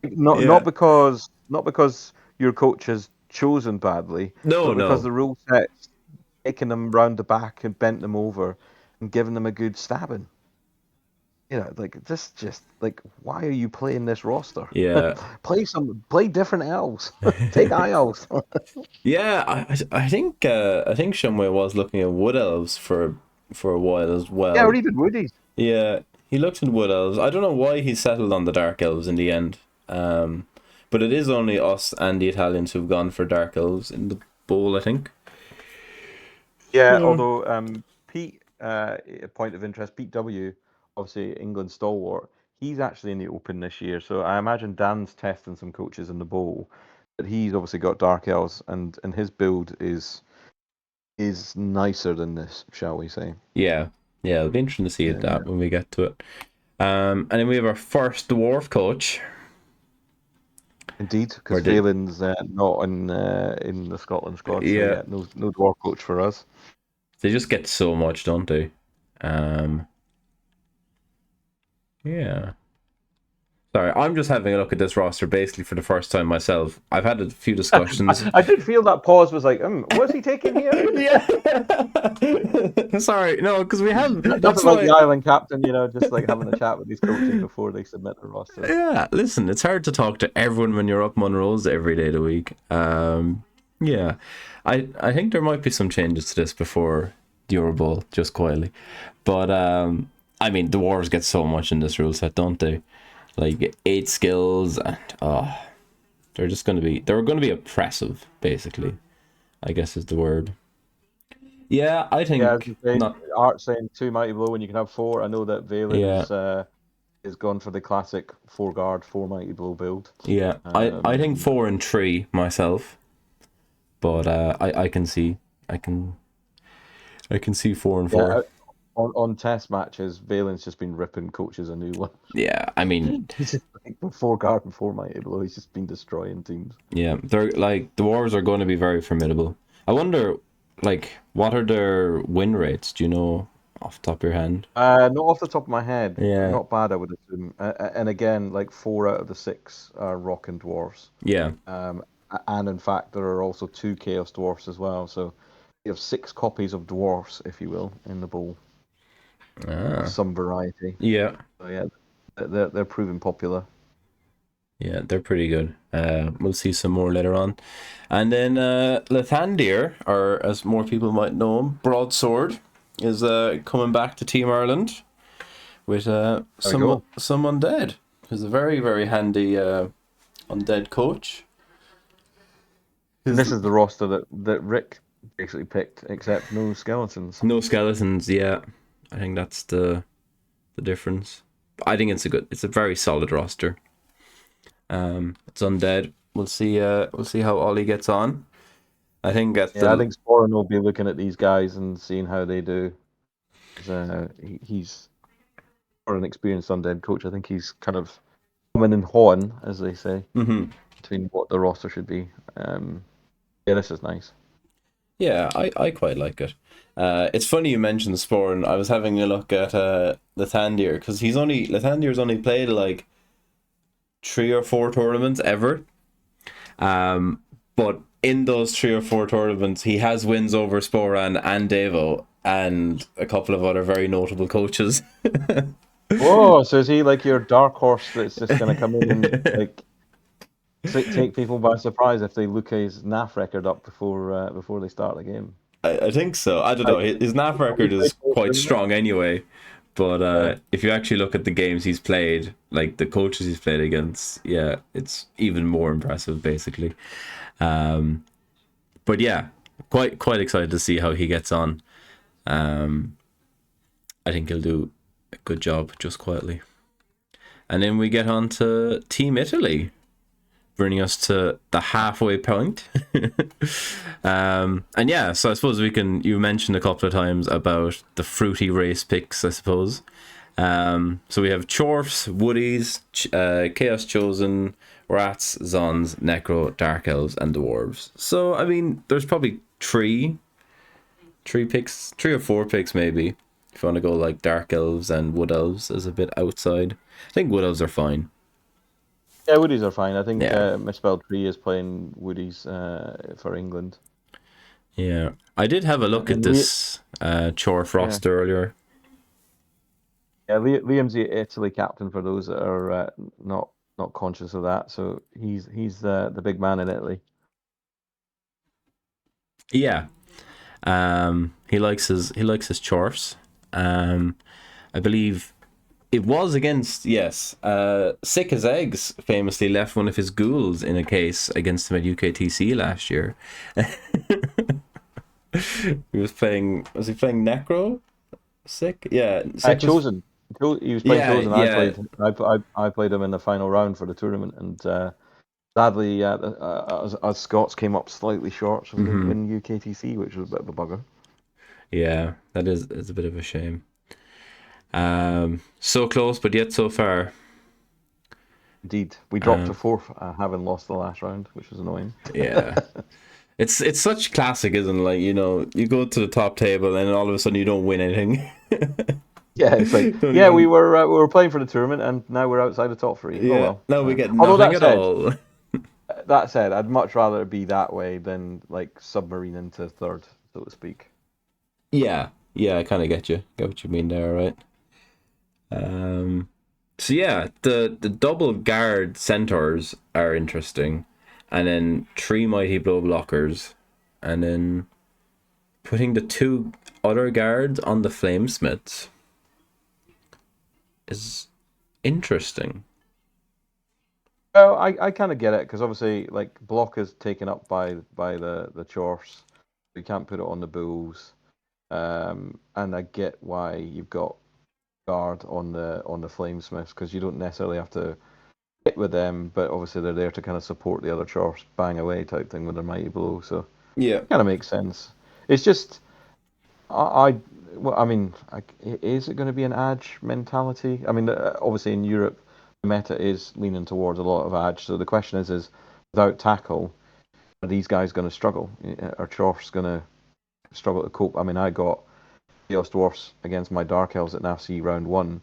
Not because your coach has chosen badly, No, but because no. the rule set's taken them round the back and bent them over and given them a good stabbing. Like just like, why are you playing this roster? Yeah. Play different elves. Take high elves. Yeah, I think Shumway was looking at wood elves for a while as Yeah, or well. even Woodies. Yeah, he looked at wood elves. I don't know why he settled on the dark elves in the end. But it is only us and the Italians who've gone for dark elves in the bowl, I think. Yeah, Yeah. although Pete, a point of interest, Pete W, obviously England stalwart, he's actually in the Open this year. So I imagine Dan's testing some coaches in the bowl, but he's obviously got Dark Elves, and his build is nicer than this, shall we say? Yeah, yeah, it'll be interesting to see Yeah. that when we get to it. And then we have our first dwarf coach. Indeed, because Or did Phelan's not in the Scotland squad, so yeah, yeah, no dwarf coach for us. they just get so much, don't they? Yeah. Sorry, I'm just having a look at this roster basically for the first time myself. I've had a few discussions. I did feel that pause was like, what's he taking here? Yeah. Sorry, no, because we have. That's Nothing like why. the island captain, just like having a chat with these coaches before they submit the roster. Yeah, listen, it's hard to talk to everyone when you're up Monroe's every day of the week. Yeah, I think there might be some changes to this before the Euro Bowl, just quietly. But I mean, the Wars get so much in this rule set, don't they? Like 8 skills, and they're going to be oppressive, basically. I guess is the word. Yeah, I Yeah, as think you say, not. Art saying 2 mighty blow when you can have 4. I know that Yeah, Valen's is gone for the classic 4 guard, 4 mighty blow build. yeah. I think 4 and 3 myself, but I can see I can I can see 4 and 4. Yeah, on test matches, Valen's just been ripping coaches a new one. Yeah, I mean, He's just like 4 guard and 4 mighty blow. He's just been destroying teams. yeah, they're like the Wars are going to be very formidable. I wonder, like, what are their win rates? Do you know off the top of your hand? Not off the top of my head. Yeah, Not bad, I would assume. And again, like 4 out of the 6 are Rock and Dwarfs. yeah. And in fact, there are also 2 Chaos Dwarfs as well. So you have 6 copies of Dwarfs, if you will, in the bowl of Ah, some variety. yeah, So yeah, they're proving popular. yeah. They're pretty good. We'll see some more later on, and then Lathandir, or as more people might know him, Broadsword, is coming back to Team Ireland with some undead. He's a very very handy undead coach. And this is the roster that Rick basically picked, except no skeletons. No skeletons, yeah. I think that's the difference. I think it's a very solid roster. It's undead. We'll see how Ollie gets on. I think I think Sporin will be looking at these guys and seeing how they do. He's for an experienced undead coach. I think he's kind of coming in horn, as they say, between what the roster should be. Yeah, this is nice. Yeah, I quite like it. It's funny you mentioned Sporn. I was having a look at Lathandir because Lathandir's only played like 3 or 4 tournaments ever. But in those 3 or 4 tournaments, he has wins over Sporan and Devo and a couple of other very notable coaches. Whoa! So is he like your dark horse that's just going to come in and like take people by surprise if they look his NAF record up before they start the game? I think so. I don't know. His NAF record is quite strong anyway. But if you actually look at the games he's played, like the coaches he's played against, yeah, it's even more impressive, basically. But yeah, quite excited to see how he gets on. I think he'll do a good job, just quietly. And then we get on to Team Italy, bringing us to the halfway point. And yeah, so I suppose you mentioned a couple of times about the fruity race picks, I suppose. So we have Chorfs, Woodies, Chaos Chosen, Rats, Zons, Necro, Dark Elves, and Dwarves. So, I mean, there's probably three picks, 3 or 4 picks maybe, if you want to go like Dark Elves and Wood Elves as a bit outside. I think Wood Elves are fine. Yeah, Woodies are fine. I think Misspelled Tree is playing Woodies for England. Yeah, I did have a look at this Chorf roster earlier. Yeah, Liam's the Italy captain for those that are not conscious of that. So he's the big man in Italy. Yeah, he likes his Chorfs. I believe it was against Sick as Eggs famously left one of his ghouls in a case against him at UKTC last year. Was he playing Necro? Sick? Yeah. Sick Chosen. He was playing Chosen. Yeah. I played him in the final round for the tournament, and sadly, as Scots came up slightly short, so we didn't win UKTC, which was a bit of a bugger. Yeah, that is a bit of a shame. So close, but yet so far. Indeed, we dropped to 4th, having lost the last round, which was annoying. Yeah. It's such classic, isn't it? Like, you go to the top table and all of a sudden you don't win anything. Yeah, it's like, Only yeah, we one. were playing for the tournament, and now we're outside the top three. Oh Yeah, well. no, we get Although nothing at all. that said, I'd much rather it be that way than like submarine into third, so to speak. Yeah, yeah, I kind of get you. Get what you mean there, right? Um, so yeah, the double guard centaurs are interesting, and then three mighty blow blockers, and then putting the two other guards on the flamesmiths is interesting. Well, I kind of get it because obviously, like block is taken up by the chorse. You can't put it on the bulls, and I get why you've got guard on the flamesmiths because you don't necessarily have to hit with them, but obviously they're there to kind of support the other chorse, bang away type thing with their mighty blow. So Yeah. kind of makes sense. It's just I well, I mean, is it going to be an edge mentality? I mean, obviously in Europe, the meta is leaning towards a lot of edge. So the question is without tackle, are these guys going to struggle? Are Chorf's going to struggle to cope? I mean, I got Chaos Dwarfs against my Dark Elves at NAFC round one,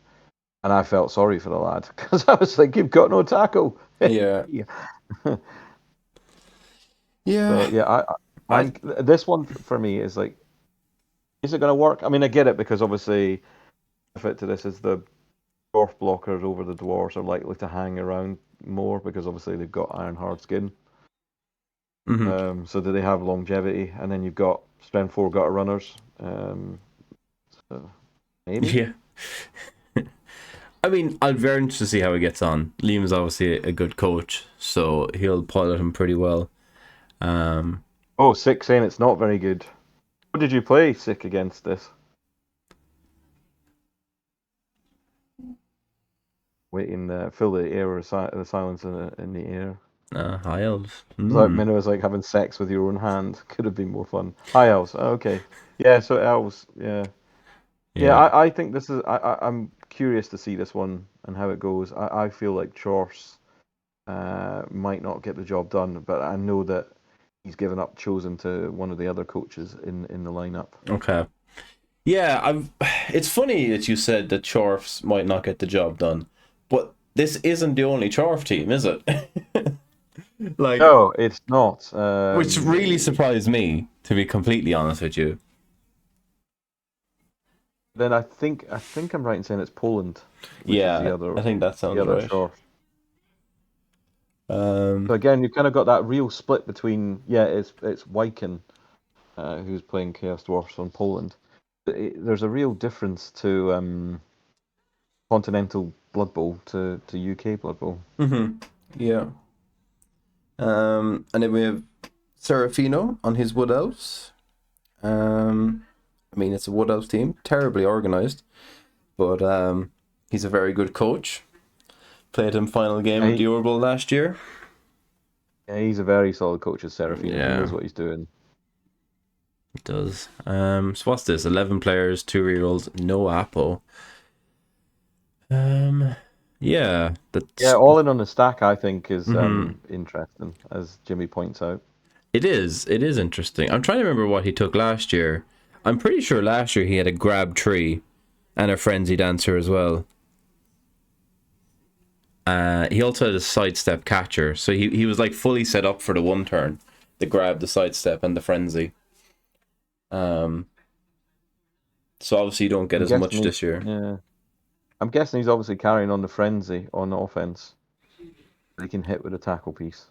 and I felt sorry for the lad because I was like, you've got no tackle. Yeah. Yeah. Yeah. So yeah, I I'm this one for me is like, is it going to work? I mean, I get it because obviously the fit to this is the dwarf blockers over the dwarves are likely to hang around more because obviously they've got iron hard skin. mhm. So do they have longevity? And then you've got strength four gutter runners. So maybe. Yeah. I mean, I'll be very interested to see how he gets on. Liam's obviously a good coach, so he'll pilot him pretty well. Um, Oh, sick saying it's not very good. What did you play sick against this? Waiting, fill the air with the silence in the air. high elves. Without Minnow is like having sex with your own hand. Could have been more fun. High elves. Oh, okay. Yeah. So elves. Yeah. Yeah, Yeah. I think this is. I'm curious to see this one and how it goes. I feel like Chorse might not get the job done, but I know that he's given up chosen to one of the other coaches in the lineup. Okay. Yeah, I've. It's funny that you said that Chorfs might not get the job done, but this isn't the only Chorf team, is it? Like, No, it's not. which really surprised me, to be completely honest with you. Then I think I'm right in saying it's Poland, which is Yeah, I think that the sounds other right. Chorse. So Um, again, you've kind of got that real split between it's Wyken who's playing Chaos Dwarfs on Poland. There's a real difference to continental Blood Bowl to UK Blood Bowl. yeah. And then we have Serafino on his Wood Elves. I mean, it's a Wood Elves team, terribly organized, but he's a very good coach. Played him final game of the Orbital last year. Yeah, he's a very solid coach of Serafino. Yeah. He knows what he's doing. It does. So what's this? 11 players, 2 rerolls, no Apo. Yeah, that's Yeah, all in on the stack, I think, is Mhm. interesting, as Jimmy points out. It is. It is interesting. I'm trying to remember what he took last year. I'm pretty sure last year he had a grab tree and a frenzy dancer as well. He also had a sidestep catcher, so he was like fully set up for the one turn, the grab, the sidestep, and the frenzy. So obviously you don't get I'm as much guessing this year. yeah, I'm guessing he's obviously carrying on the frenzy on offense. He can hit with a tackle piece.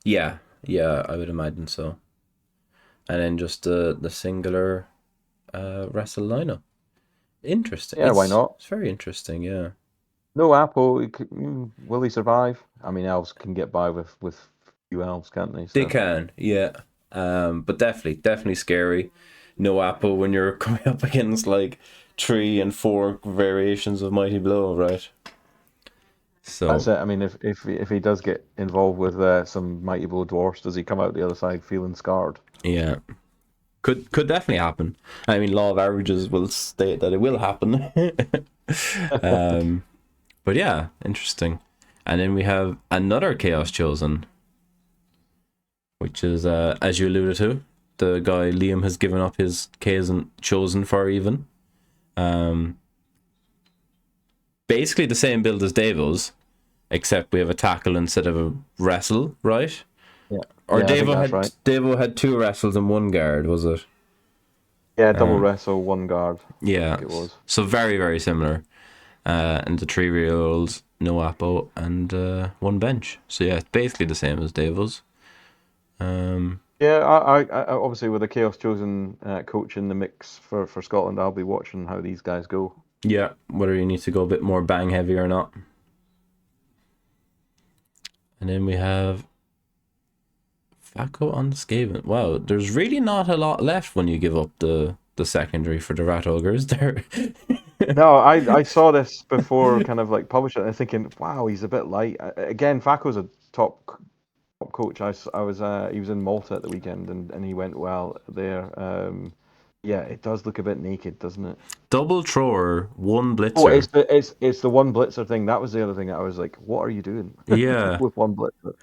Yeah, yeah, I would imagine so. And then just the singular wrestle lineup. Interesting. Yeah, why not? It's very interesting. Yeah. No Apple. Will he survive? I mean, elves can get by with few elves, can't they? They So can, yeah. But definitely scary. No Apple when you're coming up against like 3 and 4 variations of Mighty Blow, right? that's So it. I mean, if he does get involved with some mighty blow dwarfs, does he come out the other side feeling scarred? yeah, could definitely happen. I mean, law of averages will state that it will happen. But yeah, interesting. And then we have another Chaos Chosen, which is as you alluded to, the guy Liam has given up his Chosen for even. basically the same build as Davo's, except we have a tackle instead of a wrestle, right? Yeah. Or Yeah, I think that's right. Davo had 2 wrestles and 1 guard, was it? Yeah, double wrestle, 1 guard. Yeah. I think it was. So very, very similar. And the 3 rerolls, no Apo, and 1 bench. So yeah, it's basically the same as Davo's. Yeah, I obviously with the Chaos Chosen coach in the mix for Scotland, I'll be watching how these guys go. Yeah, whether you need to go a bit more bang heavy or not. And then we have Faco on the Skaven. Wow, there's really not a lot left when you give up the secondary for the Rat Ogres there. No, I saw this before, kind of like publish it, and thinking, wow, he's a bit light. Again, Faco's a top coach. I was he was in Malta at the weekend, and he went well there. Yeah, it does look a bit naked, doesn't it? Double thrower, 1 blitzer. Oh, it's the 1 blitzer thing. That was the other thing. I was like, what are you doing? Yeah. With 1 blitzer.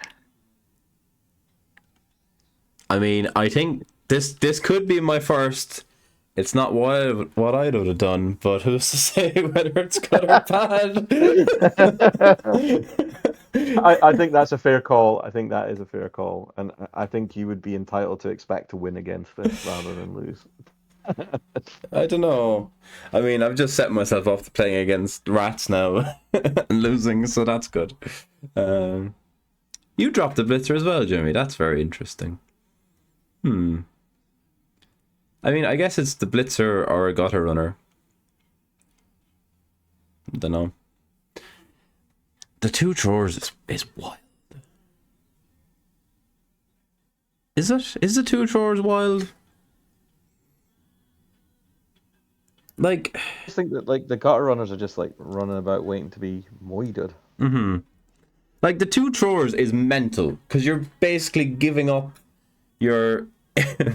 I mean, I think this could be my first. It's not what I would have done, but who's to say whether it's good or bad? I think that's a fair call. I think that is a fair call, and I think you would be entitled to expect to win against this rather than lose. I don't know. I mean, I've just set myself up to playing against rats now and losing, so that's good. You dropped a blitzer as well, Jimmy. That's very interesting. I mean, I guess it's the blitzer or a gutter runner. I don't know. The 2 throwers is wild. Is it? Is the 2 throwers wild? Like, I just think that like the gutter runners are just like running about waiting to be moided. like the 2 throwers is mental because you're basically giving up your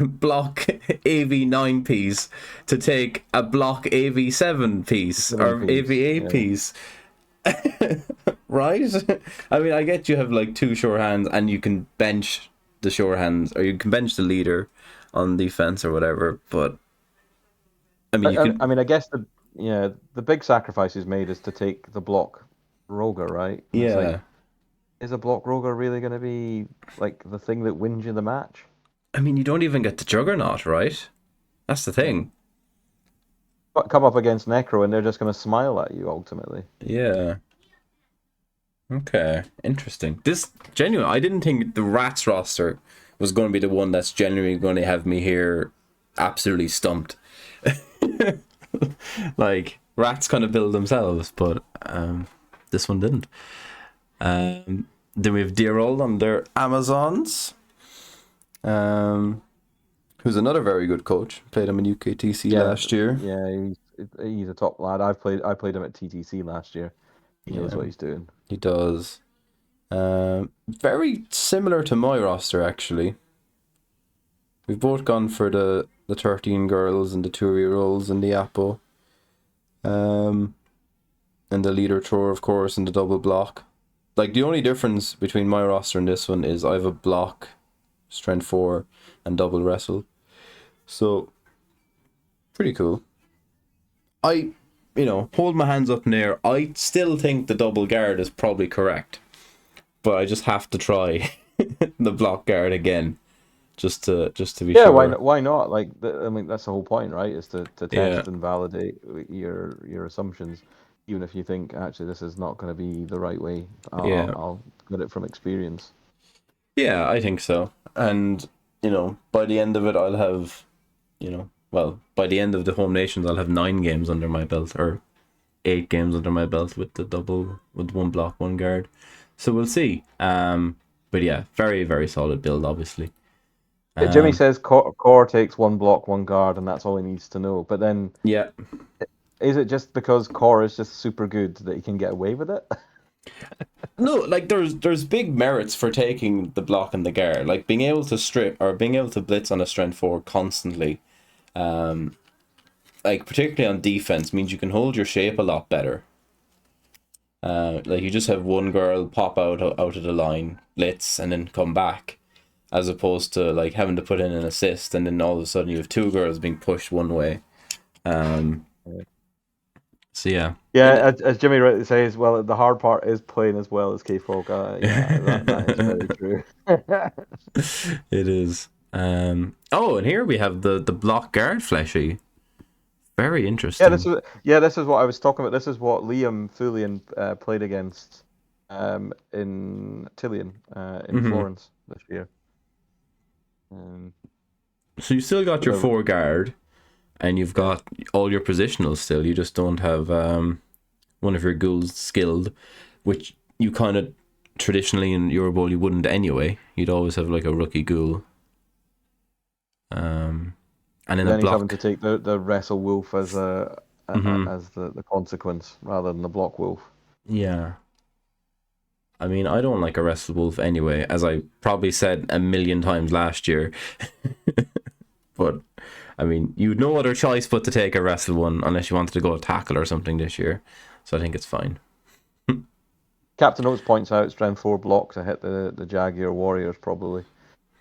block AV9 piece to take a block AV7 piece or AV8 piece. Right? I mean, I get you have like 2 sure hands and you can bench the sure hands, or you can bench the leader on defense or whatever, but I mean, I mean, I guess the big sacrifice is made is to take the block Roger, right? And it's like, is a block Roger really going to be like the thing that wins you the match? I mean, you don't even get the Juggernaut, right? That's the thing. But come up against Necro and they're just going to smile at you ultimately. Yeah. Okay, interesting. This genuine. I didn't think the Rats roster was going to be the one that's genuinely going to have me here absolutely stumped. Like Rats kind of build themselves, but this one didn't. Then we have Deerol on their Amazons, who's another very good coach. Played him in UKTC last year. Yeah, he's a top lad. I played him at TTC last year. He knows what he's doing. He does. Very similar to my roster, actually. We've both gone for the 13 girls and the 2-year-olds and the Apo. And the leader thrower, of course, and the double block. Like, the only difference between my roster and this one is I have a block, strength 4, and double wrestle. So, pretty cool. I hold my hands up in the air. I still think the double guard is probably correct. But I just have to try the block guard again. Just to be sure. Yeah, why not? Like, I mean, that's the whole point, right? Is to test and validate your assumptions, even if you think actually this is not going to be the right way. I'll get it from experience. Yeah, I think so. And by the end of it, I'll have, by the end of the Home Nations, I'll have 9 games under my belt, or 8 games under my belt with the double, with 1 block, 1 guard. So we'll see. But yeah, very, very solid build, obviously. Jimmy says core takes 1 block, 1 guard, and that's all he needs to know. But then, is it just because core is just super good that he can get away with it? No, like there's big merits for taking the block and the guard, like being able to strip or being able to blitz on a strength 4 constantly. Like particularly on defense means you can hold your shape a lot better. Like you just have 1 girl pop out of the line, blitz, and then come back. As opposed to like having to put in an assist and then all of a sudden you have 2 girls being pushed one way. So yeah, Yeah, and as Jimmy rightly says, well, the hard part is playing as well as K-Fog. Yeah, that is very true. it is. Oh, and here we have the block guard fleshy. Very Yeah, interesting. this is what I was talking about. This is what Liam Fulian played against in Tillian in Hmm. Florence this year. Um, So you still got but your four guard, and you've yeah, got all your positionals still. You just don't have one of your ghouls skilled, which you kind of traditionally in your bowl you wouldn't anyway. You'd always have like a rookie ghoul. And in but a then he's having to block. take the Wrestle Wolf Hmm. as the consequence rather than the Block Wolf. Yeah. I mean, I don't like a Wrestle Wolf anyway, as I probably said a million times last year. But I mean, you'd no other choice but to take a Wrestle one unless you wanted to go tackle or something this year. So I think it's fine. Captain Oates points out strength 4 block to hit the Jaguar Warriors probably.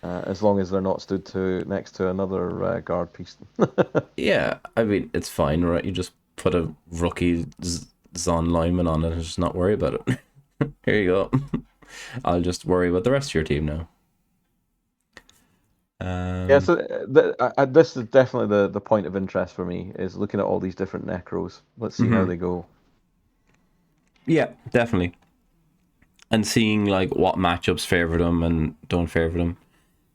As long as they're not stood next to another guard piece. Yeah, I mean, it's fine, right? You just put a rookie Zon lineman on it and just not worry about it. Here you go. I'll just worry about the rest of your team now. Yeah, Um, so this is definitely the point of interest for me is looking at all these different necros. Let's see how mhm. they go. Yeah, definitely. And seeing like what matchups favor them and don't favor them.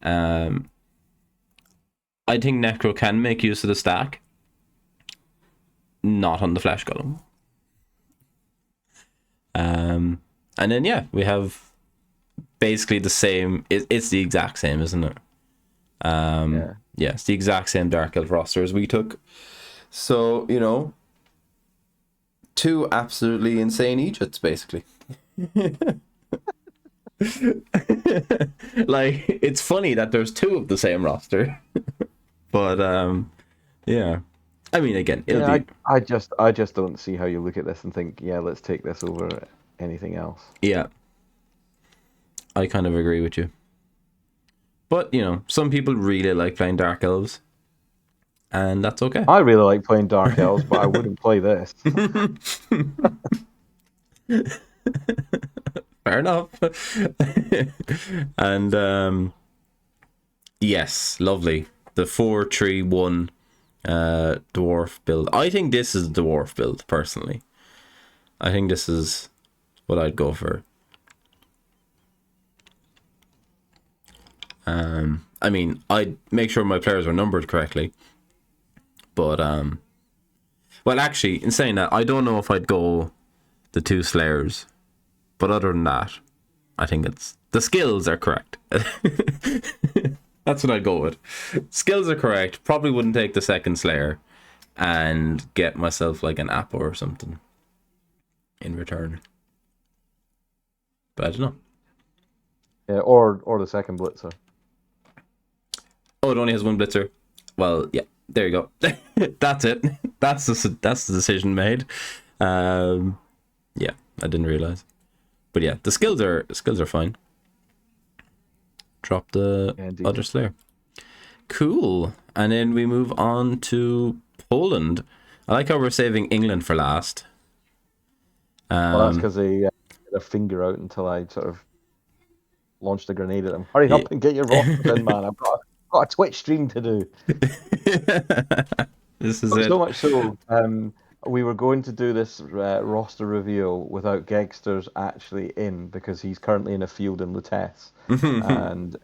Um, I think Necro can make use of the stack, not on the Flesh Golem. And then yeah, we have basically the same. It's the exact same, isn't it? Yeah. Yeah, it's the exact same Dark Elf roster as we took. So two absolutely insane Egypts, basically. Like it's funny that there's two of the same roster, but yeah. I mean, again, it'll Yeah, be I just don't see how you look at this and think, yeah, let's take this over anything else. yeah. I kind of agree with you. But some people really like playing Dark Elves, and that's okay. I really like playing Dark Elves, but I wouldn't play this. Fair enough. And yes, lovely. The 4-3-1 dwarf build. I think this is the dwarf build, personally. I think this is what I'd go for. I mean, I'd make sure my players are numbered correctly. But well, actually, in saying that, I don't know if I'd go the two Slayers. But other than that, I think it's the skills are correct. That's what I'd go with. Skills are correct. Probably wouldn't take the second Slayer and get myself like an Apple or something in return. But I don't know. Yeah, or the second Blitzer. Oh, it only has one Blitzer. Well, yeah, there you go. That's it. That's the decision made. Yeah, I didn't realize. But yeah, the skills are fine. Drop the Yeah, indeed. other Slayer. Cool. And then we move on to Poland. I like how we're saving England for last. Well, that's because they had their finger out until I sort of launched a grenade at them. Hurry Yeah. up and get your rosters in, man. Got a Twitch stream to do. This is So it. much so, we were going to do this roster reveal without Gegster's actually in because he's currently in a field in Lutece, and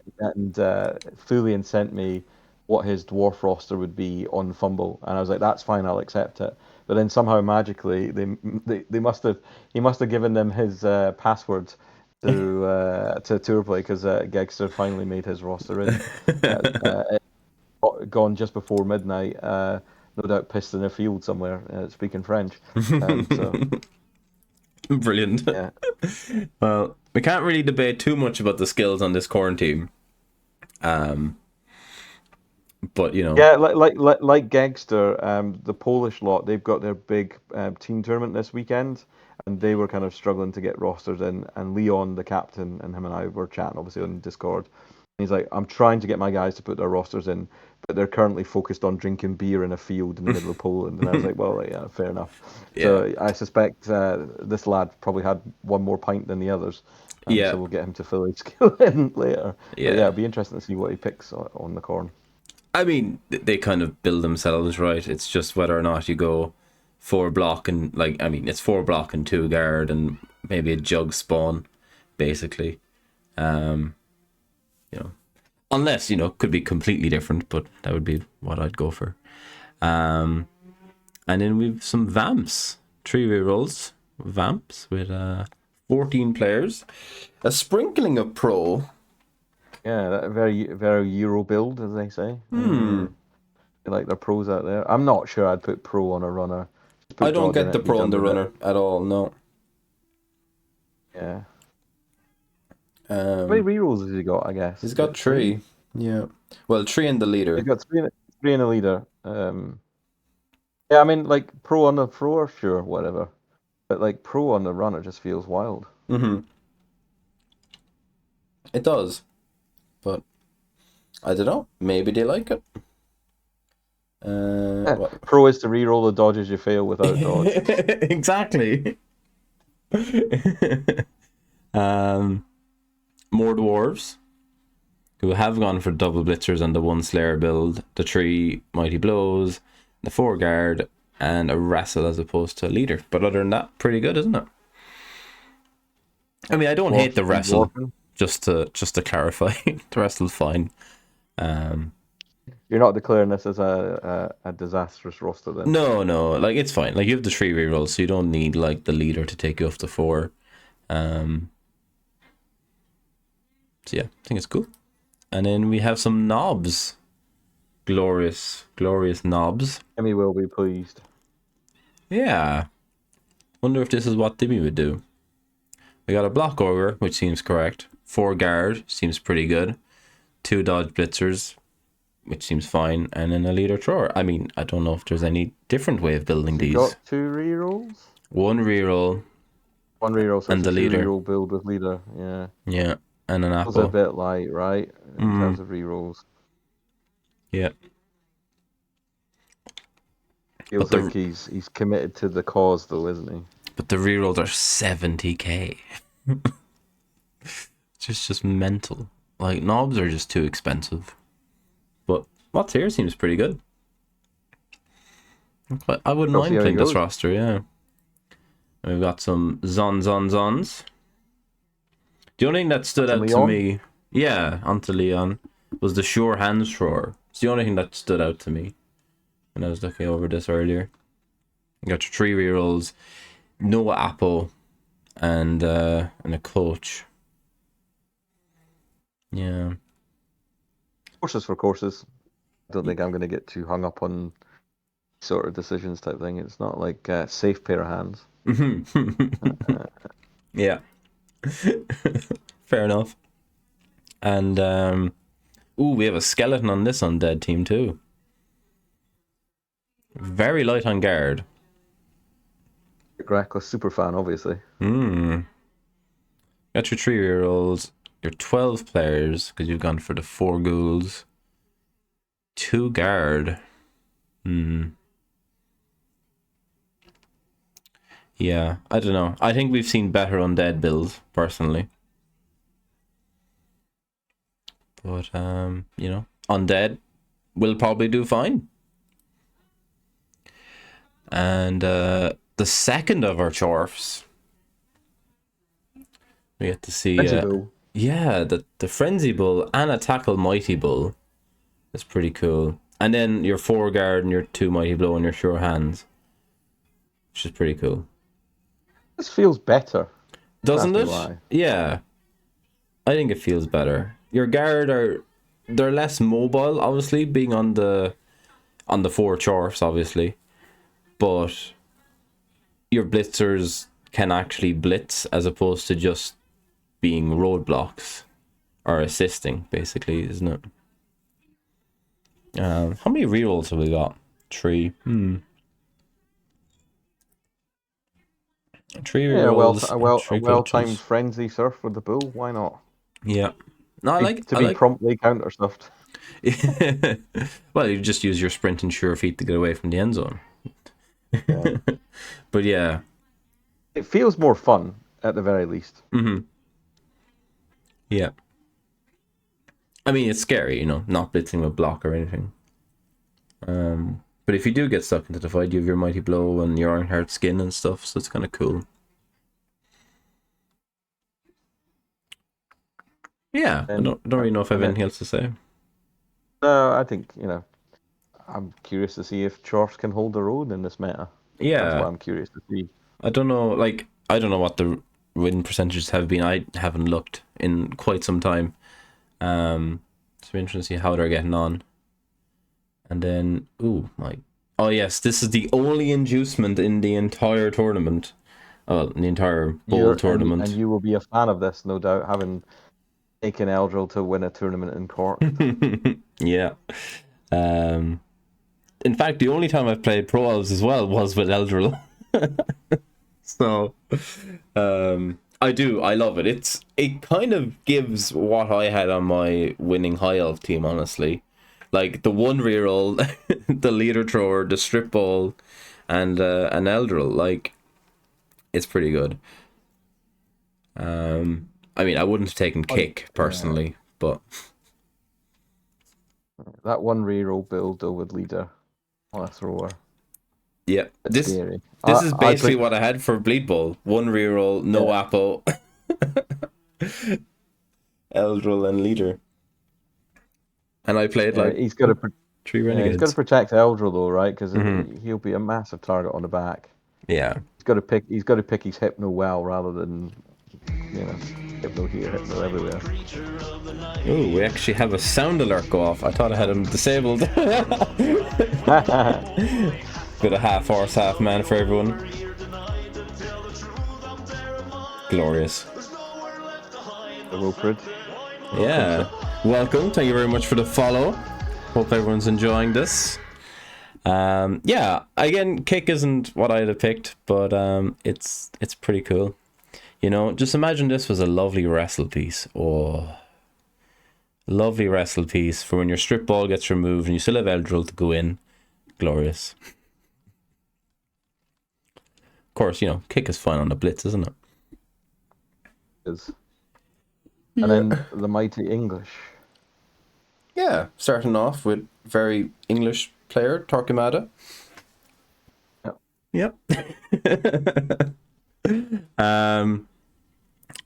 Fulian sent me what his dwarf roster would be on Fumble, and I was like, that's fine, I'll accept it. But then somehow magically they must have he must have given them his password to Tourplay because Gegster finally made his roster in. It gone just before midnight. No doubt pissed in a field somewhere, speaking French. So Brilliant. yeah, Well, we can't really debate too much about the skills on this quarantine. But yeah, like Gangster, the Polish lot, they've got their big team tournament this weekend, and they were kind of struggling to get rosters in. And Leon, the captain, and him and I were chatting obviously on Discord, He's like, I'm trying to get my guys to put their rosters in, but they're currently focused on drinking beer in a field in the middle of Poland. And I was like, well, yeah, fair enough. Yeah. So I suspect this lad probably had one more pint than the others. So Yeah. we'll get him to fill his skill in later. But yeah, Yeah. it'll be interesting to see what he picks on the corn. I mean, they kind of build themselves, right? It's just whether or not you go 4 block and like, I mean, it's 4 block and 2 guard and maybe a jug spawn, basically. Um, you know, unless could be completely different, but that would be what I'd go for. And then we've some vamps, 3 rerolls, vamps with 14 players, a sprinkling of pro. Yeah, that very, very Euro build, as they say. Like their pros out there. I'm not sure I'd put pro on a runner. Just I put don't dodge in get it the and be pro on done the with it. runner at all. No. Yeah. How many rerolls has he got, I guess? He's Is got it 3. Yeah. Well, 3 in the leader. He's got three in a leader. Yeah, I mean, like, pro on the thrower, sure, whatever. But, like, pro on the runner just feels wild. It does. But I don't know. Maybe they like it. Pro is to reroll the dodges you fail without dodge. Exactly. More dwarves who have gone for double blitzers and the 1 slayer build, the 3 mighty blows, the 4 guard, and a wrestle as opposed to a leader. But other than that, pretty good, isn't it? I mean, I don't hate the wrestle. Just to clarify, the wrestle's fine. You're not declaring this as a disastrous roster then? No, like it's fine. Like you have the 3 rerolls, so you don't need like the leader to take you up to 4. So yeah, I think it's cool. And then we have some knobs. Glorious knobs. Timmy will be pleased. Yeah. Wonder if this is what Timmy would do. We got a block ogre, which seems correct. 4 guard, seems pretty good. 2 dodge blitzers, which seems fine. And then a leader thrower. I mean, I don't know if there's any different way of building these. Got 2 rerolls? 1 reroll. 1 reroll, so and it's the a leader. Reroll build with leader, yeah. Yeah, and an apple. It's a bit light, right? In terms of rerolls. Yeah. Feels like he's committed to the cause, though, isn't he? But the rerolls are 70k. It's just mental. Like, knobs are just too expensive. But what's here seems pretty good. But I wouldn't mind playing this roster, yeah. And we've got some Zons. The only thing that stood out to me, yeah, onto Leon, was the sure hands thrower. It's the only thing that stood out to me when I was looking over this earlier. You got your 3 rerolls, no apple, and a coach. Yeah. Courses for courses. I don't think I'm going to get too hung up on sort of decisions type thing. It's not like a safe pair of hands. Yeah. Fair enough. And we have a skeleton on this undead team too. Very light on guard. Grackle super fan, obviously. Got your 3 rerolls, your 12 players, because you've gone for the 4 ghouls. 2 guard. Yeah, I don't know. I think we've seen better undead builds, personally. But, undead will probably do fine. And the second of our chorfs, we get to see the Frenzy Bull and a Tackle Mighty Bull. That's pretty cool. And then your 4 guard and your 2 Mighty Blow and your sure hands, which is pretty cool. This feels better, doesn't it? Yeah, I think it feels better. Your guard they're less mobile, obviously, being on the 4 chorfs, obviously, but your blitzers can actually blitz as opposed to just being roadblocks or assisting, basically, isn't it? How many rerolls have we got? 3. 3 rerolls. A well-timed frenzy surf with the bull. Why not? Yeah, No, To I be like. promptly counter stuffed. Well, you just use your sprint and sure feet to get away from the end zone. Yeah. But yeah. It feels more fun at the very least. Yeah. I mean, it's scary, not blitzing with block or anything. But if you do get stuck into the fight, you have your mighty blow and your Ironheart skin and stuff, so it's kind of cool. Yeah, I don't really know if I have anything else to say. No, I think, I'm curious to see if Chorfs can hold their own in this meta. Yeah. That's what I'm curious to see. I don't know, I don't know what the win percentages have been. I haven't looked in quite some time. It's interesting to see how they're getting on. And then, oh yes, this is the only inducement in the entire tournament. Well, in the entire bowl tournament. And you will be a fan of this, no doubt, having taken Eldril to win a tournament in Cork. Yeah. In fact, the only time I've played Pro Elves as well was with Eldril. So, I love it. It kind of gives what I had on my winning High Elf team, honestly. Like the one reroll, the leader thrower, the strip ball, and an Eldril. Like, it's pretty good. I mean, I wouldn't have taken Kick personally, but that one reroll build though with leader on a thrower. yeah, It's scary. This is basically what I had for Bleed Ball. One reroll, no Apple, Eldril and leader. And I played he's got to 3 renegades. He's got to protect Eldril though, right? Because he'll be a massive target on the back. Yeah. He's got to pick his Hypno well rather than Hypno here, Hypno everywhere. Oh, we actually have a sound alert go off. I thought I had him disabled. Bit of half horse, half man for everyone. Glorious. The Wilfred. Yeah. Welcome. Thank you very much for the follow. Hope everyone's enjoying this. Yeah, again, Kick isn't what I'd have picked, but it's pretty cool. Just imagine this was a lovely wrestle piece. Oh, lovely wrestle piece for when your strip ball gets removed and you still have Eldril to go in. Glorious. Of course, Kick is fine on the blitz, isn't it? It is. And then the mighty English. Yeah, starting off with very English player, Torquemada. Yep.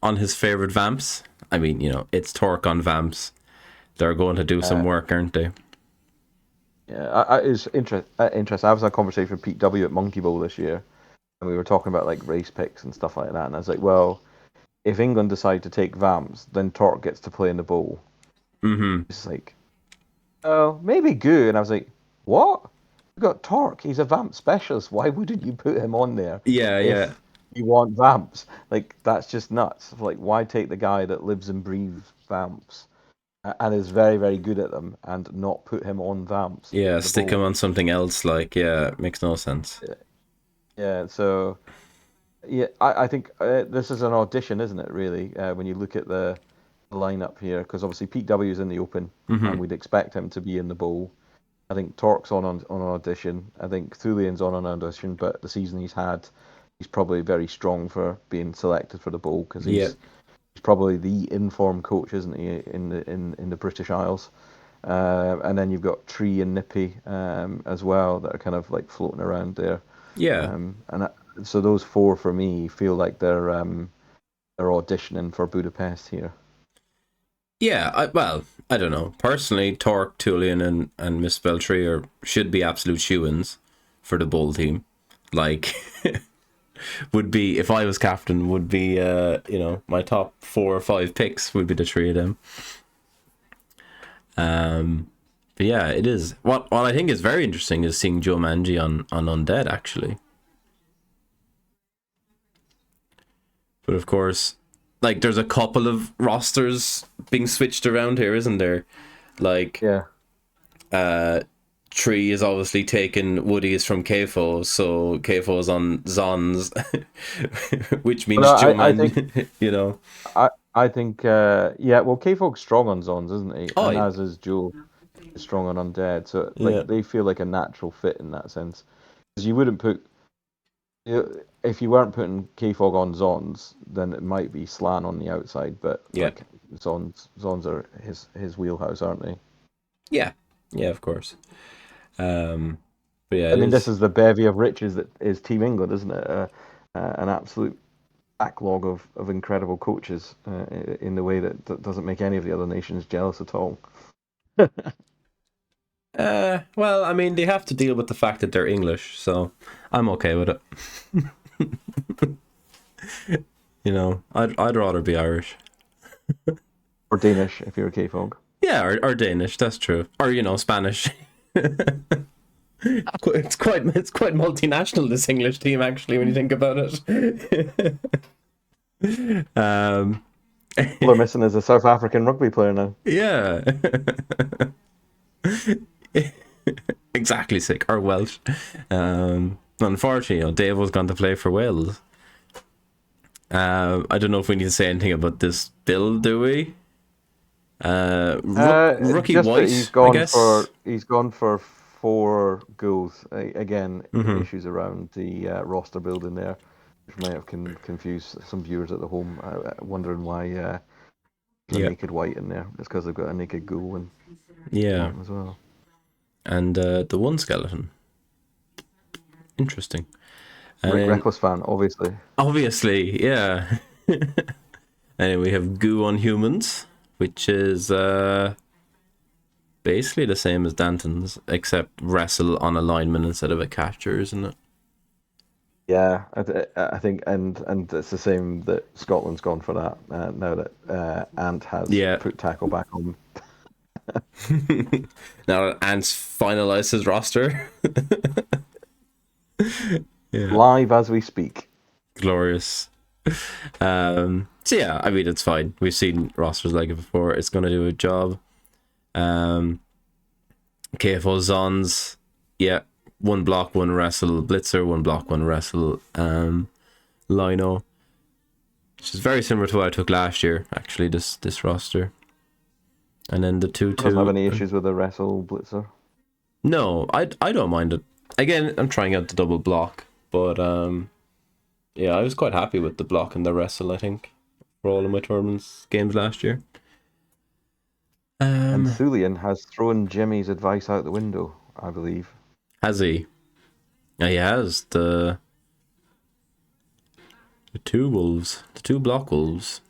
On his favorite Vamps. I mean, it's Torque on Vamps. They're going to do some work, aren't they? Yeah, it's interesting. I was in a conversation with Pete W at Monkey Bowl this year, and we were talking about like race picks and stuff like that. And I was like, well, if England decide to take Vamps, then Torque gets to play in the bowl. It's like, oh, maybe Goo. And I was like, what? You got Torque. He's a Vamp specialist. Why wouldn't you put him on there? Yeah. You want Vamps. Like, that's just nuts. Like, why take the guy that lives and breathes Vamps and is very, very good at them and not put him on Vamps? Yeah, stick him on something else. Like, yeah, it makes no sense. Yeah, so, yeah, I think this is an audition, isn't it, really, when you look at the lineup here? Because obviously Pete W is in the Open, and we'd expect him to be in the bowl. I think Torque's on an audition. I think Thulian's on an audition, but the season he's had, he's probably very strong for being selected for the bowl because he's probably the informed coach, isn't he, in the British Isles? And then you've got Tree and Nippy as well that are kind of like floating around there. Yeah. So those four for me feel like they're auditioning for Budapest here. Yeah, I don't know. Personally, Torque, Thulian, and Miss Beltree should be absolute shoo-ins for the bowl team. Like, would be, if I was captain, would be, my top 4 or 5 picks would be the 3 of them. But yeah, it is. What I think is very interesting is seeing Joe Manji on Undead, actually. But of course, like, there's a couple of rosters being switched around here, isn't there? Like, Tree is obviously taking Woody's from Kfo, so Kfo's on Zon's, which means Joe Man, I think, well, K-Fog's strong on Zons, isn't he? Oh, And as is Joe, is strong on Undead. So, yeah. like, they feel like a natural fit in that sense. Because you wouldn't put, if you weren't putting K-Fog on Zons, then it might be Slan on the outside. But, Yeah. like, Zons are his wheelhouse, aren't they? Yeah. Yeah, of course. But yeah, I it mean, this is. is the bevy of riches that is Team England, isn't it? An absolute backlog of incredible coaches in the way that doesn't make any of the other nations jealous at all. Well, I mean, they have to deal with the fact that they're English, so I'm okay with it. I'd rather be Irish. Or Danish, if you're a K-Fog. Yeah, or Danish. That's true. Or Spanish. It's quite multinational, this English team, actually, when you think about it. All they're missing is a South African rugby player now. Yeah. Exactly, sick. Or Welsh. Unfortunately, Dave was going to play for Wales. I don't know if we need to say anything about this bill, do we? Rookie Just that White, I guess. he's gone for 4 goals. Again, Mm-hmm. issues around the roster building there, which might have confused some viewers at the home, wondering why there's a Yeah. naked White in there. It's because they've got a naked goal and Yeah. as well. And the one skeleton. Interesting. And then, Reckless fan, obviously. obviously, yeah. And then we have Goo on Humans, which is basically the same as Danton's, except wrestle on a lineman instead of a catcher, isn't it? Yeah, I think, and it's the same that Scotland's gone for that now that Ant has Yeah. put tackle back on. Now Ant's finalized his roster. Yeah. Live as we speak. Glorious. So yeah, I mean, it's fine. We've seen rosters like it before. It's going to do a job. KFO Zons, yeah, one block, one wrestle. Blitzer, one block, one wrestle. Lino, which is very similar to what I took last year, actually, this roster. And then the 2-2. Doesn't have any issues with the wrestle blitzer. No, I don't mind it. Again, I'm trying out the double block, but yeah, I was quite happy with the block and the wrestle, I think, for all of my tournaments games last year. And Thulian has thrown Jimmy's advice out the window, I believe. Has he? Yeah, he has the 2 wolves, the 2 block wolves.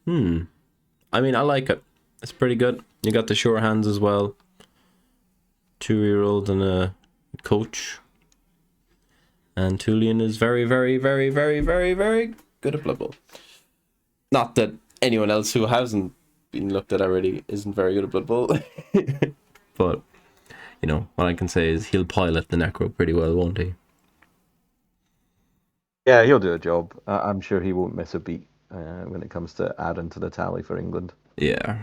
I mean, I like it. It's pretty good. You got the sure hands as well. 2-year-old and a coach. And Tulian is very, very, very, very, very, very good at Blood Bowl. Not that anyone else who hasn't been looked at already isn't very good at Blood Bowl. But, what I can say is he'll pilot the Necro pretty well, won't he? Yeah, he'll do a job. I'm sure he won't miss a beat when it comes to adding to the tally for England. Yeah.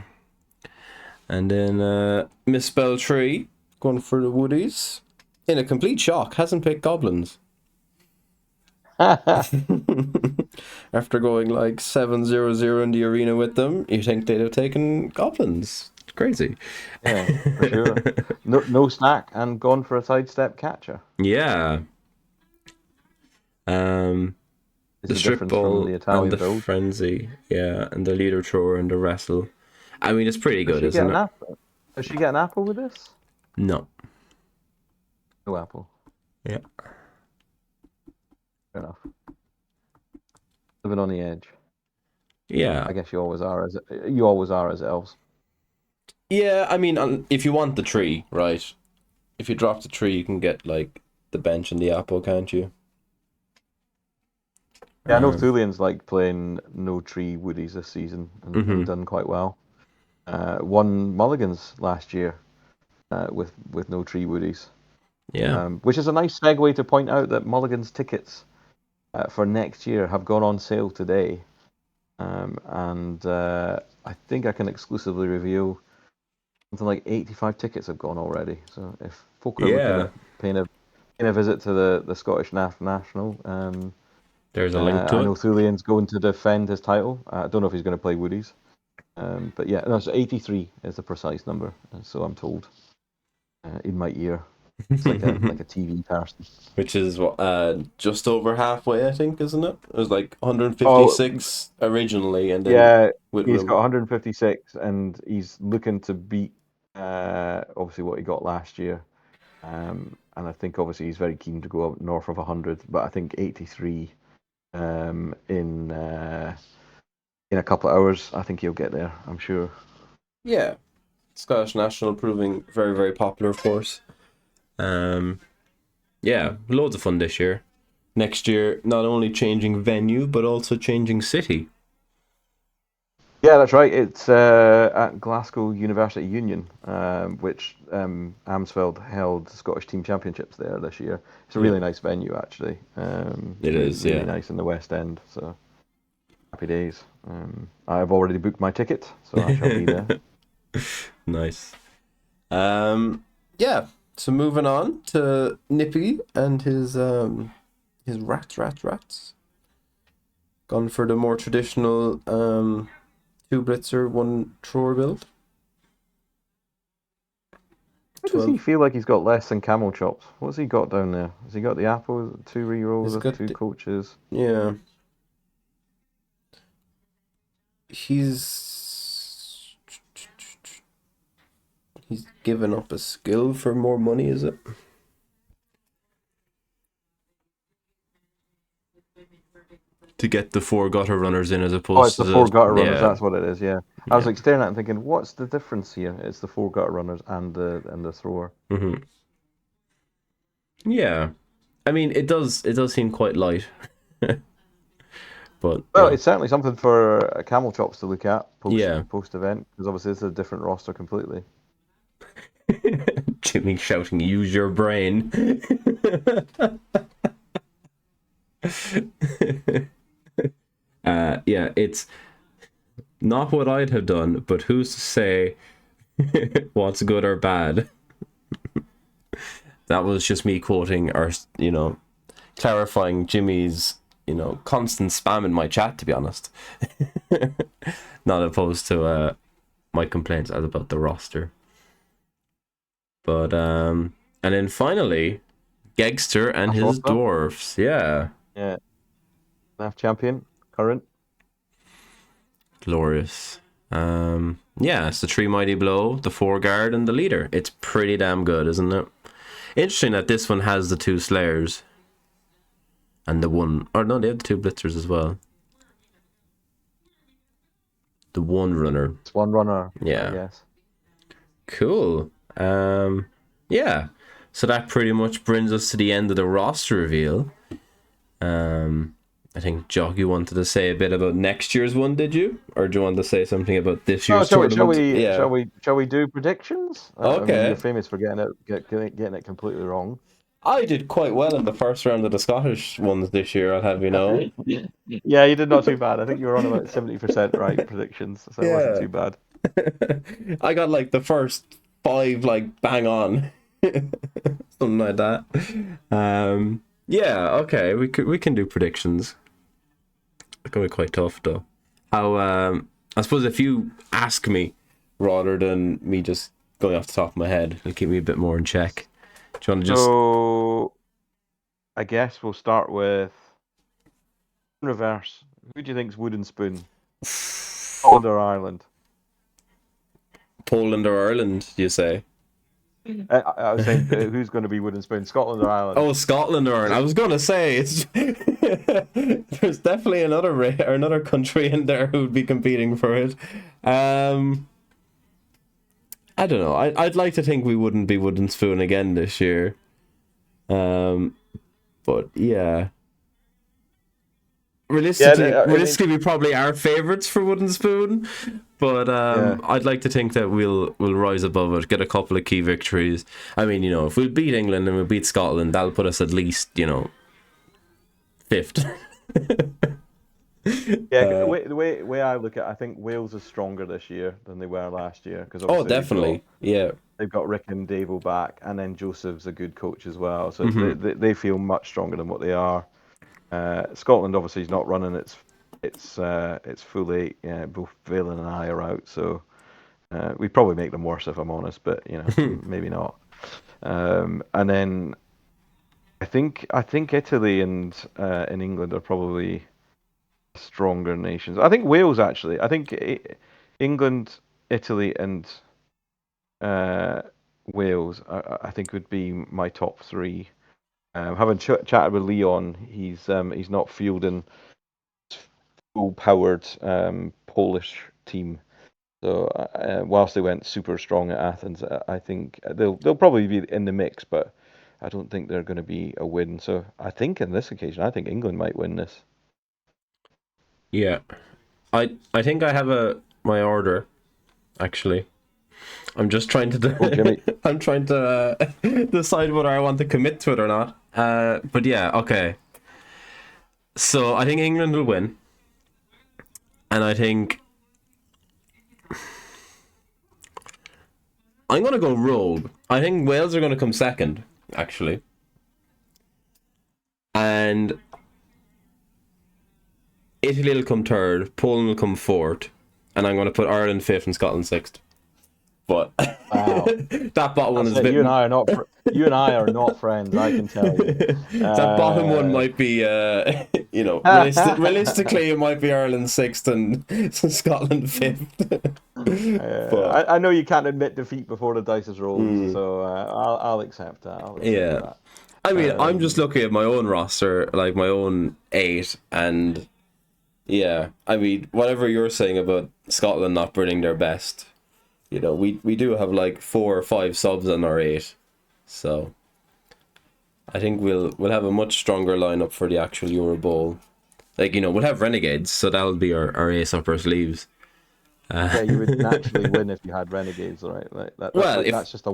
And then Misspell Tree, going for the Woodies. In a complete shock, hasn't picked Goblins. After going like 7-0-0 in the arena with them, you think they'd have taken Goblins. It's crazy. Yeah, for sure. No snack and gone for a sidestep catcher. Yeah. The strip difference ball from the and Italian the build. frenzy, yeah, and the leader thrower and the wrestle. I mean, it's pretty good, isn't it? Does she get an apple with this? No. No apple. Yeah. Fair enough. Living on the edge. Yeah. I guess you always are as elves. Yeah, I mean, if you want the tree, right? If you drop the tree, you can get like the bench and the apple, can't you? Yeah, I know Thulian's like playing no tree woodies this season and done quite well. Won mulligans last year with no tree woodies. Yeah. Which is a nice segue to point out that mulligans tickets for next year have gone on sale today. And I think I can exclusively reveal something like 85 tickets have gone already. So if folk are looking at paying a visit to the Scottish National, There's a link to I it. know Thulian's going to defend his title. I don't know if he's going to play Woody's. But yeah, no, so 83 is the precise number, so I'm told in my ear. It's like a TV person. Which is just over halfway, I think, isn't it? It was like Oh, 156 originally, and then yeah, with he's got 156, and he's looking to beat obviously what he got last year. And I think obviously he's very keen to go up north of 100, but I think 83 in a couple of hours, I think he'll get there. I'm sure. yeah, Scottish National proving very, very popular, of course. Yeah, loads of fun this year. Next year, not only changing venue, but also changing city. Yeah, that's right. It's at Glasgow University Union, which Amsfeld held Scottish team championships there this year. It's a really nice venue, actually. It is, really yeah. nice in the West End. So happy days. I've already booked my ticket, so I shall be there. Nice. Yeah. So moving on to Nippy and his rats. Gone for the more traditional 2 blitzer, 1 thrower build. How does he feel like he's got less than camel chops? What's he got down there? Has he got the apple, 2 rerolls, He's got 2 coaches? Yeah. He's given up a skill for more money, is it? To get the 4 gutter runners in as opposed to it's the 4 gutter runners. Yeah. That's what it is. Yeah, I was like staring at it and thinking, what's the difference here? It's the 4 gutter runners and the thrower. Mm-hmm. Yeah, I mean it does seem quite light, but it's certainly something for Camel Chops to look at post event, because obviously it's a different roster completely. Jimmy shouting, "Use your brain." Yeah, it's not what I'd have done, but who's to say what's good or bad? That was just me quoting or clarifying Jimmy's constant spam in my chat, to be honest. Not opposed to my complaints as about the roster. But and then finally, Gegster and his dwarfs. Yeah. NAF champion, current. Glorious. Yeah, it's the 3 mighty blow, the 4 guard, and the leader. It's pretty damn good, isn't it? Interesting that this one has the 2 slayers. And the 1, or no, they have the 2 blitzers as well. The 1 runner. It's 1 runner. Yeah. Yes. Cool. Yeah. So that pretty much brings us to the end of the roster reveal. I think, Jock, you wanted to say a bit about next year's one, did you? Or do you want to say something about this year's tournament? Shall we do predictions? Okay. I mean, you're famous for getting it completely wrong. I did quite well in the first round of the Scottish ones this year, I'll have you know. Yeah, you did not too bad. I think you were on about 70% right predictions, so it wasn't too bad. I got like the first 5 like bang on. Something like that. Yeah, okay, we can do predictions. It's gonna be quite tough though. How I suppose if you ask me rather than me just going off the top of my head, it'll keep me a bit more in check. Do you want to just... So I guess we'll start with reverse. Who do you think's Wooden Spoon? Poland or Ireland? Poland or Ireland, do you say? I was saying, who's going to be Wooden Spoon? Scotland or Ireland? Oh, Scotland or Ireland. I was going to say, it's there's definitely another country in there who would be competing for it. I don't know. I'd like to think we wouldn't be Wooden Spoon again this year. But yeah. Realistically, we probably are favourites for Wooden Spoon, but I'd like to think that we'll rise above it, get a couple of key victories. I mean, if we beat England and we beat Scotland, that'll put us at least, 5th. Yeah, the way I look at it, I think Wales is stronger this year than they were last year. Definitely. They've got Rick and Davo back, and then Joseph's a good coach as well. So they feel much stronger than what they are. Scotland obviously is not running its full eight. Both Valen and I are out, so we'd probably make them worse if I'm honest, but maybe not. And then I think Italy and England are probably stronger nations. I think Wales actually. I think England, Italy, and uh, Wales. I think would be my top three. Having chatted with Leon, he's not fielding full-powered Polish team. So whilst they went super strong at Athens, I think they'll probably be in the mix, but I don't think they're going to be a win. So I think in this occasion, I think England might win this. Yeah. I think I have my order actually. I'm just trying to Oh, Jimmy. I'm trying to decide whether I want to commit to it or not. But yeah, okay. So I think England will win, and I think I'm gonna go rogue. I think Wales are gonna come second, actually, and Italy will come third, Poland will come fourth, and I'm gonna put Ireland fifth and Scotland sixth. But Wow. that bottom one is a bit. You and I are not. You and I are not friends. I can tell you. That bottom one might be, realistically, it might be Ireland sixth and Scotland fifth. I know you can't admit defeat before the dice is rolled, so I'll accept that. That. I mean, I'm just looking at my own roster, like my own eight, and yeah, I mean, whatever you're saying about Scotland not bringing their best, we do have like 4 or 5 subs on our eight, so I think we'll have a much stronger lineup for the actual Euro Bowl. Like, we'll have Renegades, so that'll be our ace up our sleeves. Yeah, you would naturally win if you had Renegades, right? That's just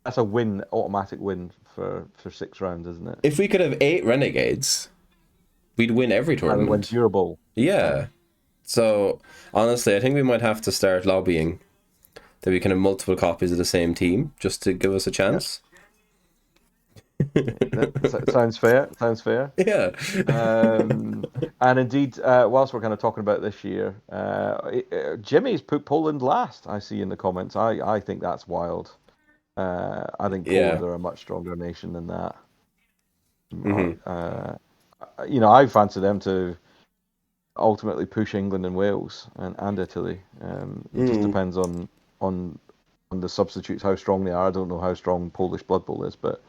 that's a win, automatic win for 6 rounds, isn't it? If we could have 8 Renegades, we'd win every tournament. And we win Euro Bowl. Yeah. So honestly, I think we might have to start lobbying that we can have multiple copies of the same team just to give us a chance. Sounds fair. Sounds fair. Yeah. And indeed, whilst we're kind of talking about this year, Jimmy's put Poland last. I see in the comments. I think that's wild. I think Poland are a much stronger nation than that. Mm-hmm. I fancy them to ultimately push England and Wales and Italy. It just depends on the substitutes, how strong they are. I don't know how strong Polish Blood Bowl is, but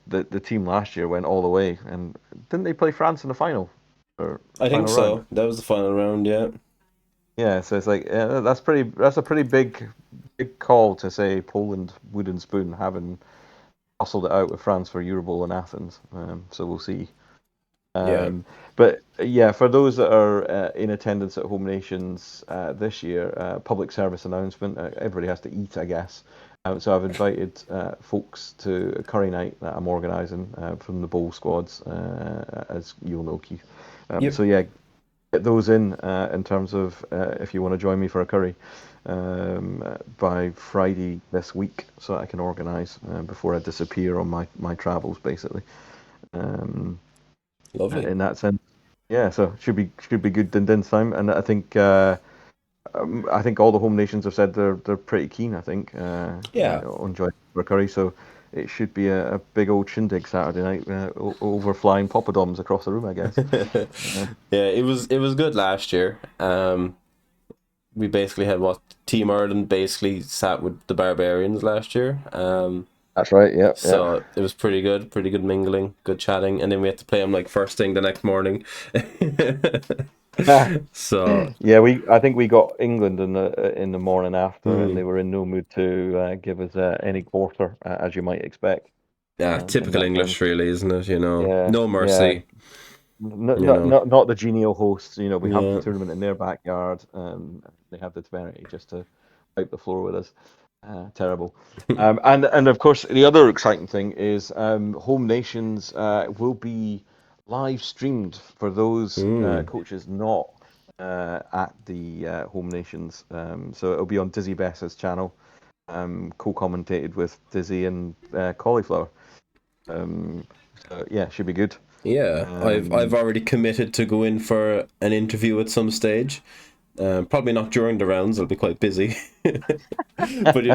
the team last year went all the way, and didn't they play France in the final? I think so. Round? That was the final round, yeah. Yeah, so it's like that's a pretty big call to say Poland wooden spoon having hustled it out with France for Euro Bowl in Athens. So we'll see. But yeah, for those that are in attendance at Home Nations this year, public service announcement. Everybody has to eat, I guess. So I've invited folks to a curry night that I'm organising from the bowl squads, as you'll know, Keith. So yeah, get those in terms of if you want to join me for a curry by Friday this week, so I can organise before I disappear on my travels, basically. Lovely. In that sense, yeah. So should be good din time, and I think all the home nations have said they're pretty keen. I think on joining for a curry, so it should be a big old shindig Saturday night, over flying poppadoms across the room, I guess. Yeah, it was good last year. We basically had Team Ireland basically sat with the Barbarians last year. That's right. Yeah. So it was pretty good mingling, good chatting, and then we had to play them like first thing the next morning. So yeah, I think we got England in the morning after, and they were in no mood to give us any quarter, as you might expect. Yeah, typical English, really, isn't it? No mercy. Yeah. Not the genial hosts. We have the tournament in their backyard, and they have the temerity just to wipe the floor with us. Terrible. And of course, the other exciting thing is Home Nations will be live streamed for those coaches not at the Home Nations. So it'll be on Dizzy Bess's channel, co-commentated with Dizzy and Cauliflower. So yeah, should be good. Yeah, I've Um, already committed to go in for an interview at some stage. Probably not during the rounds; I'll be quite busy. But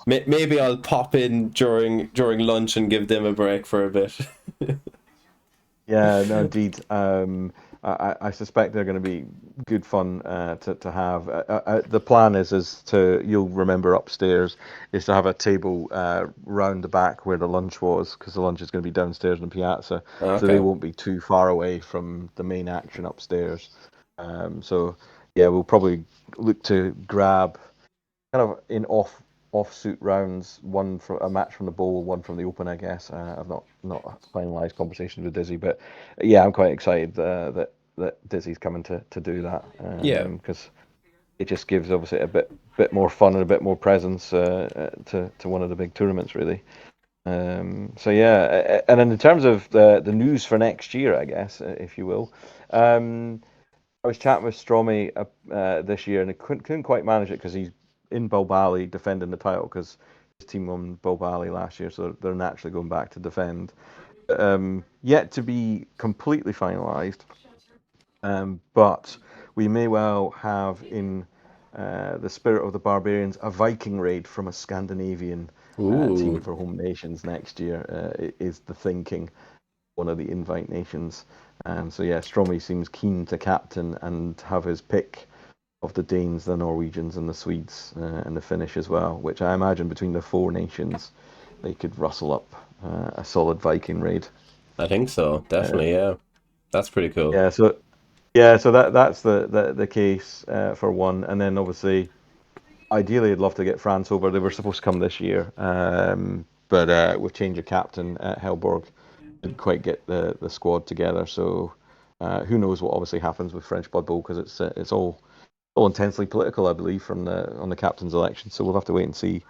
maybe I'll pop in during lunch and give them a break for a bit. Yeah, no, indeed. I suspect they're going to be good fun to have. The plan is to, you'll remember upstairs, is to have a table round the back where the lunch was, because the lunch is going to be downstairs in the piazza, so they Okay. won't be too far away from the main action upstairs. So yeah, we'll probably look to grab kind of in offsuit rounds, one for a match from the bowl, one from the open, I guess. I've not finalised conversations with Dizzy, but yeah, I'm quite excited that Dizzy's coming to do that, Yeah, because it just gives obviously a bit more fun and a bit more presence to one of the big tournaments, really. So yeah, and then in terms of the news for next year, I guess, if you will, I was chatting with Stromy this year, and I couldn't quite manage it because he's in Bilbali defending the title because his team won Bilbali last year, so they're naturally going back to defend. Yet to be completely finalised, but we may well have in the spirit of the Barbarians a Viking raid from a Scandinavian team ooh, for home nations next year. Is the thinking, one of the invite nations. So yeah, Stromy seems keen to captain and have his pick of the Danes, the Norwegians, and the Swedes, and the Finnish as well. Which I imagine between the four nations, they could rustle up a solid Viking raid. I think so. Uh, Definitely, yeah. That's pretty cool. yeah, so yeah, so that's the case for one, and then obviously ideally, I'd love to get France over. They were supposed to come this year, but with change of captain at Helborg, didn't quite get the squad together. So who knows what obviously happens with French Blood Bowl because it's all intensely political, I believe, from the on the captain's election. So we'll have to wait and see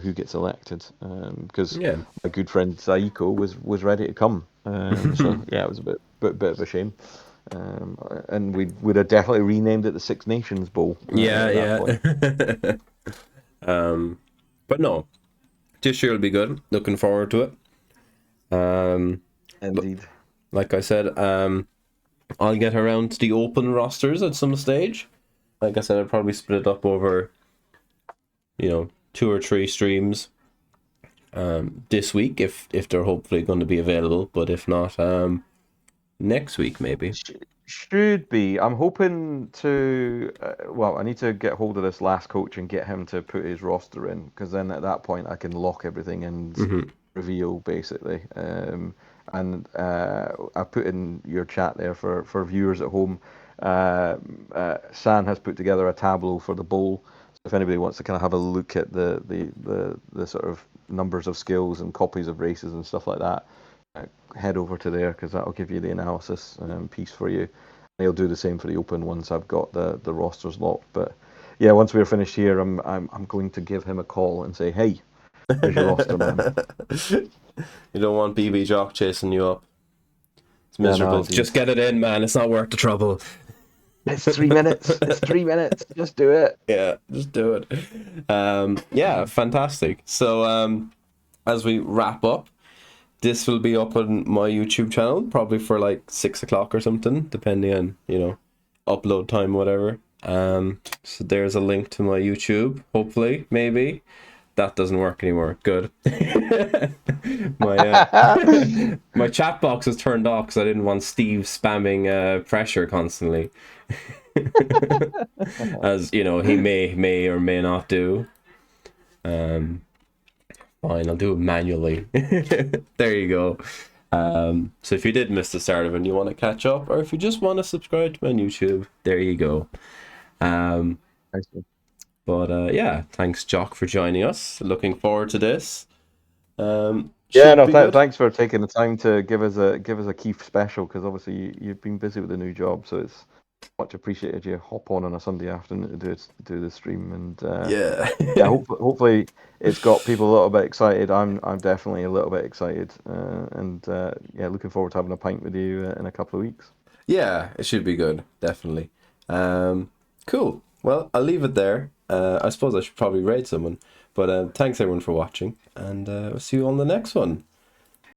who gets elected. Because Yeah. my good friend Saiko was ready to come. So yeah, it was a bit of a shame. And we would have definitely renamed it the Six Nations Bowl Yeah, at that yeah. point. um, but no, this year will be good. Looking forward to it. Um, but Indeed. like I said, I'll get around to the open rosters at some stage. Like I said, I'll probably split it up over, 2 or 3 streams this week if they're hopefully going to be available. But if not, next week maybe. Should be. I'm hoping to. Well, I need to get hold of this last coach and get him to put his roster in, because then at that point I can lock everything and Hmm. reveal basically. And I put in your chat there for viewers at home. San has put together a tableau for the bowl. So if anybody wants to kind of have a look at the sort of numbers of skills and copies of races and stuff like that, uh, head over to there because that'll give you the analysis piece for you. They'll do the same for the open once I've got the rosters locked. But yeah, once we're finished here, I'm going to give him a call and say, hey, there's your roster, man. You don't want BB Jock chasing you up. It's Yeah, no, miserable. indeed. Just get it in, man. It's not worth the trouble. It's 3 minutes. It's 3 minutes. Just do it. Yeah, just do it. Yeah, fantastic. So, as we wrap up, this will be up on my YouTube channel probably for like 6 o'clock or something, depending on upload time, whatever. So there's a link to my YouTube. Hopefully, maybe that doesn't work anymore. Good. my my chat box was turned off because I didn't want Steve spamming pressure constantly. As he may or may not do. Um, Fine, I'll do it manually. There you go. So if you did miss the start of it and you want to catch up, or if you just want to subscribe to my YouTube, there you go. Um, Excellent. but yeah, thanks Jock for joining us. Looking forward to this. Yeah, Should no, be good. thanks for taking the time to give us a Keith special because obviously you've been busy with the new job, so it's much appreciated you hop on a Sunday afternoon to do the stream and Yeah. yeah, hopefully it's got people a little bit excited. I'm definitely a little bit excited, and yeah, looking forward to having a pint with you in a couple of weeks. Yeah, it should be good, definitely. Cool. Well, I'll leave it there. I suppose I should probably raid someone. But thanks everyone for watching, and I'll see you on the next one.